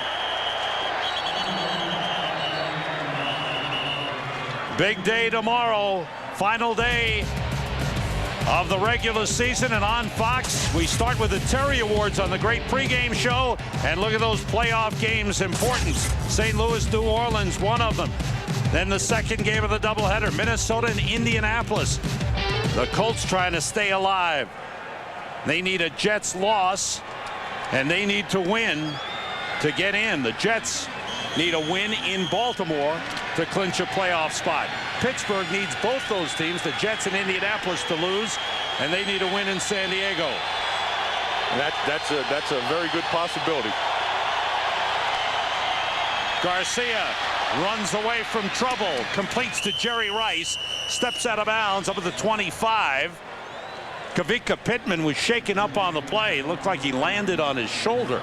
Big day tomorrow. Final day of the regular season, and on Fox we start with the Terry Awards on the great pregame show, and look at those playoff games' importance. St. Louis, New Orleans, one of them. Then the second game of the doubleheader, Minnesota and Indianapolis. The Colts trying to stay alive. They need a Jets loss, and they need to win to get in. The Jets need a win in Baltimore to clinch a playoff spot. Pittsburgh needs both those teams, the Jets and Indianapolis, to lose, and they need a win in San Diego. And that's a very good possibility. Garcia runs away from trouble, completes to Jerry Rice, steps out of bounds up at the 25. Kavika Pittman was shaken up on the play. It looked like he landed on his shoulder.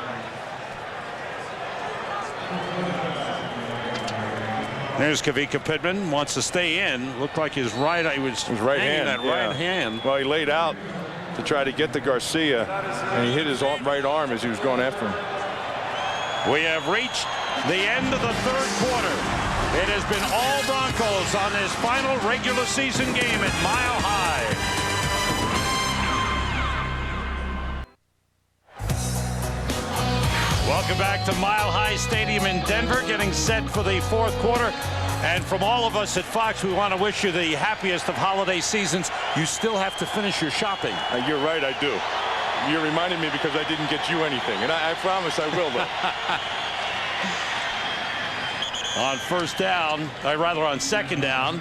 There's Kavika Pittman, wants to stay in. Looked like his right, he was right hand. That right hand. Well, he laid out to try to get to Garcia, and he hit his right arm as he was going after him. We have reached the end of the third quarter. It has been all Broncos on this final regular season game at Mile High. Welcome back to Mile High Stadium in Denver, getting set for the fourth quarter. And from all of us at Fox, we want to wish you the happiest of holiday seasons. You still have to finish your shopping. You're right, I do. You reminded me because I didn't get you anything, and I promise I will, though. On first down, on second down,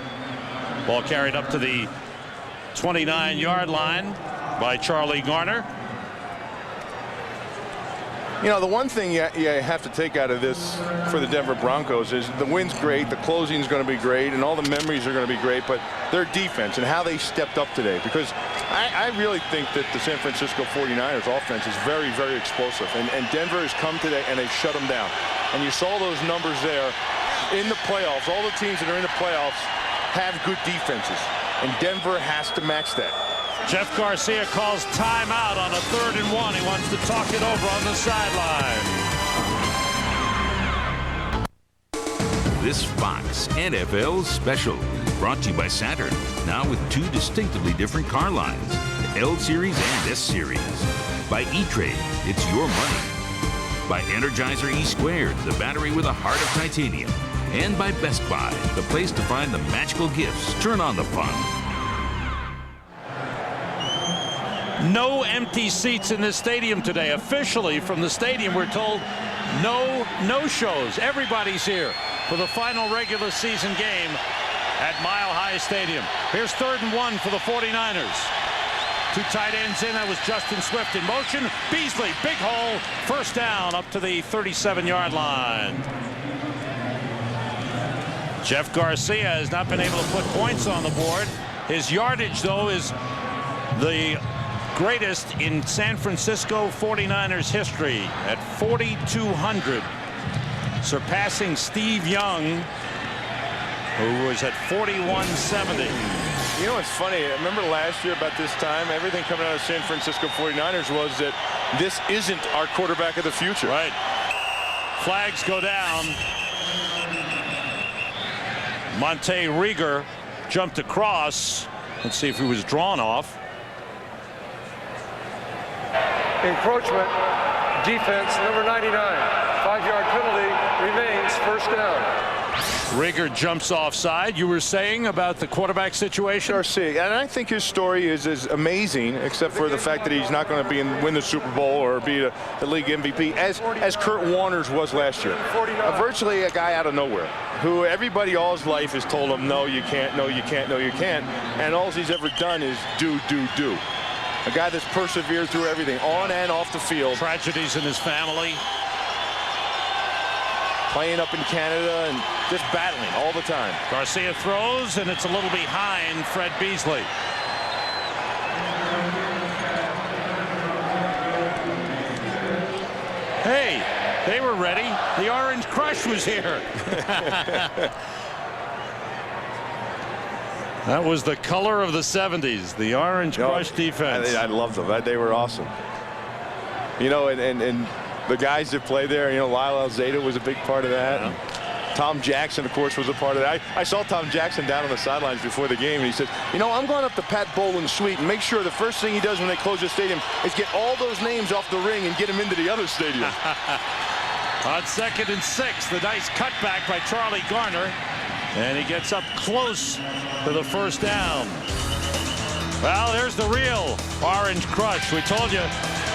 ball carried up to the 29-yard line by Charlie Garner. You know, the one thing you have to take out of this for the Denver Broncos is the win's great, the closing's going to be great, and all the memories are going to be great, but their defense and how they stepped up today, because I really think that the San Francisco 49ers offense is very, very explosive, and Denver has come today and they've shut them down. And you saw those numbers there in the playoffs. All the teams that are in the playoffs have good defenses, and Denver has to match that. Jeff Garcia calls timeout on a 3rd and 1. He wants to talk it over on the sideline. This Fox NFL special is brought to you by Saturn, now with 2 distinctively different car lines, the L Series and S Series. By E-Trade, it's your money. By Energizer E-Squared, the battery with a heart of titanium. And by Best Buy, the place to find the magical gifts. Turn on the fun. No empty seats in this stadium today. Officially from the stadium, we're told no shows. Everybody's here for the final regular season game at Mile High Stadium. Here's 3rd and 1 for the 49ers. 2 tight ends in. That was Justin Swift in motion. Beasley, big hole. First down up to the 37-yard line. Jeff Garcia has not been able to put points on the board. His yardage, though, is the greatest in San Francisco 49ers history at 4,200, surpassing Steve Young, who was at 4,170. You know, it's funny. I remember last year about this time, everything coming out of San Francisco 49ers was that this isn't our quarterback of the future. Right. Flags go down. Monte Rieger jumped across. Let's see if he was drawn off. Encroachment, defense, number 99. 5-yard penalty, remains first down. Rieger jumps offside. You were saying about the quarterback situation? Garcia, and I think his story is as amazing, except for the fact that he's not going to win the Super Bowl or be the league MVP, as Kurt Warner's was last year. Virtually a guy out of nowhere, who everybody all his life has told him, no, you can't, no, you can't, no, you can't. And all he's ever done is do. A guy that's persevered through everything, on and off the field. Tragedies in his family. Playing up in Canada and just battling all the time. Garcia throws, and it's a little behind Fred Beasley. Hey, they were ready. The Orange Crush was here. That was the color of the 70s, the Orange Crush defense. I love them. They were awesome. You know, and the guys that play there, you know, Lyle Alzado was a big part of that. Yeah. Tom Jackson, of course, was a part of that. I saw Tom Jackson down on the sidelines before the game, and he said, you know, I'm going up to Pat Boland's suite and make sure the first thing he does when they close the stadium is get all those names off the ring and get them into the other stadium. On 2nd and 6, the nice cutback by Charlie Garner, and he gets up close to the first down. Well, there's the real Orange Crush. We told you,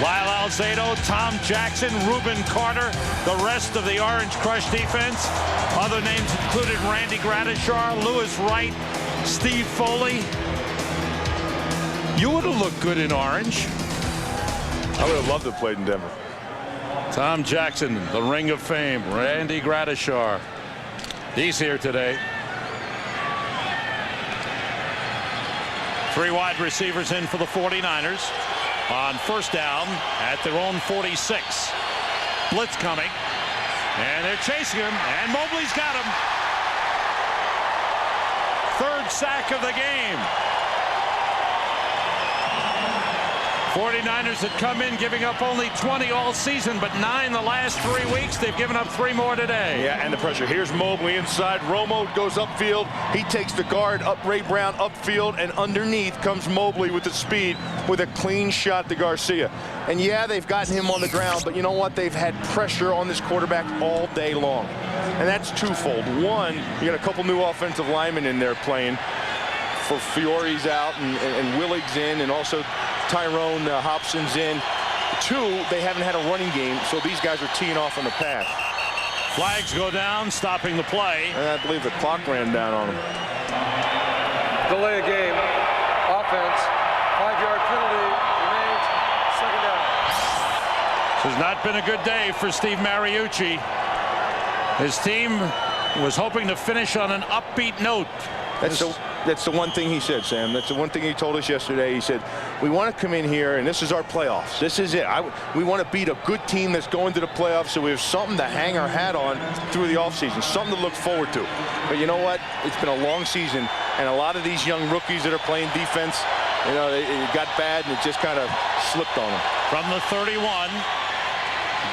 Lyle Alzado, Tom Jackson, Reuben Carter, the rest of the Orange Crush defense. Other names included Randy Gradishar, Lewis Wright, Steve Foley. You would have looked good in orange. I would have loved to have played in Denver. Tom Jackson, the Ring of Fame, Randy Gradishar. He's here today. 3 wide receivers in for the 49ers. On first down at their own 46. Blitz coming. And they're chasing him. And Mobley's got him. 3rd sack of the game. 49ers had come in giving up only 20 all season, but 9 the last 3 weeks. They've given up 3 more today. Yeah, and the pressure. Here's Mobley inside. Romo goes upfield. He takes the guard up. Ray Brown upfield, and underneath comes Mobley with the speed with a clean shot to Garcia. And yeah, they've gotten him on the ground, but you know what? They've had pressure on this quarterback all day long. And that's twofold. One, you got a couple new offensive linemen in there playing. For Fiore's out and Willig's in, and also Tyrone Hobson's in. 2, they haven't had a running game, so these guys are teeing off on the pass. Flags go down, stopping the play. And I believe the clock ran down on them. Delay of game. Offense. 5-yard penalty. Remains 2nd down. This has not been a good day for Steve Mariucci. His team was hoping to finish on an upbeat note. That's the one thing he said, Sam. That's the one thing he told us yesterday. He said, we want to come in here, and this is our playoffs. This is it. We want to beat a good team that's going to the playoffs, so we have something to hang our hat on through the offseason, something to look forward to. But you know what? It's been a long season, and a lot of these young rookies that are playing defense, you know, it got bad, and it just kind of slipped on them. From the 31,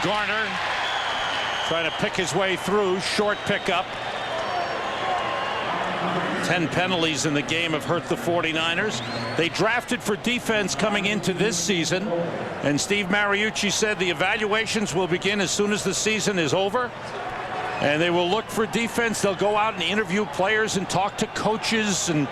Garner trying to pick his way through. Short pickup. 10 penalties in the game have hurt the 49ers. They drafted for defense coming into this season, and Steve Mariucci said the evaluations will begin as soon as the season is over, and they will look for defense. They'll go out and interview players and talk to coaches and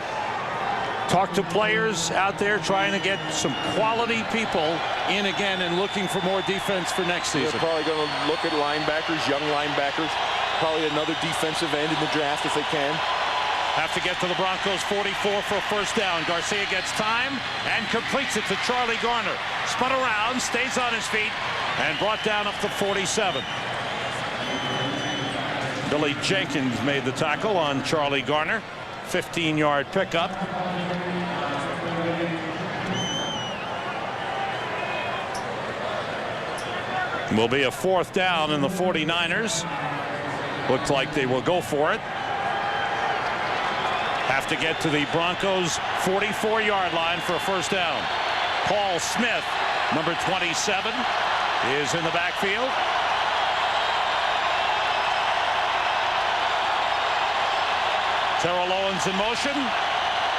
talk to players out there, trying to get some quality people in again and looking for more defense for next season. They're probably going to look at linebackers, young linebackers, probably another defensive end in the draft if they can. Have to get to the Broncos 44 for a first down. Garcia gets time and completes it to Charlie Garner. Spun around, stays on his feet, and brought down up to 47. Billy Jenkins made the tackle on Charlie Garner. 15-yard pickup. Will be a 4th down in the 49ers. Looks like they will go for it. Have to get to the Broncos 44-yard line for a first down. Paul Smith, number 27, is in the backfield. Terrell Owens in motion.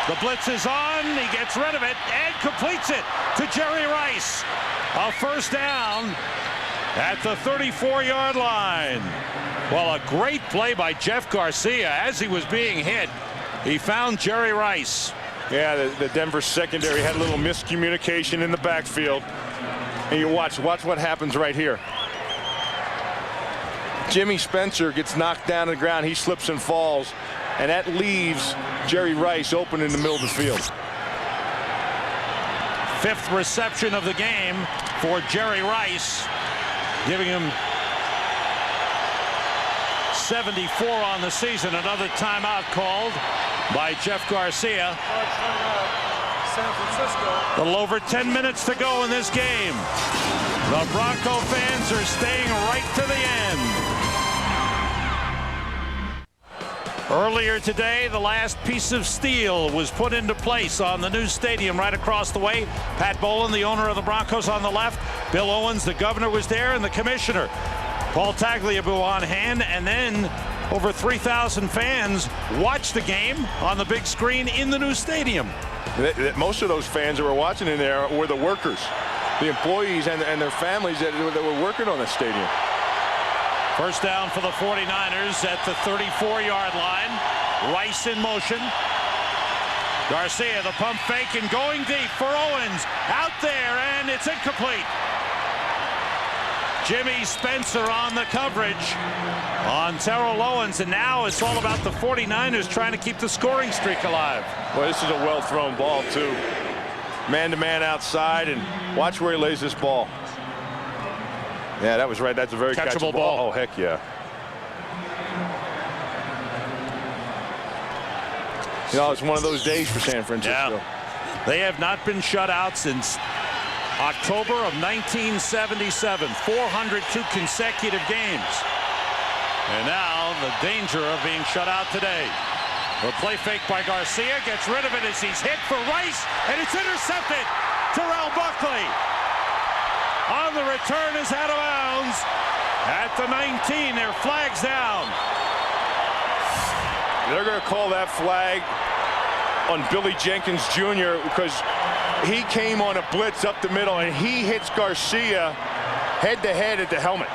The blitz is on. He gets rid of it and completes it to Jerry Rice. A first down at the 34-yard line. Well, a great play by Jeff Garcia. As he was being hit, he found Jerry Rice. Yeah, the Denver secondary had a little miscommunication in the backfield. And you watch what happens right here. Jimmy Spencer gets knocked down to the ground. He slips and falls. And that leaves Jerry Rice open in the middle of the field. 5th reception of the game for Jerry Rice, giving him 74 on the season. Another timeout called by Jeff Garcia. San Francisco. A little over 10 minutes to go in this game. The Bronco fans are staying right to the end. Earlier today, the last piece of steel was put into place on the new stadium right across the way. Pat Bowlen, the owner of the Broncos, on the left. Bill Owens, the governor, was there, and the commissioner, Paul Tagliabue, on hand. And then over 3,000 fans watched the game on the big screen in the new stadium. Most of those fans that were watching in there were the workers, the employees and their families that were working on the stadium. First down for the 49ers at the 34-yard line. Rice in motion. Garcia, the pump fake, and going deep for Owens. Out there, and it's incomplete. Jimmy Spencer on the coverage on Terrell Owens, and now it's all about the 49ers trying to keep the scoring streak alive. Well, this is a well-thrown ball, too. Man-to-man outside, and watch where he lays this ball. Yeah, that was right. That's a very catchable ball. Oh, heck yeah. You know, it's one of those days for San Francisco. Yeah. They have not been shut out since October of 1977. 402 consecutive games. And now the danger of being shut out today. The play fake by Garcia gets rid of it as he's hit for Rice, and it's intercepted. Terrell Buckley on the return is out of bounds at the 19. Their flag's down. They're going to call that flag on Billy Jenkins Jr. because he came on a blitz up the middle and he hits Garcia head to head at the helmet.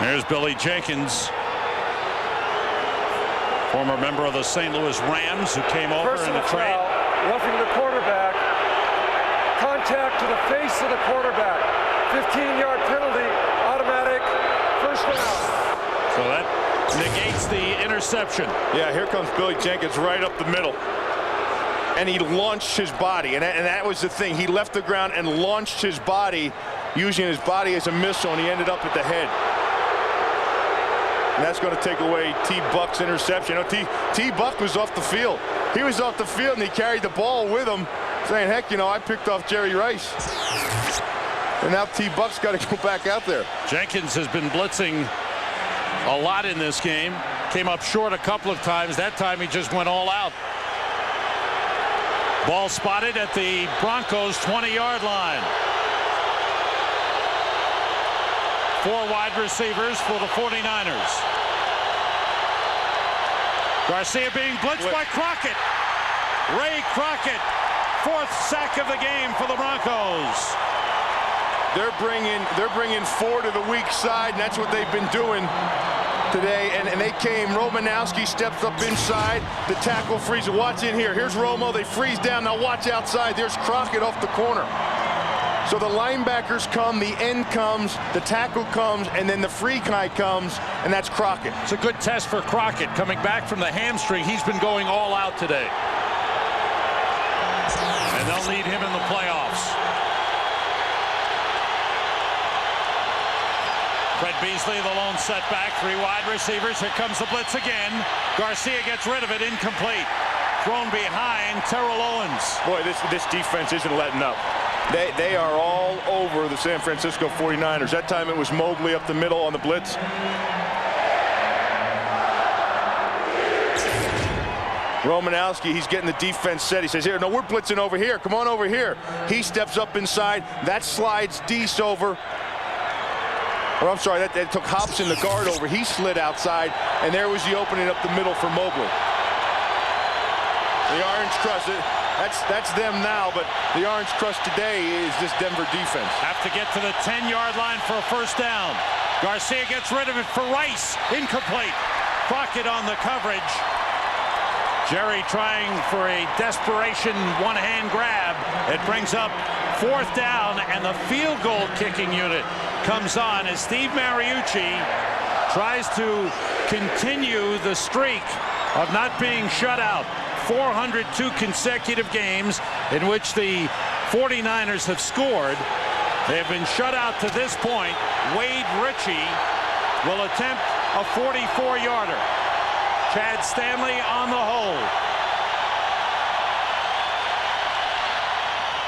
There's Billy Jenkins, former member of the St. Louis Rams, who came over in the trade. Roughing the quarterback. Contact to the face of the quarterback. 15-yard penalty. Automatic first down. So that negates the interception. Yeah, here comes Billy Jenkins right up the middle. And he launched his body. And that was the thing. He left the ground and launched his body, using his body as a missile, and he ended up at the head. And that's going to take away T. Buck's interception. You know, T. Buck was off the field. He was off the field, and he carried the ball with him, saying, heck, you know, I picked off Jerry Rice. And now T. Buck's got to go back out there. Jenkins has been blitzing a lot in this game. Came up short a couple of times. That time he just went all out. Ball spotted at the Broncos' 20-yard line. 4 wide receivers for the 49ers. Garcia being blitzed by Crockett. Ray Crockett, 4th sack of the game for the Broncos. They're bringing 4 to the weak side, and that's what they've been doing today. And they came. Romanowski steps up inside. The tackle freezes. Watch in here. Here's Romo. They freeze down. Now watch outside. There's Crockett off the corner. So the linebackers come, the end comes, the tackle comes, and then the free guy comes, and that's Crockett. It's a good test for Crockett coming back from the hamstring. He's been going all out today. And they'll need him in the playoffs. Fred Beasley, the lone setback, 3 wide receivers. Here comes the blitz again. Garcia gets rid of it, incomplete. Thrown behind Terrell Owens. Boy, this defense isn't letting up. They are all over the San Francisco 49ers. That time it was Mobley up the middle on the blitz. Romanowski, he's getting the defense set. He says, here, no, we're blitzing over here. Come on over here. He steps up inside. That slides Deese over. Or I'm sorry, that took Hobson, the guard, over. He slid outside, and there was the opening up the middle for Mobley. The orange crust. That's them now, but the Orange Crush today is this Denver defense. Have to get to the 10-yard line for a first down. Garcia gets rid of it for Rice. Incomplete. Crockett on the coverage. Jerry trying for a desperation one-hand grab. It brings up fourth down, and the field goal kicking unit comes on as Steve Mariucci tries to continue the streak of not being shut out. 402 consecutive games in which the 49ers have scored. They have been shut out to this point. Wade Ritchie will attempt a 44-yarder. Chad Stanley on the hold.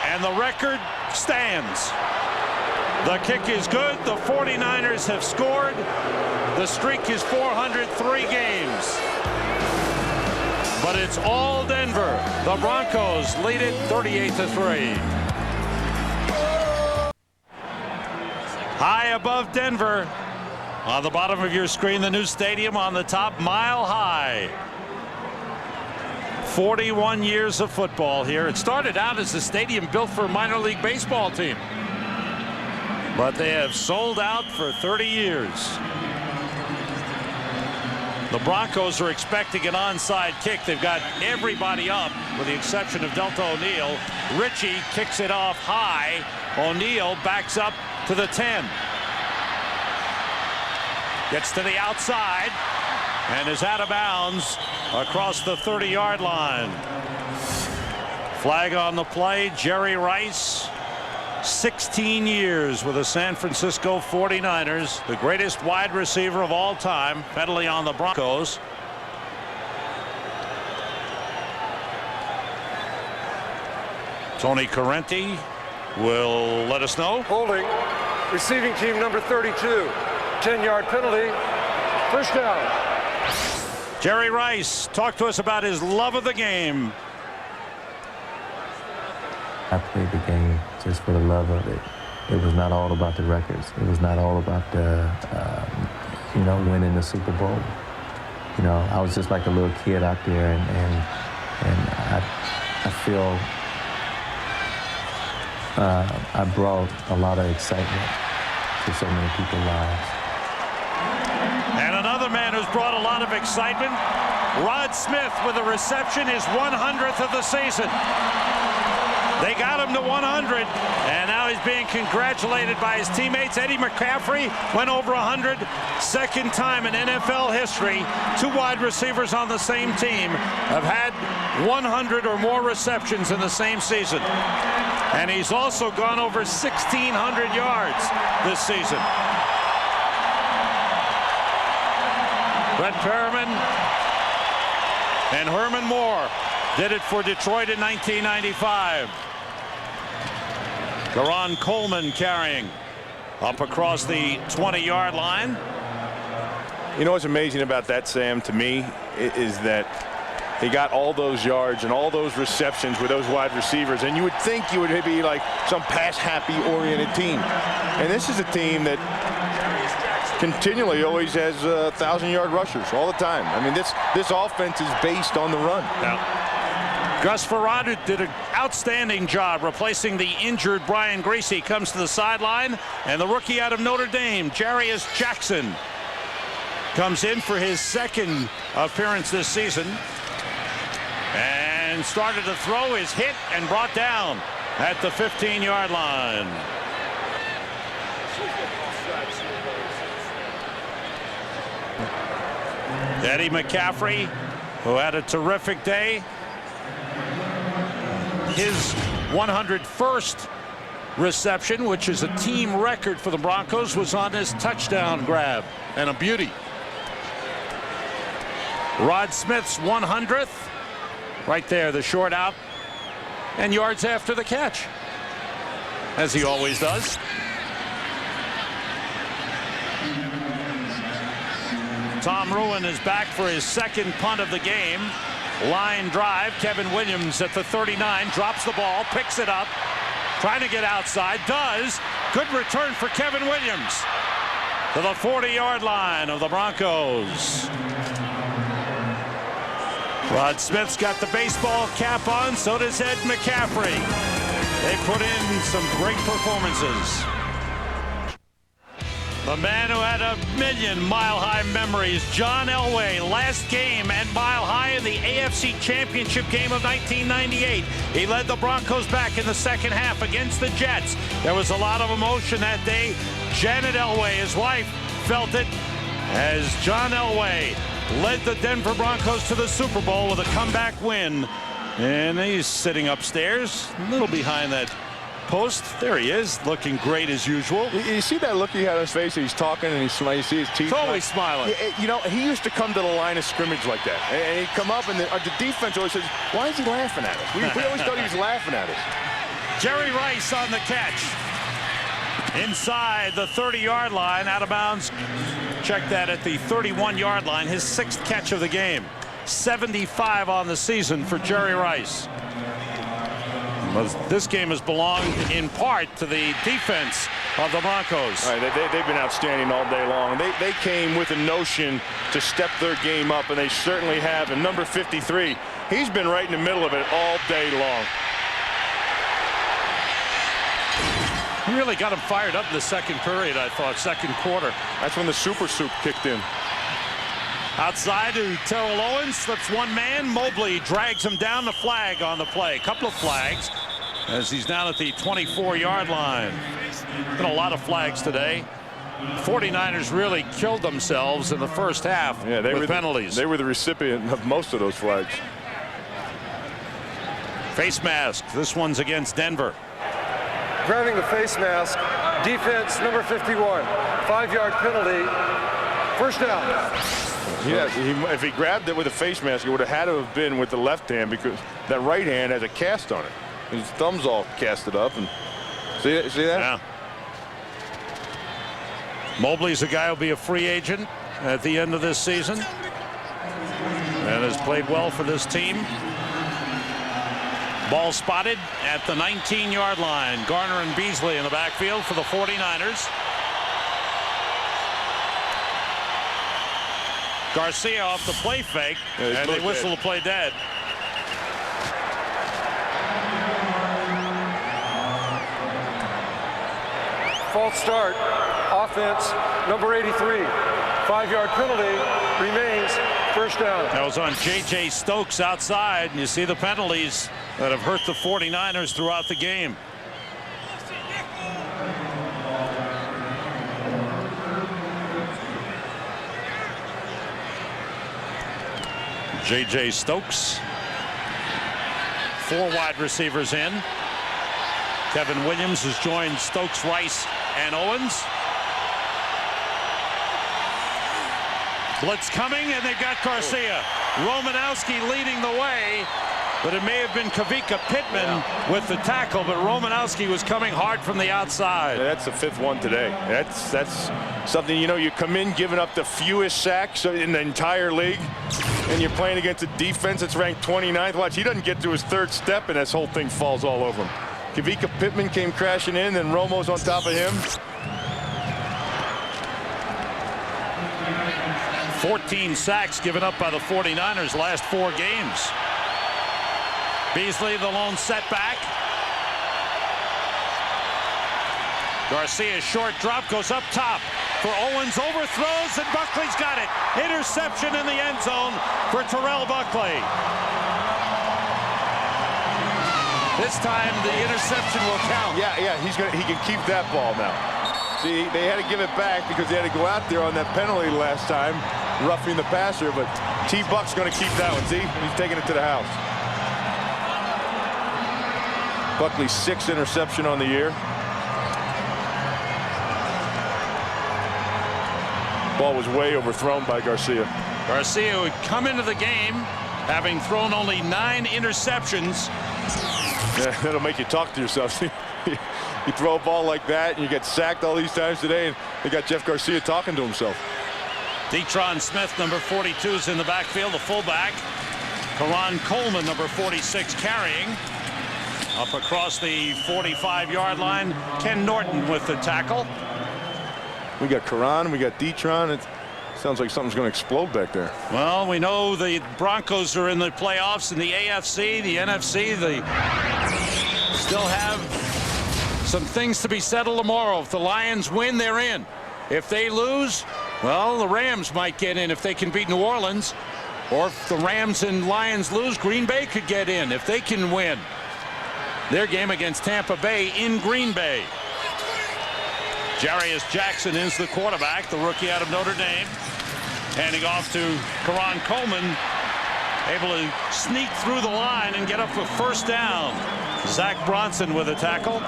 And the record stands. The kick is good. The 49ers have scored. The streak is 403 games. But it's all Denver. The Broncos lead it 38-3. High above Denver. On the bottom of your screen, the new stadium. On the top, Mile High. 41 years of football here. It started out as a stadium built for a minor league baseball team, but they have sold out for 30 years. The Broncos are expecting an onside kick. They've got everybody up with the exception of Delta O'Neal. Ritchie kicks it off high. O'Neal backs up to the 10. Gets to the outside and is out of bounds across the 30-yard line. Flag on the play. Jerry Rice, 16 years with the San Francisco 49ers, the greatest wide receiver of all time, penalty on the Broncos. Tony Correnti will let us know. Holding, receiving team number 32, 10-yard penalty, first down. Jerry Rice, talk to us about his love of the game. I played the game just for the love of it. It was not all about the records. It was not all about the, winning the Super Bowl. I was just like a little kid out there, and I feel I brought a lot of excitement to so many people's lives. And another man who's brought a lot of excitement, Rod Smith with a reception, his 100th of the season. They got him to 100, and now he's being congratulated by his teammates. Eddie McCaffrey went over 100, second time in NFL history. Two wide receivers on the same team have had 100 or more receptions in the same season. And he's also gone over 1,600 yards this season. Brett Perriman and Herman Moore did it for Detroit in 1995. Garon Coleman carrying up across the 20-yard line. You know what's amazing about that, Sam, to me, is that he got all those yards and all those receptions with those wide receivers, and you would think you would be like some pass-happy oriented team. And this is a team that continually always has 1,000-yard rushers all the time. I mean, this offense is based on the run. Now, Gus Ferrado did an outstanding job replacing the injured Brian Griese. Comes to the sideline, and the rookie out of Notre Dame, Jarius Jackson, comes in for his second appearance this season and started to throw. His hit and brought down at the 15-yard line. Eddie McCaffrey, who had a terrific day. His 101st reception, which is a team record for the Broncos, was on his touchdown grab, and a beauty. Rod Smith's 100th, right there, the short out, and yards after the catch, as he always does. Tom Ruin is back for his second punt of the game. Line drive. Kevin Williams at the 39 drops the ball, picks it up, trying to get outside, does. Good return for Kevin Williams to the 40-yard line of the Broncos. Rod Smith's got the baseball cap on, so does Ed McCaffrey. They put in some great performances. The man who had 1,000,000 mile-high memories, John Elway, last game at Mile High in the AFC Championship game of 1998. He led the Broncos back in the second half against the Jets. There was a lot of emotion that day. Janet Elway, his wife, felt it as John Elway led the Denver Broncos to the Super Bowl with a comeback win. And he's sitting upstairs, a little behind that post. There he is, looking great as usual. You see that look he had on his face? He's talking and he's smiling. You see his teeth. Totally smiling. You know, he used to come to the line of scrimmage like that. And he'd come up and the defense always says, why is he laughing at us? We always thought he was laughing at us. Jerry Rice on the catch. Inside the 30-yard line, out of bounds. Check that at the 31-yard line. His 6th catch of the game. 75 on the season for Jerry Rice. This game has belonged in part to the defense of the Broncos. All right, they've been outstanding all day long. They came with a notion to step their game up, and they certainly have. And number 53, he's been right in the middle of it all day long. He really got him fired up in the second period, I thought, second quarter. That's when the super soup kicked in. Outside to Terrell Owens, slips one man. Mobley drags him down, the flag on the play. A couple of flags as he's down at the 24-yard line. Been a lot of flags today. 49ers really killed themselves in the first half with penalties. They were the recipient of most of those flags. Face mask. This one's against Denver. Grabbing the face mask, defense number 51. 5-yard penalty. First down. Yeah, if he grabbed it with a face mask, it would have had to have been with the left hand because that right hand has a cast on it. His thumb's all casted up. And see that? Yeah. Mobley's a guy who'll be a free agent at the end of this season and has played well for this team. Ball spotted at the 19-yard line. Garner and Beasley in the backfield for the 49ers. Garcia off the play fake, and they whistle to play dead. False start. Offense number 83. 5-yard penalty remains. First down. That was on J.J. Stokes outside, and you see the penalties that have hurt the 49ers throughout the game. J.J. Stokes. 4 wide receivers in. Kevin Williams has joined Stokes, Rice, and Owens. Blitz coming, and they've got Garcia. Romanowski leading the way, but it may have been Kavika Pittman with the tackle, but Romanowski was coming hard from the outside. Yeah, that's the 5th one today. That's something, you know, you come in giving up the fewest sacks in the entire league, and you're playing against a defense that's ranked 29th. Watch, he doesn't get to his 3rd step, and this whole thing falls all over him. Kavika Pittman came crashing in, and Romo's on top of him. 14 sacks given up by the 49ers last 4 games. Beasley, the lone setback. Garcia's short drop goes up top for Owens, overthrows, and Buckley's got it. Interception in the end zone for Terrell Buckley. This time the interception will count. Yeah, he can keep that ball now. See, they had to give it back because they had to go out there on that penalty last time, roughing the passer, but T-Buck's going to keep that one. See, he's taking it to the house. Buckley's 6th interception on the year. Ball was way overthrown by Garcia. Garcia would come into the game having thrown only 9 interceptions. Yeah, that'll make you talk to yourself. You throw a ball like that and you get sacked all these times today, and they got Jeff Garcia talking to himself. Detron Smith, number 42, is in the backfield, the fullback. Karan Coleman, number 46, carrying. Up across the 45-yard line, Ken Norton with the tackle. We got Karan, we got Detron. Sounds like something's going to explode back there. Well, we know the Broncos are in the playoffs in the AFC, the NFC. They still have some things to be settled tomorrow. If the Lions win, they're in. If they lose, well, the Rams might get in if they can beat New Orleans. Or if the Rams and Lions lose, Green Bay could get in if they can win their game against Tampa Bay in Green Bay. Jarius Jackson is the quarterback, the rookie out of Notre Dame. Handing off to Karan Coleman, able to sneak through the line and get up for first down. Zach Bronson with a tackle.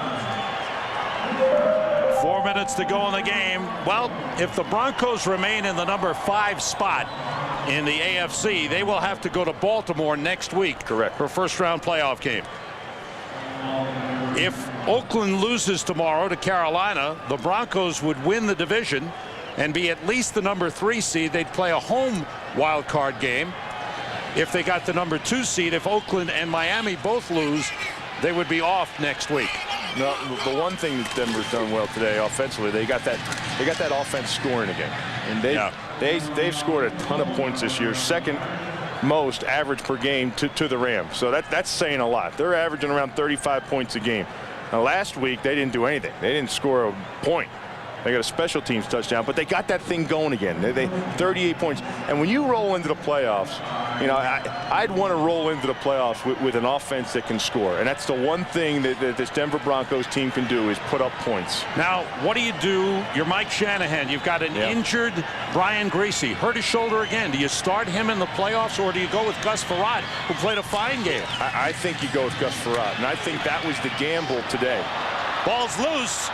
4 minutes to go in the game. Well, if the Broncos remain in the number 5 spot in the AFC, they will have to go to Baltimore next week. Correct. For a first-round playoff game. If Oakland loses tomorrow to Carolina, the Broncos would win the division and be at least the number 3 seed. They'd play a home wild card game. If they got the number 2 seed, if Oakland and Miami both lose, they would be off next week. No, the one thing that Denver's done well today offensively, they got that offense scoring again, and they've scored a ton of points this year, second most average per game to the Rams. So that's saying a lot. They're averaging around 35 points a game. Now, last week they didn't do anything. They didn't score a point. They got a special teams touchdown, but they got that thing going again. They 38 points. And when you roll into the playoffs, you know, I'd want to roll into the playoffs with an offense that can score. And that's the one thing that this Denver Broncos team can do is put up points. Now, what do you do? You're Mike Shanahan. You've got an injured Brian Griese. Hurt his shoulder again. Do you start him in the playoffs, or do you go with Gus Frerotte, who played a fine game? I think you go with Gus Frerotte, and I think that was the gamble today. Ball's loose.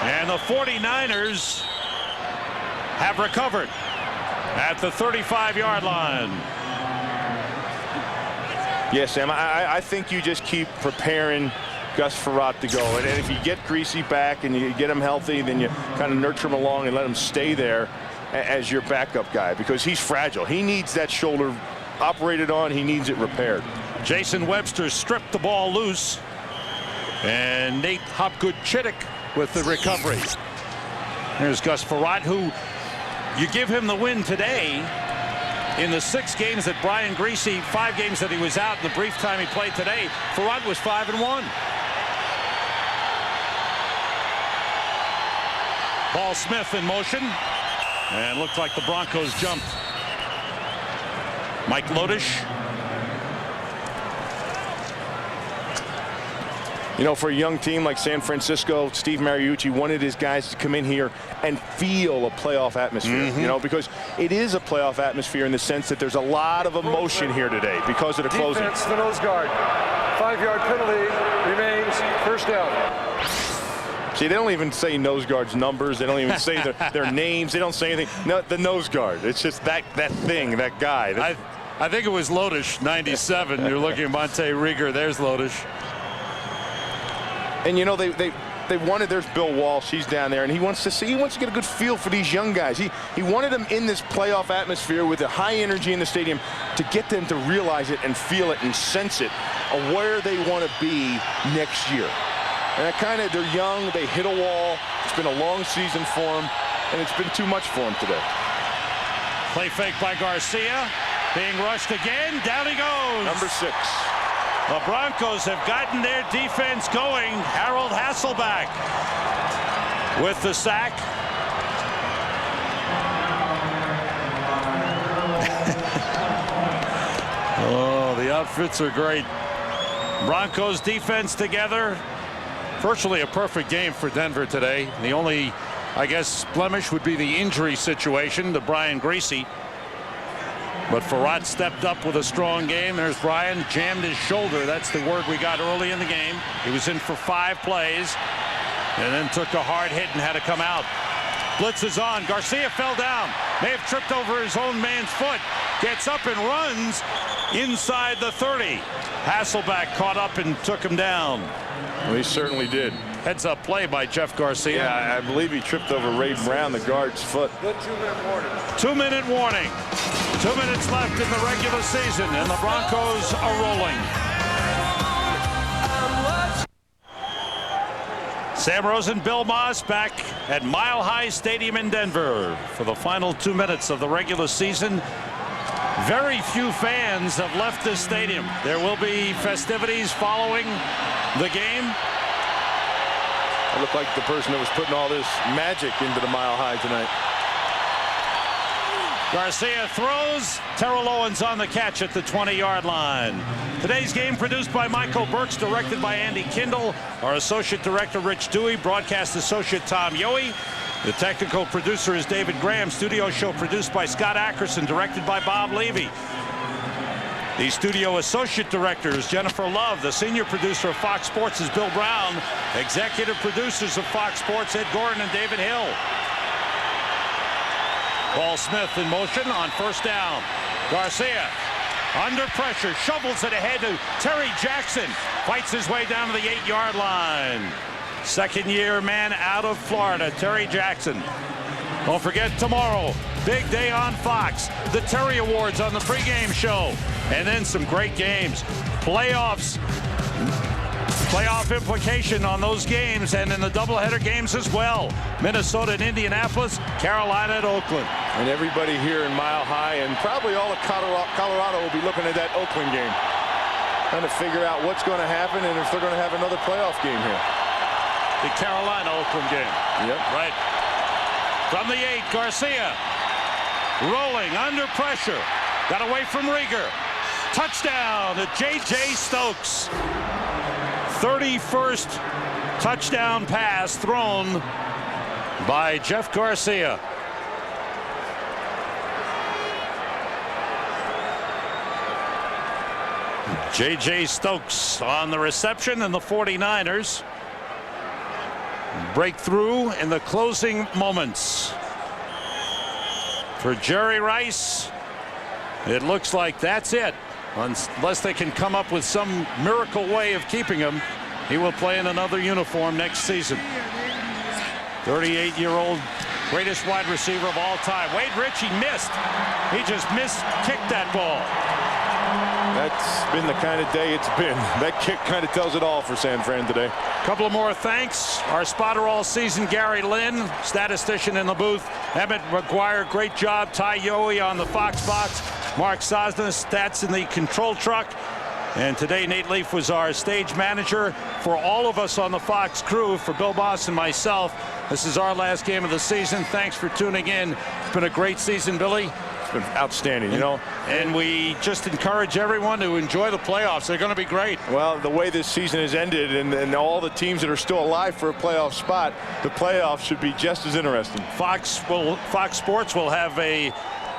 And the 49ers have recovered at the 35-yard line. Yes, Sam, I think you just keep preparing Gus Frerotte to go. And if you get Griese back and you get him healthy, then you kind of nurture him along and let him stay there as your backup guy, because he's fragile. He needs that shoulder operated on. He needs it repaired. Jason Webster stripped the ball loose. And Nate Hopgood-Chittick with the recovery. There's Gus Frerotte, who you give him the win today. In the 6 games that Brian Griese, 5 games that he was out in the brief time he played today, Frerotte was 5-1. Paul Smith in motion, and looked like the Broncos jumped. Mike Lodish. You know, for a young team like San Francisco, Steve Mariucci wanted his guys to come in here and feel a playoff atmosphere, you know, because it is a playoff atmosphere in the sense that there's a lot of emotion here today because of the closing. Defense, the nose guard. 5-yard penalty, remains first down. See, they don't even say nose guards numbers. They don't even say their names. They don't say anything. No, the nose guard. It's just that thing, that guy. I think it was Lodish, 97. You're looking at Monte Rieger. There's Lodish. And you know, they wanted, there's Bill Walsh, he's down there, and he wants to get a good feel for these young guys. He wanted them in this playoff atmosphere with a high energy in the stadium to get them to realize it and feel it and sense it of where they want to be next year. And they're young, they hit a wall. It's been a long season for them, and it's been too much for them today. Play fake by Garcia, being rushed again, down he goes. Number 6. The Broncos have gotten their defense going. Harold Hasselbeck with the sack. Oh, the outfits are great. Broncos defense together. Virtually a perfect game for Denver today. The only, I guess, blemish would be the injury situation to Brian Griese. But Frerotte stepped up with a strong game. There's Brian, jammed his shoulder. That's the word we got early in the game. He was in for 5 plays and then took a hard hit and had to come out. Blitz is on. Garcia fell down. May have tripped over his own man's foot. Gets up and runs inside the 30. Hasselbeck caught up and took him down. Well, he certainly did. Heads up play by Jeff Garcia. Yeah, I believe he tripped over Ray Brown, the guard's foot. Good 2-minute warning. 2-minute warning. 2 minutes left in the regular season, and the Broncos are rolling. Sam Rosen, Bill Moss back at Mile High Stadium in Denver for the final 2 minutes of the regular season. Very few fans have left this stadium. There will be festivities following the game. I look like the person that was putting all this magic into the Mile High tonight. Garcia throws. Terrell Owens on the catch at the 20-yard line. Today's game produced by Michael Burks, directed by Andy Kindle. Our associate director, Rich Dewey. Broadcast associate, Tom Yohe. The technical producer is David Graham. Studio show produced by Scott Ackerson, directed by Bob Levy. The studio associate director is Jennifer Love. The senior producer of Fox Sports is Bill Brown. Executive producers of Fox Sports, Ed Gordon and David Hill. Paul Smith in motion on first down. Garcia under pressure, shovels it ahead to Terry Jackson. Fights his way down to the 8-yard line. Second-year man out of Florida, Terry Jackson. Don't forget tomorrow, big day on Fox. The Terry Awards on the pregame show. And then some great games. Playoff implication on those games and in the doubleheader games as well. Minnesota and Indianapolis, Carolina at Oakland. And everybody here in Mile High and probably all of Colorado will be looking at that Oakland game, trying to figure out what's going to happen and if they're going to have another playoff game here. The Carolina-Oakland game. Yep. Right. From the 8, Garcia rolling under pressure. Got away from Rieger. Touchdown to J.J. Stokes. 31st touchdown pass thrown by Jeff Garcia. J.J. Stokes on the reception, and the 49ers break through in the closing moments. For Jerry Rice, it looks like that's it. Unless they can come up with some miracle way of keeping him, he will play in another uniform next season. 38-year-old greatest wide receiver of all time. Wade Ritchie missed. He just kicked that ball. That's been the kind of day it's been. That kick kind of tells it all for San Fran today. Couple of more thanks. Our spotter all season, Gary Lynn, statistician in the booth. Emmett McGuire, great job. Ty Yohe on the Fox box. Mark Sosna, stats in the control truck. And today Nate Leaf was our stage manager. For all of us on the Fox crew, for Bill Moss and myself, this is our last game of the season. Thanks for tuning in. It's been a great season, Billy. It's been outstanding, you know. And we just encourage everyone to enjoy the playoffs. They're going to be great. Well, the way this season has ended and all the teams that are still alive for a playoff spot, the playoffs should be just as interesting. Fox Sports will have a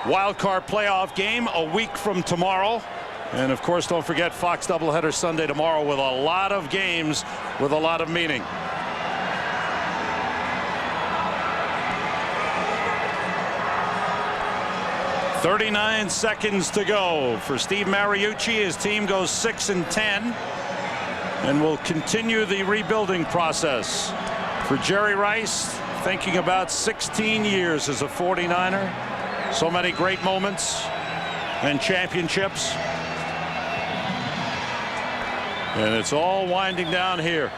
wild card playoff game a week from tomorrow. And of course, don't forget Fox doubleheader Sunday tomorrow with a lot of games with a lot of meaning. .39 seconds to go for Steve Mariucci. His team goes 6-10 and will continue the rebuilding process. For Jerry Rice, thinking about 16 years as a 49er. So many great moments and championships. And it's all winding down here.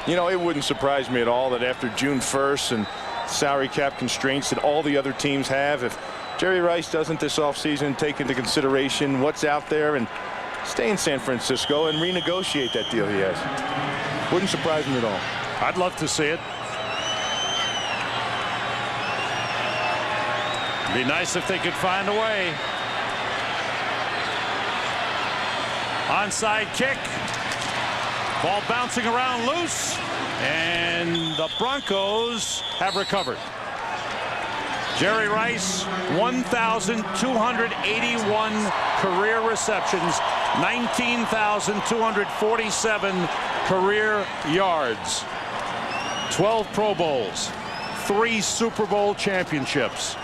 You know, it wouldn't surprise me at all that after June 1st and salary cap constraints that all the other teams have, if Jerry Rice doesn't this offseason take into consideration what's out there and stay in San Francisco and renegotiate that deal he has. Wouldn't surprise me at all. I'd love to see it. Be nice if they could find a way. Onside kick. Ball bouncing around loose. And the Broncos have recovered. Jerry Rice, 1,281 career receptions, 19,247 career yards, 12 Pro Bowls, 3 Super Bowl championships,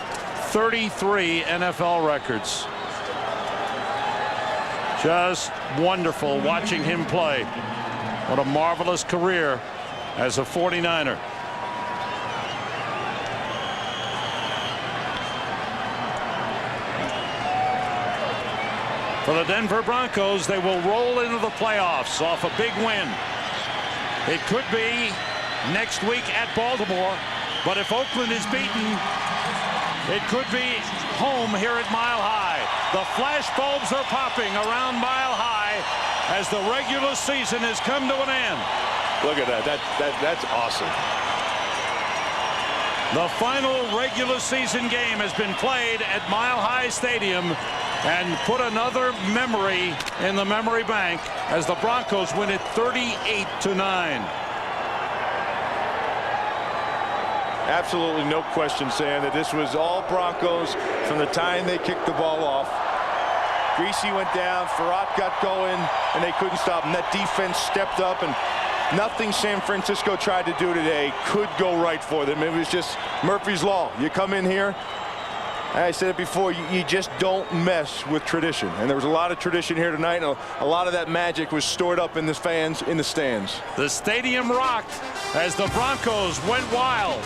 33 NFL records. Just wonderful watching him play. What a marvelous career as a 49er. For the Denver Broncos, they will roll into the playoffs off a big win. It could be next week at Baltimore. But if Oakland is beaten, it could be home here at Mile High. The flash bulbs are popping around Mile High as the regular season has come to an end. Look at that. That's awesome. The final regular season game has been played at Mile High Stadium and put another memory in the memory bank as the Broncos win it 38-9. Absolutely no question, Sam, that this was all Broncos from the time they kicked the ball off. Greasy went down, Farrat got going, and they couldn't stop him. That defense stepped up, and nothing San Francisco tried to do today could go right for them. It was just Murphy's Law. You come in here, I said it before, you just don't mess with tradition. And there was a lot of tradition here tonight, and a lot of that magic was stored up in the fans in the stands. The stadium rocked as the Broncos went wild.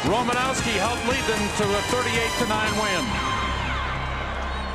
Romanowski helped lead them to a 38-9 win.